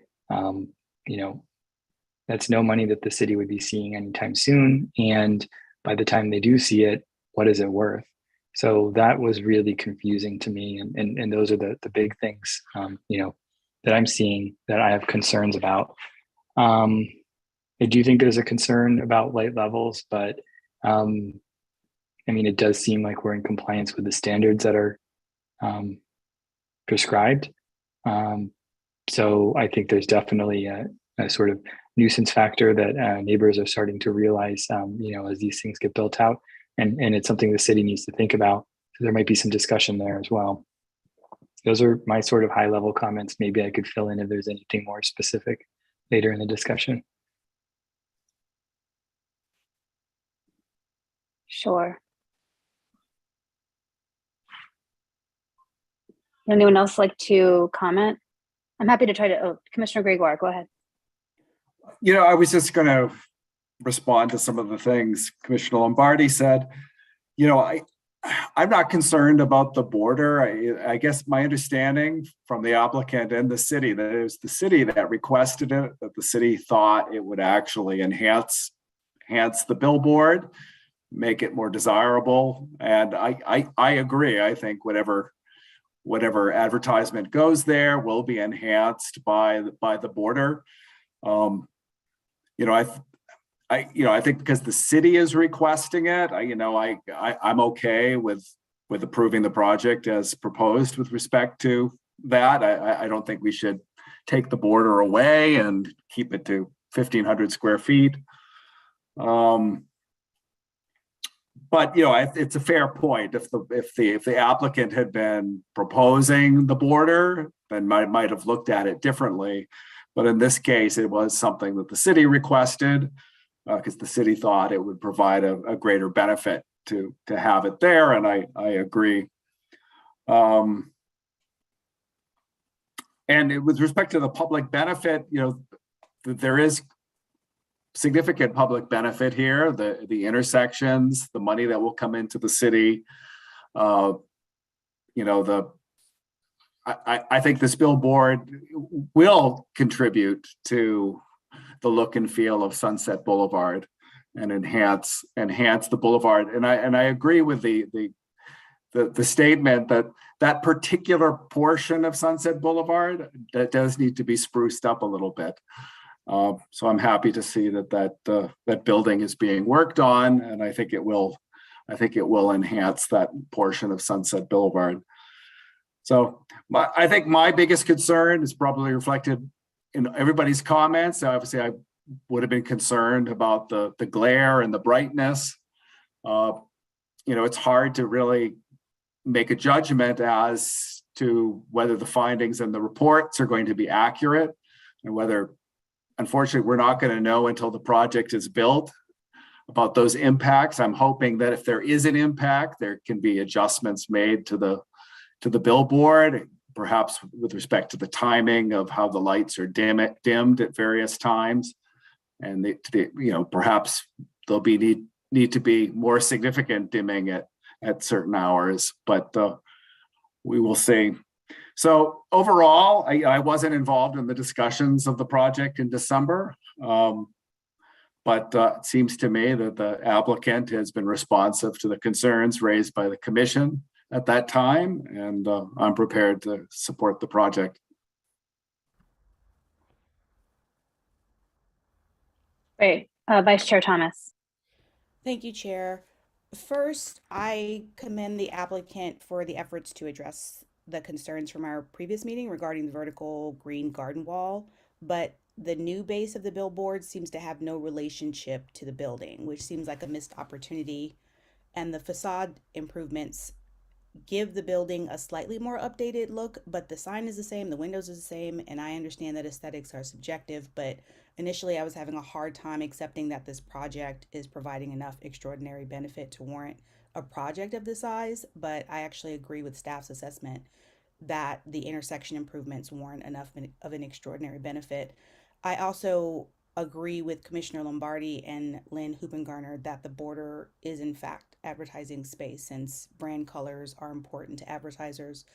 that's no money that the city would be seeing anytime soon. And by the time they do see it, what is it worth? So that was really confusing to me, and those are the big things that I'm seeing that I have concerns about. I do think there's a concern about light levels, but it does seem like we're in compliance with the standards that are prescribed. So I think there's definitely a sort of nuisance factor that neighbors are starting to realize, as these things get built out, and it's something the city needs to think about. So there might be some discussion there as well. Those are my sort of high level comments. Maybe I could fill in if there's anything more specific later in the discussion. Sure. Anyone else like to comment? I'm happy to try to, Commissioner Gregoire, go ahead. I was just going to respond to some of the things Commissioner Lombardi said. I'm not concerned about the border. I guess my understanding from the applicant and the city, that it was the city that requested it, that the city thought it would actually enhance the billboard, make it more desirable. And I agree. I think whatever advertisement goes there will be enhanced by the border. I think because the city is requesting it, I'm okay with approving the project as proposed with respect to that. I don't think we should take the border away and keep it to 1,500 square feet. But it's a fair point. If the applicant had been proposing the border, then might have looked at it differently. But in this case, it was something that the city requested, because the city thought it would provide a greater benefit to have it there, and I agree. And with respect to the public benefit, there is significant public benefit here. The intersections, the money that will come into the city. I think this billboard will contribute to the look and feel of Sunset Boulevard and enhance the boulevard. And I agree with the statement that particular portion of Sunset Boulevard that does need to be spruced up a little bit. So I'm happy to see that building is being worked on, and I think it will enhance that portion of Sunset Boulevard. So I think my biggest concern is probably reflected in everybody's comments. Obviously, I would have been concerned about the glare and the brightness. It's hard to really make a judgment as to whether the findings and the reports are going to be accurate, and whether, unfortunately, we're not going to know until the project is built about those impacts. I'm hoping that if there is an impact, there can be adjustments made to the billboard, perhaps with respect to the timing of how the lights are dimmed at various times, and perhaps there'll need to be more significant dimming at certain hours, but we will see. So overall, I wasn't involved in the discussions of the project in December, but it seems to me that the applicant has been responsive to the concerns raised by the commission at that time, and I'm prepared to support the project. Great. Vice Chair Thomas. Thank you, Chair. First, I commend the applicant for the efforts to address the concerns from our previous meeting regarding the vertical green garden wall, but the new base of the billboard seems to have no relationship to the building, which seems like a missed opportunity. And the facade improvements give the building a slightly more updated look, but the sign is the same, the windows are the same, and I understand that aesthetics are subjective, but initially I was having a hard time accepting that this project is providing enough extraordinary benefit to warrant a project of this size, but I actually agree with staff's assessment that the intersection improvements warrant enough of an extraordinary benefit. I also agree with Commissioner Lombardi and Lynn Hoopengarner that the border is in fact advertising space, since brand colors are important to advertisers.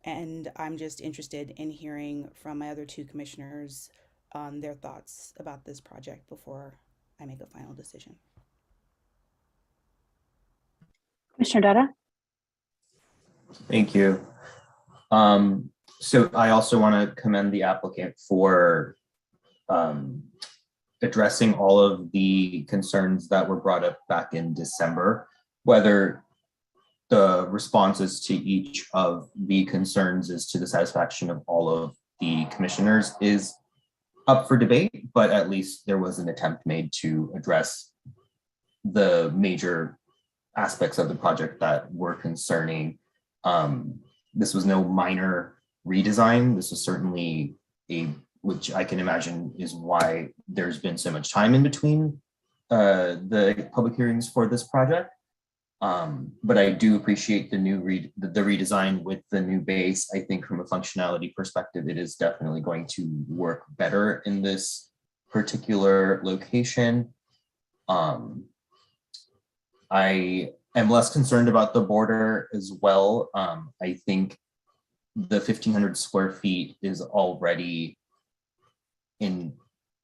And I'm just interested in hearing from my other two commissioners on their thoughts about this project before I make a final decision. Commissioner Dada. Thank you. So I also want to commend the applicant for addressing all of the concerns that were brought up back in December, whether the responses to each of the concerns is to the satisfaction of all of the commissioners is up for debate, but at least there was an attempt made to address the major aspects of the project that were concerning. This was no minor redesign. This was certainly which I can imagine is why there's been so much time in between the public hearings for this project. But I do appreciate the new the redesign with the new base. I think from a functionality perspective, it is definitely going to work better in this particular location. I am less concerned about the border as well. I think the 1,500 square feet is already in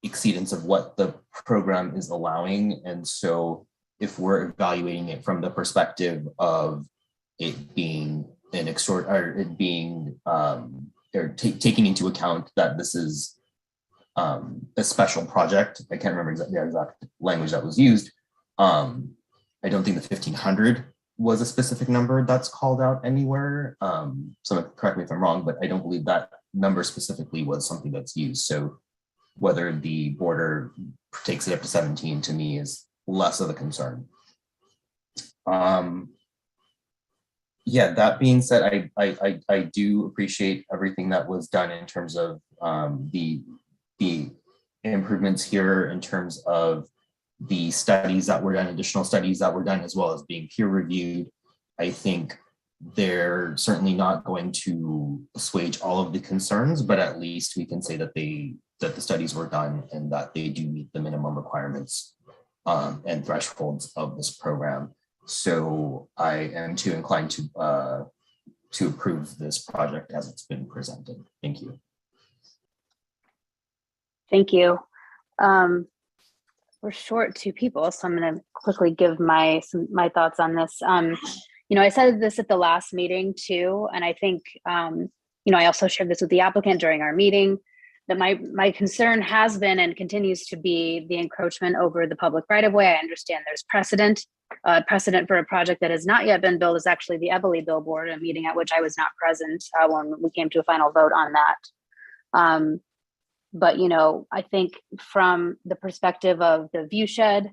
exceedance of what the program is allowing. And so if we're evaluating it from the perspective of it being an taking into account that this is a special project, I can't remember exactly the exact language that was used. I don't think the 1,500 was a specific number that's called out anywhere. So correct me if I'm wrong, but I don't believe that number specifically was something that's used. So whether the border takes it up to 17 to me is less of a concern. Yeah, that being said, I do appreciate everything that was done in terms of the improvements here, in terms of the studies that were done, additional studies that were done, as well as being peer reviewed. I think they're certainly not going to assuage all of the concerns, but at least we can say that the studies were done and that they do meet the minimum requirements and thresholds of this program. So I am too inclined to approve this project as it's been presented. Thank you. Thank you. We're short two people, so I'm going to quickly give my thoughts on this. You know, I said this at the last meeting too, and I think you know, I also shared this with the applicant during our meeting, that my concern has been and continues to be the encroachment over the public right of way. I understand there's precedent. Precedent for a project that has not yet been built is actually the Ebele billboard, a meeting at which I was not present when we came to a final vote on that. But, you know, I think from the perspective of the view shed,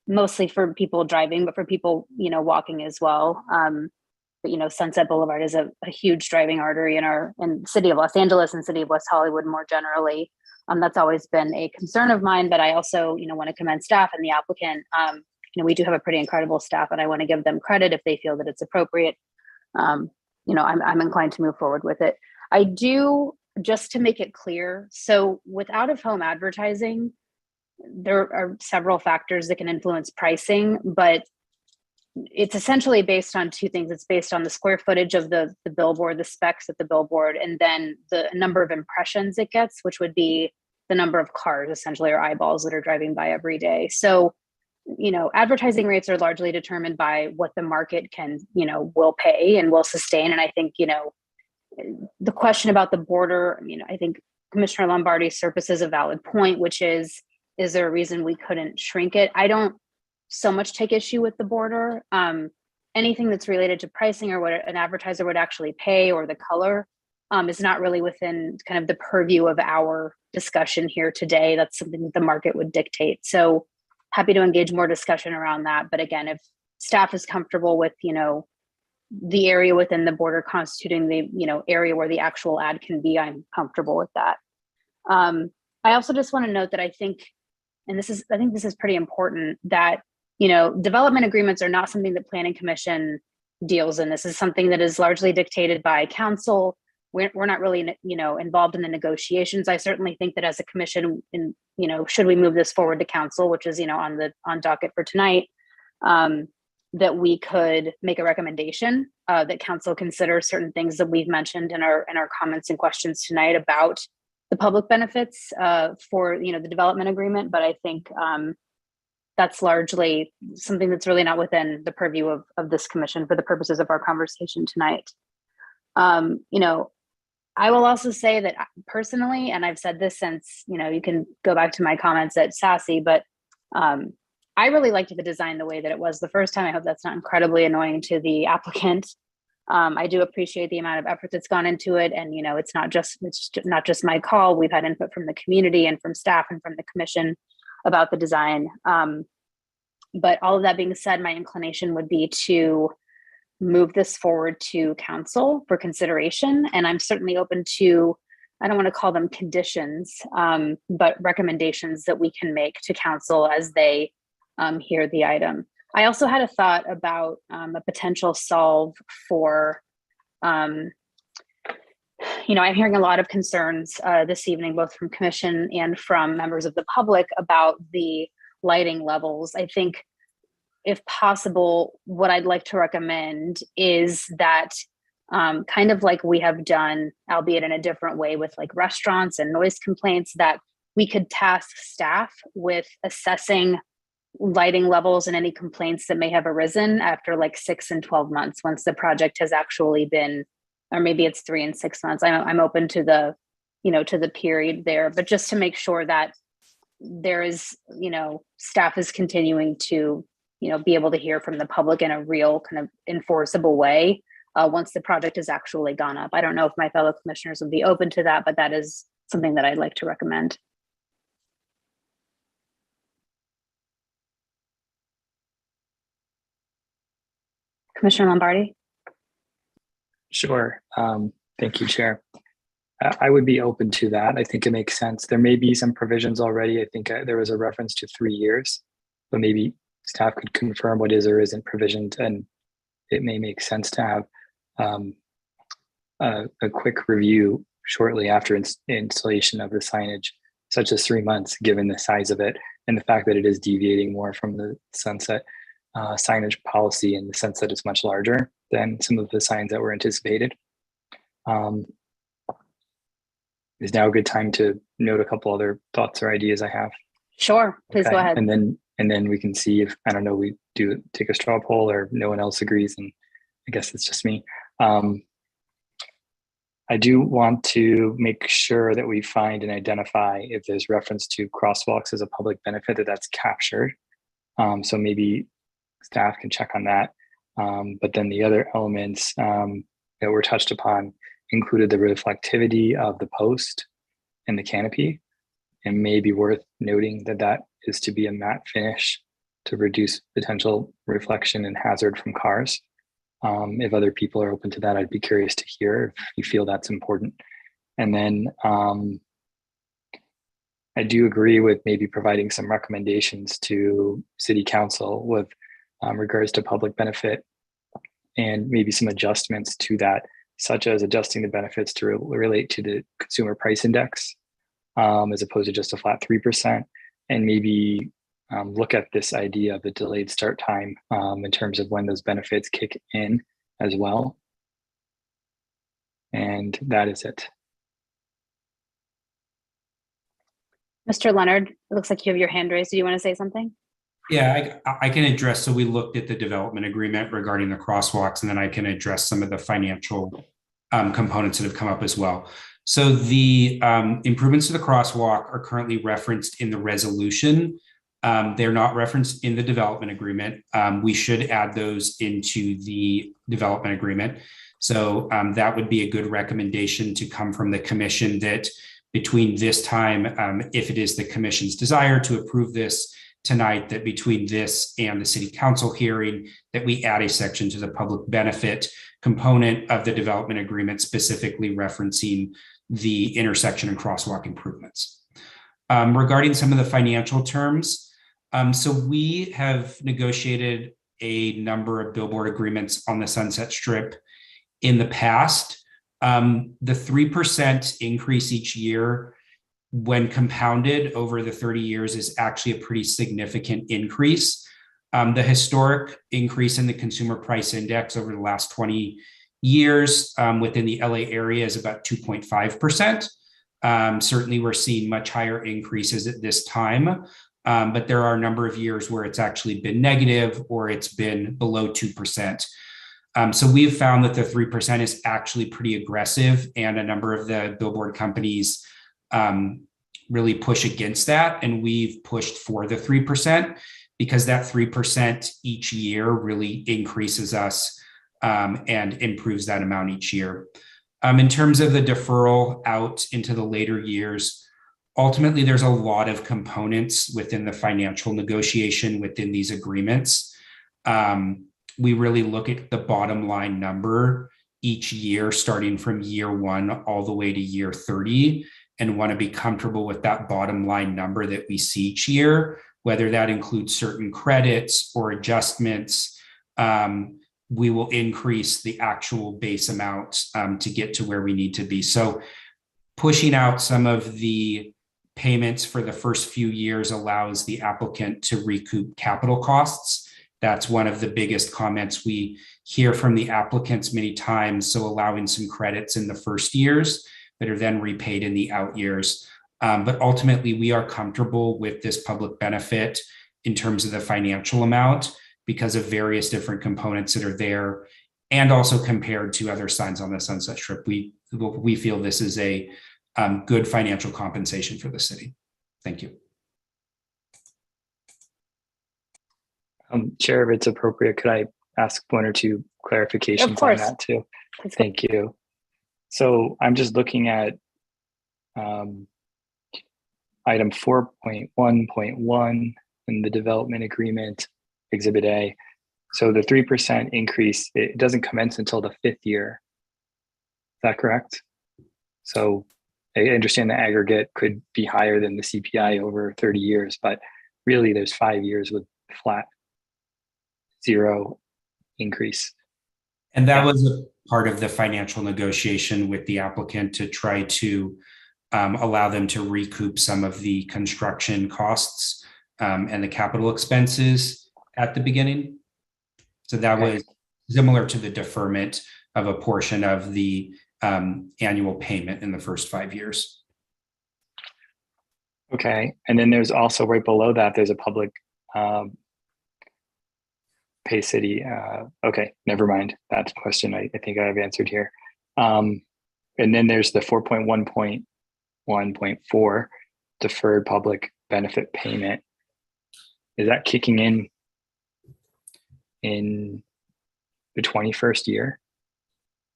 mostly for people driving, but for people, you know, walking as well. But, you know, Sunset Boulevard is a huge driving artery in the city of Los Angeles and city of West Hollywood more generally. That's always been a concern of mine, but I also, you know, want to commend staff and the applicant. You know, we do have a pretty incredible staff, and I want to give them credit if they feel that it's appropriate. You know, I'm inclined to move forward with it. I do, just to make it clear, so with out-of-home advertising, there are several factors that can influence pricing, but it's essentially based on two things. It's based on the square footage of the billboard, the specs of the billboard, and then the number of impressions it gets, which would be the number of cars, essentially, or eyeballs that are driving by every day. So, you know, advertising rates are largely determined by what the market can, you know, will pay and will sustain. And I think, you know, the question about the border, you know, I think Commissioner Lombardi surfaces a valid point, which is there a reason we couldn't shrink it? I don't so much take issue with the border. Anything that's related to pricing or what an advertiser would actually pay or the color is not really within kind of the purview of our discussion here today. That's something that the market would dictate. So happy to engage more discussion around that. But again, if staff is comfortable with, the area within the border constituting the, area where the actual ad can be, I'm comfortable with that. I also just want to note that I think this is pretty important, that, development agreements are not something that Planning Commission deals in. This is something that is largely dictated by council. We're not really, involved in the negotiations. I certainly think that as a commission, should we move this forward to council, which is, on docket for tonight, that we could make a recommendation that council consider certain things that we've mentioned in our comments and questions tonight about the public benefits for the development agreement. But I think that's largely something that's really not within the purview of this commission for the purposes of our conversation tonight. I will also say that personally, and I've said this since, you can go back to my comments at SASE, but I really liked the design the way that it was the first time. I hope that's not incredibly annoying to the applicant. I do appreciate the amount of effort that's gone into it. And, it's not just my call. We've had input from the community and from staff and from the commission about the design. But all of that being said, my inclination would be to move this forward to council for consideration. And I'm certainly open to, I don't want to call them conditions, but recommendations that we can make to council as they hear the item. I also had a thought about a potential solve for, I'm hearing a lot of concerns this evening, both from commission and from members of the public about the lighting levels. I think if possible, what I'd like to recommend is that kind of like we have done, albeit in a different way with like restaurants and noise complaints, that we could task staff with assessing lighting levels and any complaints that may have arisen after like 6 and 12 months, once the project has actually been, or maybe it's 3 and 6 months. I'm open to the, to the period there, but just to make sure that there is, staff is continuing to, be able to hear from the public in a real kind of enforceable way once the project has actually gone up. I don't know if my fellow commissioners would be open to that, but that is something that I'd like to recommend. Commissioner Lombardi? Sure. Thank you, Chair. I would be open to that. I think it makes sense. There may be some provisions already. I think there was a reference to 3 years, but maybe staff could confirm what is or isn't provisioned, and it may make sense to have a quick review shortly after installation of the signage, such as 3 months, given the size of it and the fact that it is deviating more from the sunset signage policy in the sense that it's much larger than some of the signs that were anticipated. Is now a good time to note a couple other thoughts or ideas I have? Sure, please go ahead. And then we can see if, I don't know, we do take a straw poll or no one else agrees, and I guess it's just me. I do want to make sure that we find and identify if there's reference to crosswalks as a public benefit, that's captured. So maybe staff can check on that. But then the other elements that were touched upon included the reflectivity of the post and the canopy, and may be worth noting that that is to be a matte finish to reduce potential reflection and hazard from cars. If other people are open to that, I'd be curious to hear if you feel that's important. And then I do agree with maybe providing some recommendations to City Council with regards to public benefit, and maybe some adjustments to that, such as adjusting the benefits to relate to the consumer price index as opposed to just a flat 3%, and maybe look at this idea of the delayed start time in terms of when those benefits kick in as well. And that is it. Mr. Leonard, it looks like you have your hand raised. Do you want to say something? Yeah, I can address. So we looked at the development agreement regarding the crosswalks, and then I can address some of the financial components that have come up as well. So the improvements to the crosswalk are currently referenced in the resolution. They're not referenced in the development agreement. We should add those into the development agreement. So that would be a good recommendation to come from the commission, that between this time, if it is the commission's desire to approve this tonight, that between this and the city council hearing, that we add a section to the public benefit component of the development agreement, specifically referencing the intersection and crosswalk improvements. Regarding some of the financial terms, so we have negotiated a number of billboard agreements on the Sunset Strip in the past. The 3% increase each year, when compounded over the 30 years, is actually a pretty significant increase. The historic increase in the consumer price index over the last 20 years within the LA area is about 2.5%. Certainly, we're seeing much higher increases at this time, but there are a number of years where it's actually been negative or it's been below 2%. So we've found that the 3% is actually pretty aggressive, and a number of the billboard companies really push against that. And we've pushed for the 3% because that 3% each year really increases us and improves that amount each year. In terms of the deferral out into the later years, ultimately, there's a lot of components within the financial negotiation within these agreements. We really look at the bottom line number each year, starting from year 1 all the way to year 30, and want to be comfortable with that bottom line number that we see each year, whether that includes certain credits or adjustments. We will increase the actual base amount to get to where we need to be. So pushing out some of the payments for the first few years allows the applicant to recoup capital costs. That's one of the biggest comments we hear from the applicants many times. So allowing some credits in the first years that are then repaid in the out years. But ultimately, we are comfortable with this public benefit in terms of the financial amount because of various different components that are there, and also compared to other signs on the Sunset Strip. We feel this is a good financial compensation for the city. Thank you. Chair, if it's appropriate, could I ask one or two clarifications on that too? Thank you. So I'm just looking at item 4.1.1 in the development agreement, Exhibit A. So the 3% increase, it doesn't commence until the 5th year. Is that correct? So I understand the aggregate could be higher than the CPI over 30 years, but really there's 5 years with flat 0 increase. And that was a part of the financial negotiation with the applicant to try to allow them to recoup some of the construction costs and the capital expenses at the beginning. So that was similar to the deferment of a portion of the annual payment in the first 5 years. Okay, and then there's also right below that, there's a public pay city. Okay, never mind. That's a question I think I've answered here. And then there's the 4.1.1.4 deferred public benefit payment. Is that kicking in the 21st year?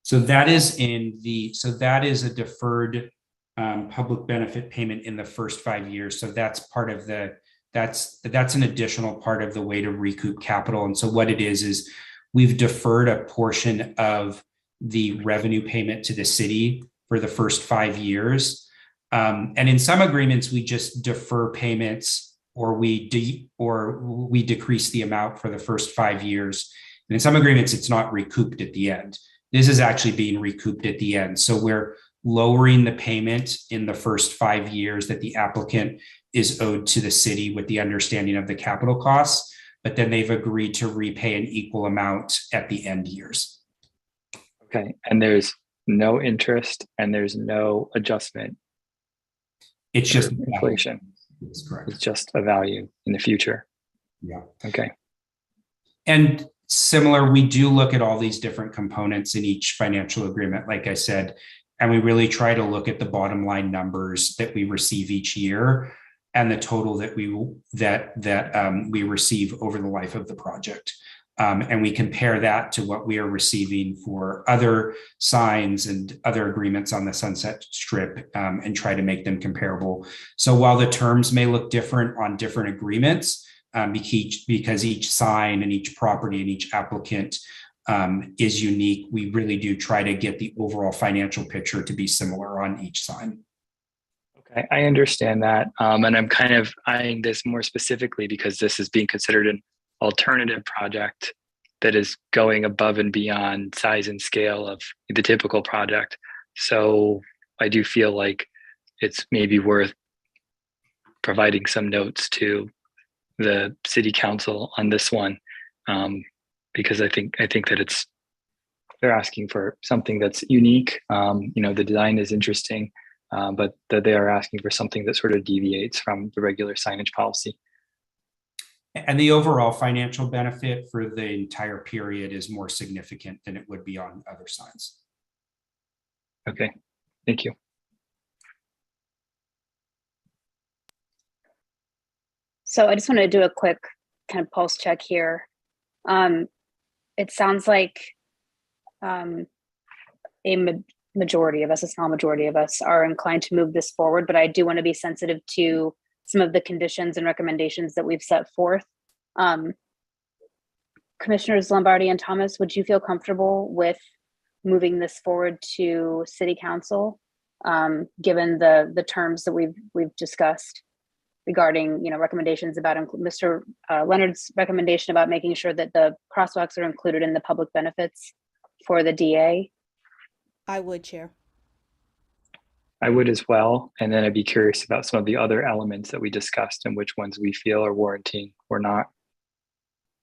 So that is a deferred public benefit payment in the first 5 years. So that's part of that's an additional part of the way to recoup capital. And so what it is we've deferred a portion of the revenue payment to the city for the first 5 years. And in some agreements, we just defer payments, or we decrease the amount for the first 5 years. And in some agreements, it's not recouped at the end. This is actually being recouped at the end. So we're lowering the payment in the first 5 years that the applicant is owed to the city with the understanding of the capital costs, but then they've agreed to repay an equal amount at the end years. Okay, and there's no interest and there's no adjustment. It's just inflation. That's correct. It's just a value in the future. Yeah. Okay. And similar, we do look at all these different components in each financial agreement, like I said, and we really try to look at the bottom line numbers that we receive each year and the total that we receive over the life of the project. And we compare that to what we are receiving for other signs and other agreements on the Sunset Strip, and try to make them comparable. So while the terms may look different on different agreements, because each sign and each property and each applicant is unique, we really do try to get the overall financial picture to be similar on each sign. Okay, I understand that. And I'm kind of eyeing this more specifically because this is being considered an alternative project that is going above and beyond size and scale of the typical project. So I do feel like it's maybe worth providing some notes to the city council on this one, because I think that they're asking for something that's unique. The design is interesting, but that they are asking for something that sort of deviates from the regular signage policy. And the overall financial benefit for the entire period is more significant than it would be on other signs. Okay, thank you. So I just want to do a quick kind of pulse check here. It sounds like a majority of us, a small majority of us, are inclined to move this forward, but I do want to be sensitive to some of the conditions and recommendations that we've set forth. Commissioners Lombardi and Thomas, would you feel comfortable with moving this forward to City Council, given the terms that we've discussed regarding, recommendations about Mr. Leonard's recommendation about making sure that the crosswalks are included in the public benefits for the DA? I would, Chair. I would as well. And then I'd be curious about some of the other elements that we discussed and which ones we feel are warranting or not.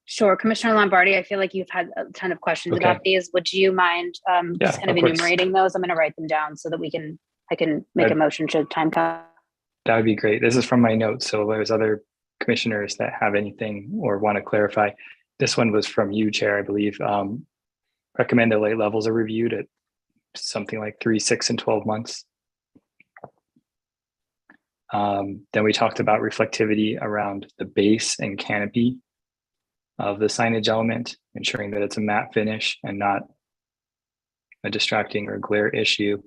Sure. Commissioner Lombardi, I feel like you've had a ton of questions about these. Would you mind just kind of enumerating those? I'm going to write them down so that I can make a motion should time come. That would be great. This is from my notes. So there's other commissioners that have anything or want to clarify. This one was from you, Chair, I believe. Recommend the light levels are reviewed at something like 3, 6, and 12 months. Then we talked about reflectivity around the base and canopy of the signage element, ensuring that it's a matte finish and not a distracting or glare issue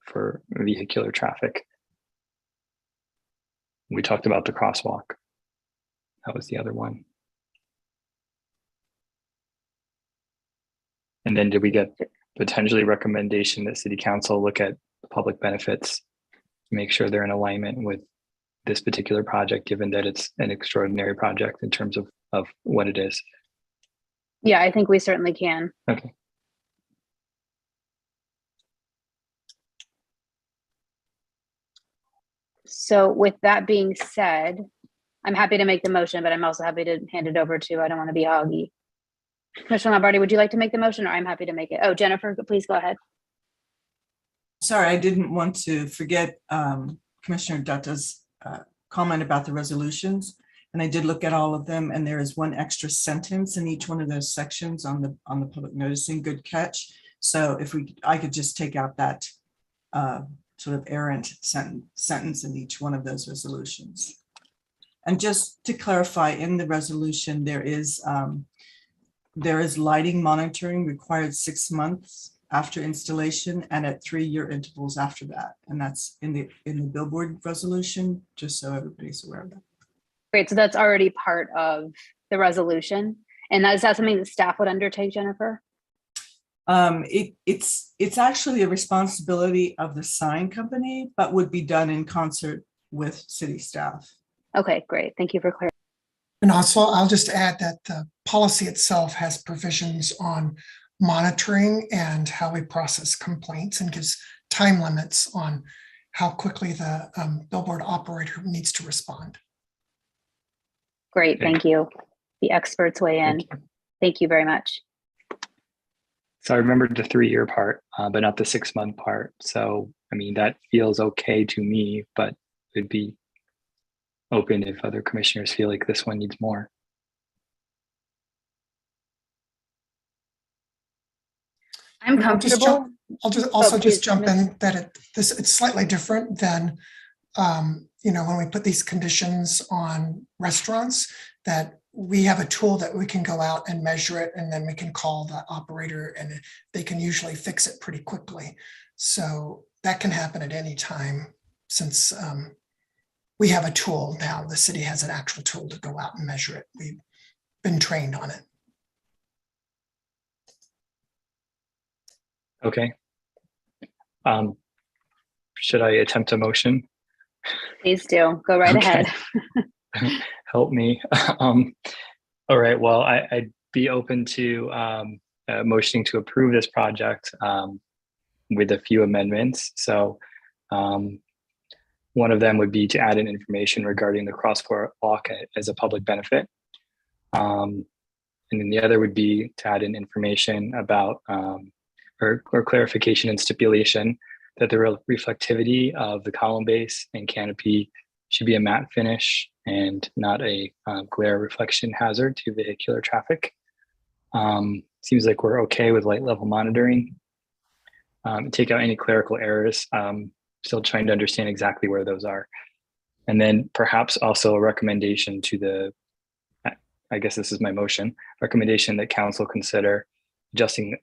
for vehicular traffic. We talked about the crosswalk. That was the other one. And then did we get potentially recommendation that City Council look at public benefits to make sure they're in alignment with this particular project, given that it's an extraordinary project in terms of what it is? Yeah, I think we certainly can. Okay. So with that being said, I'm happy to make the motion, but I'm also happy to hand it over to, I don't want to be hoggy. Commissioner Lombardi, would you like to make the motion, or I'm happy to make it? Oh, Jennifer, please go ahead. Sorry, I didn't want to forget Commissioner Dutta's comment about the resolutions. And I did look at all of them, and there is one extra sentence in each one of those sections on the public noticing. Good catch. So if I could just take out that sort of errant sentence in each one of those resolutions. And just to clarify, in the resolution, there is lighting monitoring required 6 months after installation and at 3-year intervals after that. And that's in the billboard resolution, just so everybody's aware of that. Great, so that's already part of the resolution. And is that something that staff would undertake, Jennifer? It's actually a responsibility of the sign company, but would be done in concert with city staff. Okay, great. Thank you for clarifying. And also, I'll just add that the policy itself has provisions on monitoring and how we process complaints, and gives time limits on how quickly the billboard operator needs to respond. Great, thank you. The experts weigh in. Thank you very much. So I remembered the 3-year part, but not the 6-month part. So, I mean, that feels okay to me, but it'd be open if other commissioners feel like this one needs more. I'm And comfortable. I'll just also please, just jump Thomas. in that it's slightly different than, when we put these conditions on restaurants, that we have a tool that we can go out and measure it, and then we can call the operator and they can usually fix it pretty quickly. So that can happen at any time since we have a tool now. The city has an actual tool to go out and measure it. We've been trained on it. Okay. Should I attempt a motion? Please do. Go right Okay. ahead. Help me. All right. Well, I'd be open to motioning to approve this project with a few amendments. So one of them would be to add in information regarding the crosswalk as a public benefit. And then the other would be to add in information about or clarification and stipulation that the reflectivity of the column base and canopy should be a matte finish and not a glare reflection hazard to vehicular traffic. Seems like we're okay with light level monitoring. Take out any clerical errors. Still trying to understand exactly where those are. And then perhaps also a recommendation to the, I guess this is my motion, recommendation that council consider adjusting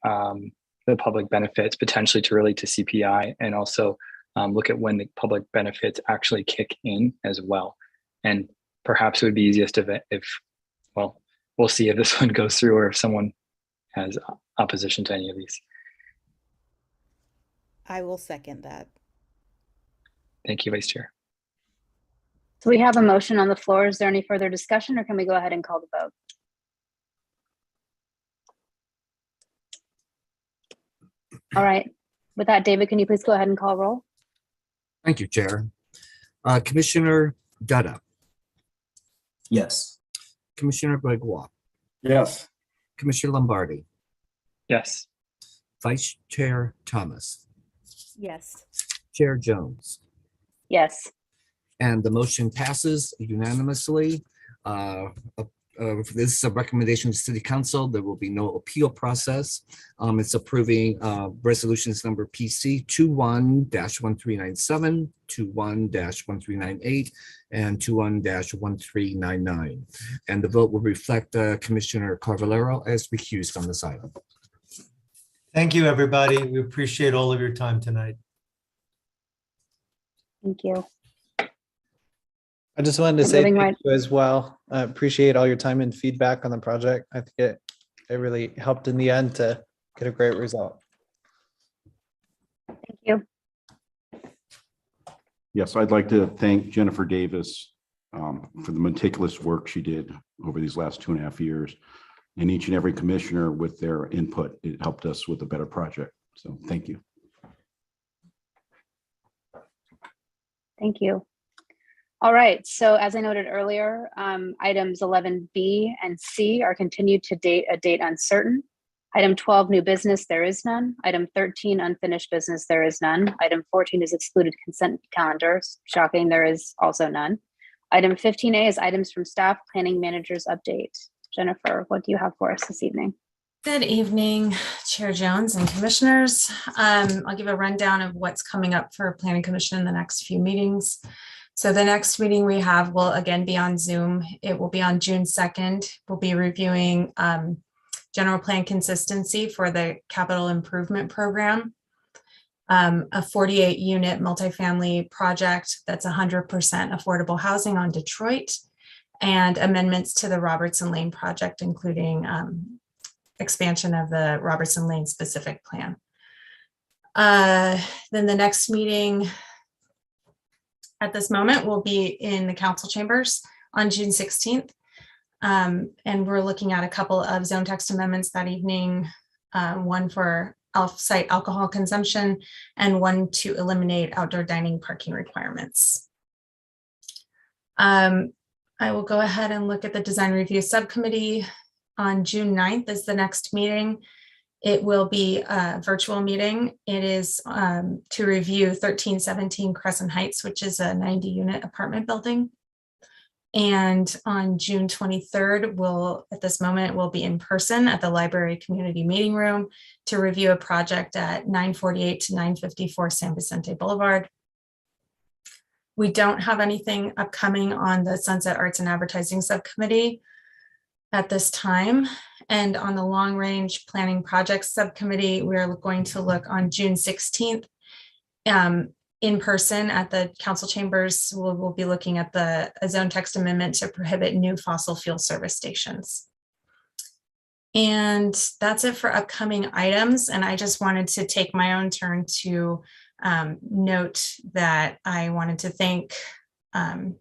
the public benefits potentially to relate to CPI, and also look at when the public benefits actually kick in as well. And perhaps it would be easiest if well, we'll see if this one goes through or if someone has opposition to any of these. I will second that. Thank you, Vice Chair. So we have a motion on the floor. Is there any further discussion, or can we go ahead and call the vote? All right. With that, David, can you please go ahead and call roll? Thank you, Chair. Commissioner Dutta. Yes. Commissioner Gregoire. Yes. Commissioner Lombardi. Yes. Vice Chair Thomas. Yes. Chair Jones. Yes. And the motion passes unanimously. This is a recommendation to City Council. There will be no appeal process. It's approving resolutions number PC 21-1397, 21-1398, and 21-1399. And the vote will reflect Commissioner Carvalero as recused on this item. Thank you, everybody. We appreciate all of your time tonight. Thank you. I just wanted to say Moving thank you as well. I appreciate all your time and feedback on the project. I think it really helped in the end to get a great result. Thank you. Yes, I'd like to thank Jennifer Davis for the meticulous work she did over these last 2.5 years. And each and every commissioner with their input, it helped us with a better project. So thank you. Thank you. All right, so as I noted earlier, items 11B and C are continued to a date uncertain. Item 12, new business, there is none. Item 13, unfinished business, there is none. Item 14 is excluded consent calendars. Shocking, there is also none. Item 15A is items from staff, planning managers update. Jennifer, what do you have for us this evening? Good evening, Chair Jones and commissioners. I'll give a rundown of what's coming up for Planning Commission in the next few meetings. So the next meeting we have will again be on Zoom. It will be on June 2nd. We'll be reviewing general plan consistency for the capital improvement program, a 48-unit multifamily project that's 100% affordable housing on Detroit, and amendments to the Robertson Lane project, including expansion of the Robertson Lane specific plan. Then the next meeting at this moment will be in the council chambers on June 16th. And we're looking at a couple of zone text amendments that evening, one for off-site alcohol consumption and one to eliminate outdoor dining parking requirements. I will go ahead and look at the design review subcommittee. On June 9th is the next meeting. It will be a virtual meeting. It is to review 1317 Crescent Heights, which is a 90-unit apartment building. And on June 23rd, at this moment, we'll be in person at the library community meeting room to review a project at 948 to 954 San Vicente Boulevard. We don't have anything upcoming on the Sunset Arts and Advertising Subcommittee at this time. And on the Long Range Planning Projects Subcommittee, we're going to look on June 16th in person at the council chambers. We'll be looking at a zone text amendment to prohibit new fossil fuel service stations. And that's it for upcoming items. And I just wanted to take my own turn to note that I wanted to thank Lynn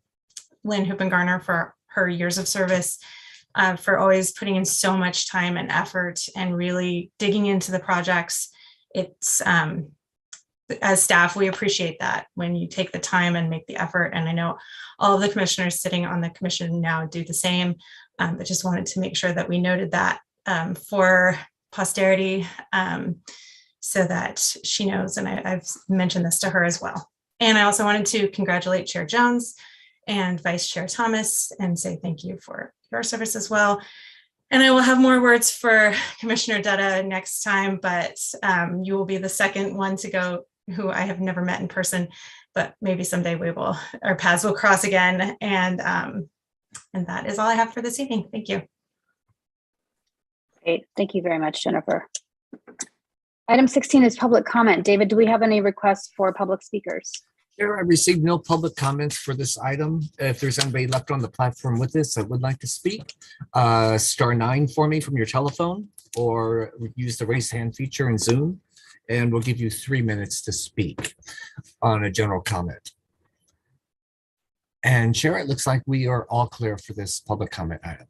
Hoopengarner for her years of service, for always putting in so much time and effort and really digging into the projects. It's as staff, we appreciate that when you take the time and make the effort. And I know all of the commissioners sitting on the commission now do the same, but just wanted to make sure that we noted that for posterity, so that she knows, and I've mentioned this to her as well. And I also wanted to congratulate Chair Jones and Vice Chair Thomas and say thank you for your service as well. And I will have more words for Commissioner Dutta next time, but you will be the second one to go who I have never met in person, but maybe someday our paths will cross again. And that is all I have for this evening. Thank you. Great. Thank you very much, Jennifer. Item 16 is public comment. David, do we have any requests for public speakers? Chair, I received no public comments for this item. If there's anybody left on the platform with this that would like to speak, *9 for me from your telephone, or use the raise hand feature in Zoom, and we'll give you 3 minutes to speak on a general comment. And Chair, it looks like we are all clear for this public comment item.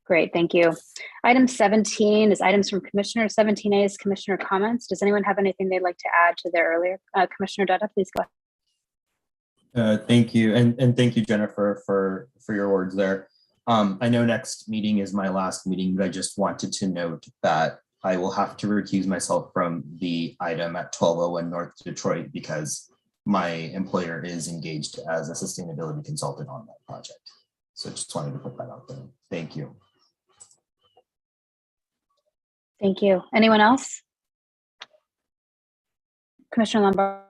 Great, thank you. Item 17 is items from commissioners. 17A is commissioner comments. Does anyone have anything they'd like to add to their earlier? Commissioner Dutta, please go ahead. Thank you, and thank you, Jennifer, for your words there. I know next meeting is my last meeting, but I just wanted to note that I will have to recuse myself from the item at 1201 North Detroit because my employer is engaged as a sustainability consultant on that project. So just wanted to put that out there. Thank you. Thank you. Anyone else? Commissioner Lombard.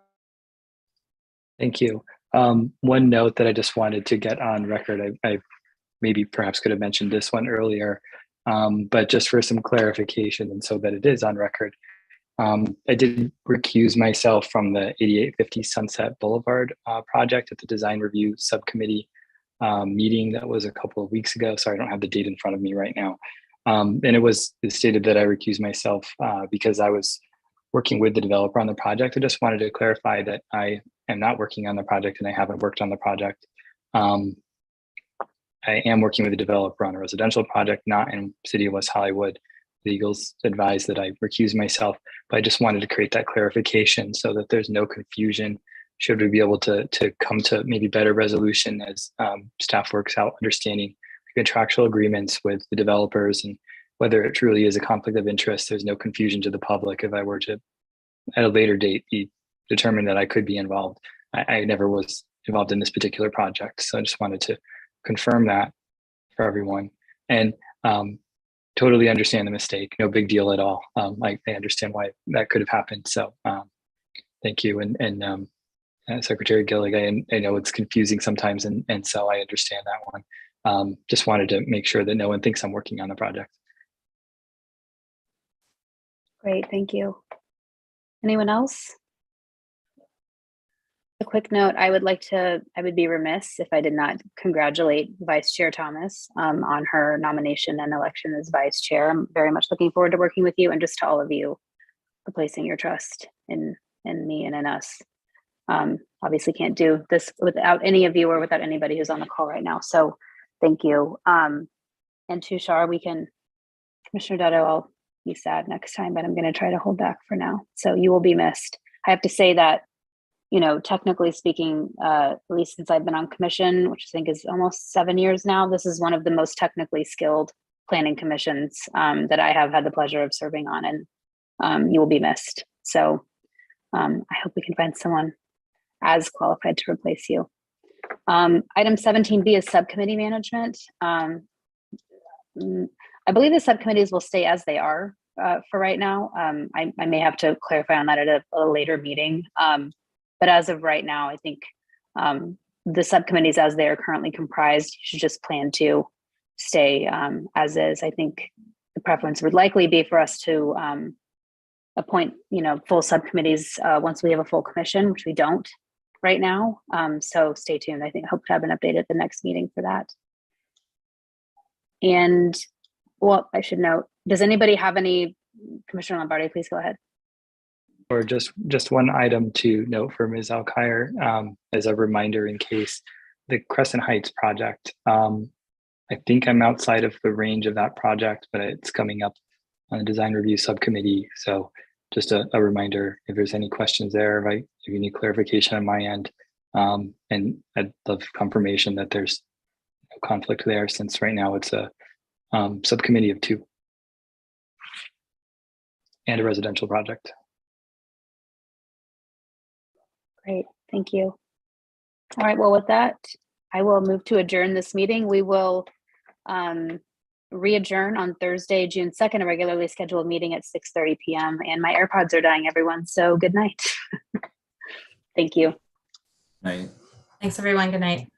Thank you. One note that I just wanted to get on record, I maybe perhaps could have mentioned this one earlier, but just for some clarification and so that it is on record, I did recuse myself from the 8850 Sunset Boulevard project at the design review subcommittee meeting that was a couple of weeks ago. Sorry, I don't have the date in front of me right now. And it was stated that I recused myself because I was working with the developer on the project. I just wanted to clarify that I am not working on the project and I haven't worked on the project. I am working with a developer on a residential project, not in City of West Hollywood. The Eagles advised that I recuse myself, but I just wanted to create that clarification so that there's no confusion. Should we be able to come to maybe better resolution as staff works out understanding contractual agreements with the developers and whether it truly is a conflict of interest, there's no confusion to the public if I were to, at a later date, be determined that I could be involved. I never was involved in this particular project. So I just wanted to confirm that for everyone. And totally understand the mistake. No big deal at all. I understand why that could have happened. So thank you. And Secretary Gillig, I know it's confusing sometimes, and so I understand that one. Just wanted to make sure that no one thinks I'm working on the project. Great, thank you. Anyone else? A quick note, I would be remiss if I did not congratulate Vice Chair Thomas on her nomination and election as Vice Chair. I'm very much looking forward to working with you and just to all of you for placing your trust in me and in us. Obviously can't do this without any of you or without anybody who's on the call right now. So thank you. And Tushar, Commissioner Dutta, I'll be sad next time, but I'm going to try to hold back for now. So you will be missed. I have to say that, technically speaking, at least since I've been on commission, which I think is almost 7 years now, this is one of the most technically skilled planning commissions that I have had the pleasure of serving on, and you will be missed. So I hope we can find someone as qualified to replace you. Item 17B is subcommittee management. I believe the subcommittees will stay as they are for right now. I may have to clarify on that at a later meeting. But as of right now, I think the subcommittees as they are currently comprised should just plan to stay as is. I think the preference would likely be for us to appoint, full subcommittees once we have a full commission, which we don't right now. So stay tuned. I think hope to have an update at the next meeting for that. And well, I should note, does anybody have any, Commissioner Lombardi, please go ahead. Or just one item to note for Ms. Alkire as a reminder in case the Crescent Heights project. I think I'm outside of the range of that project, but it's coming up on the design review subcommittee. So just a reminder, if there's any questions there, if you need clarification on my end, and I'd love confirmation that there's no conflict there, since right now it's a subcommittee of 2 and a residential project. Great, thank you. All right, well, with that, I will move to adjourn this meeting. We will re-adjourn on Thursday, June 2nd, a regularly scheduled meeting at 6:30 p.m. And my AirPods are dying, everyone, so good night. Thank you. Night. Thanks, everyone. Good night.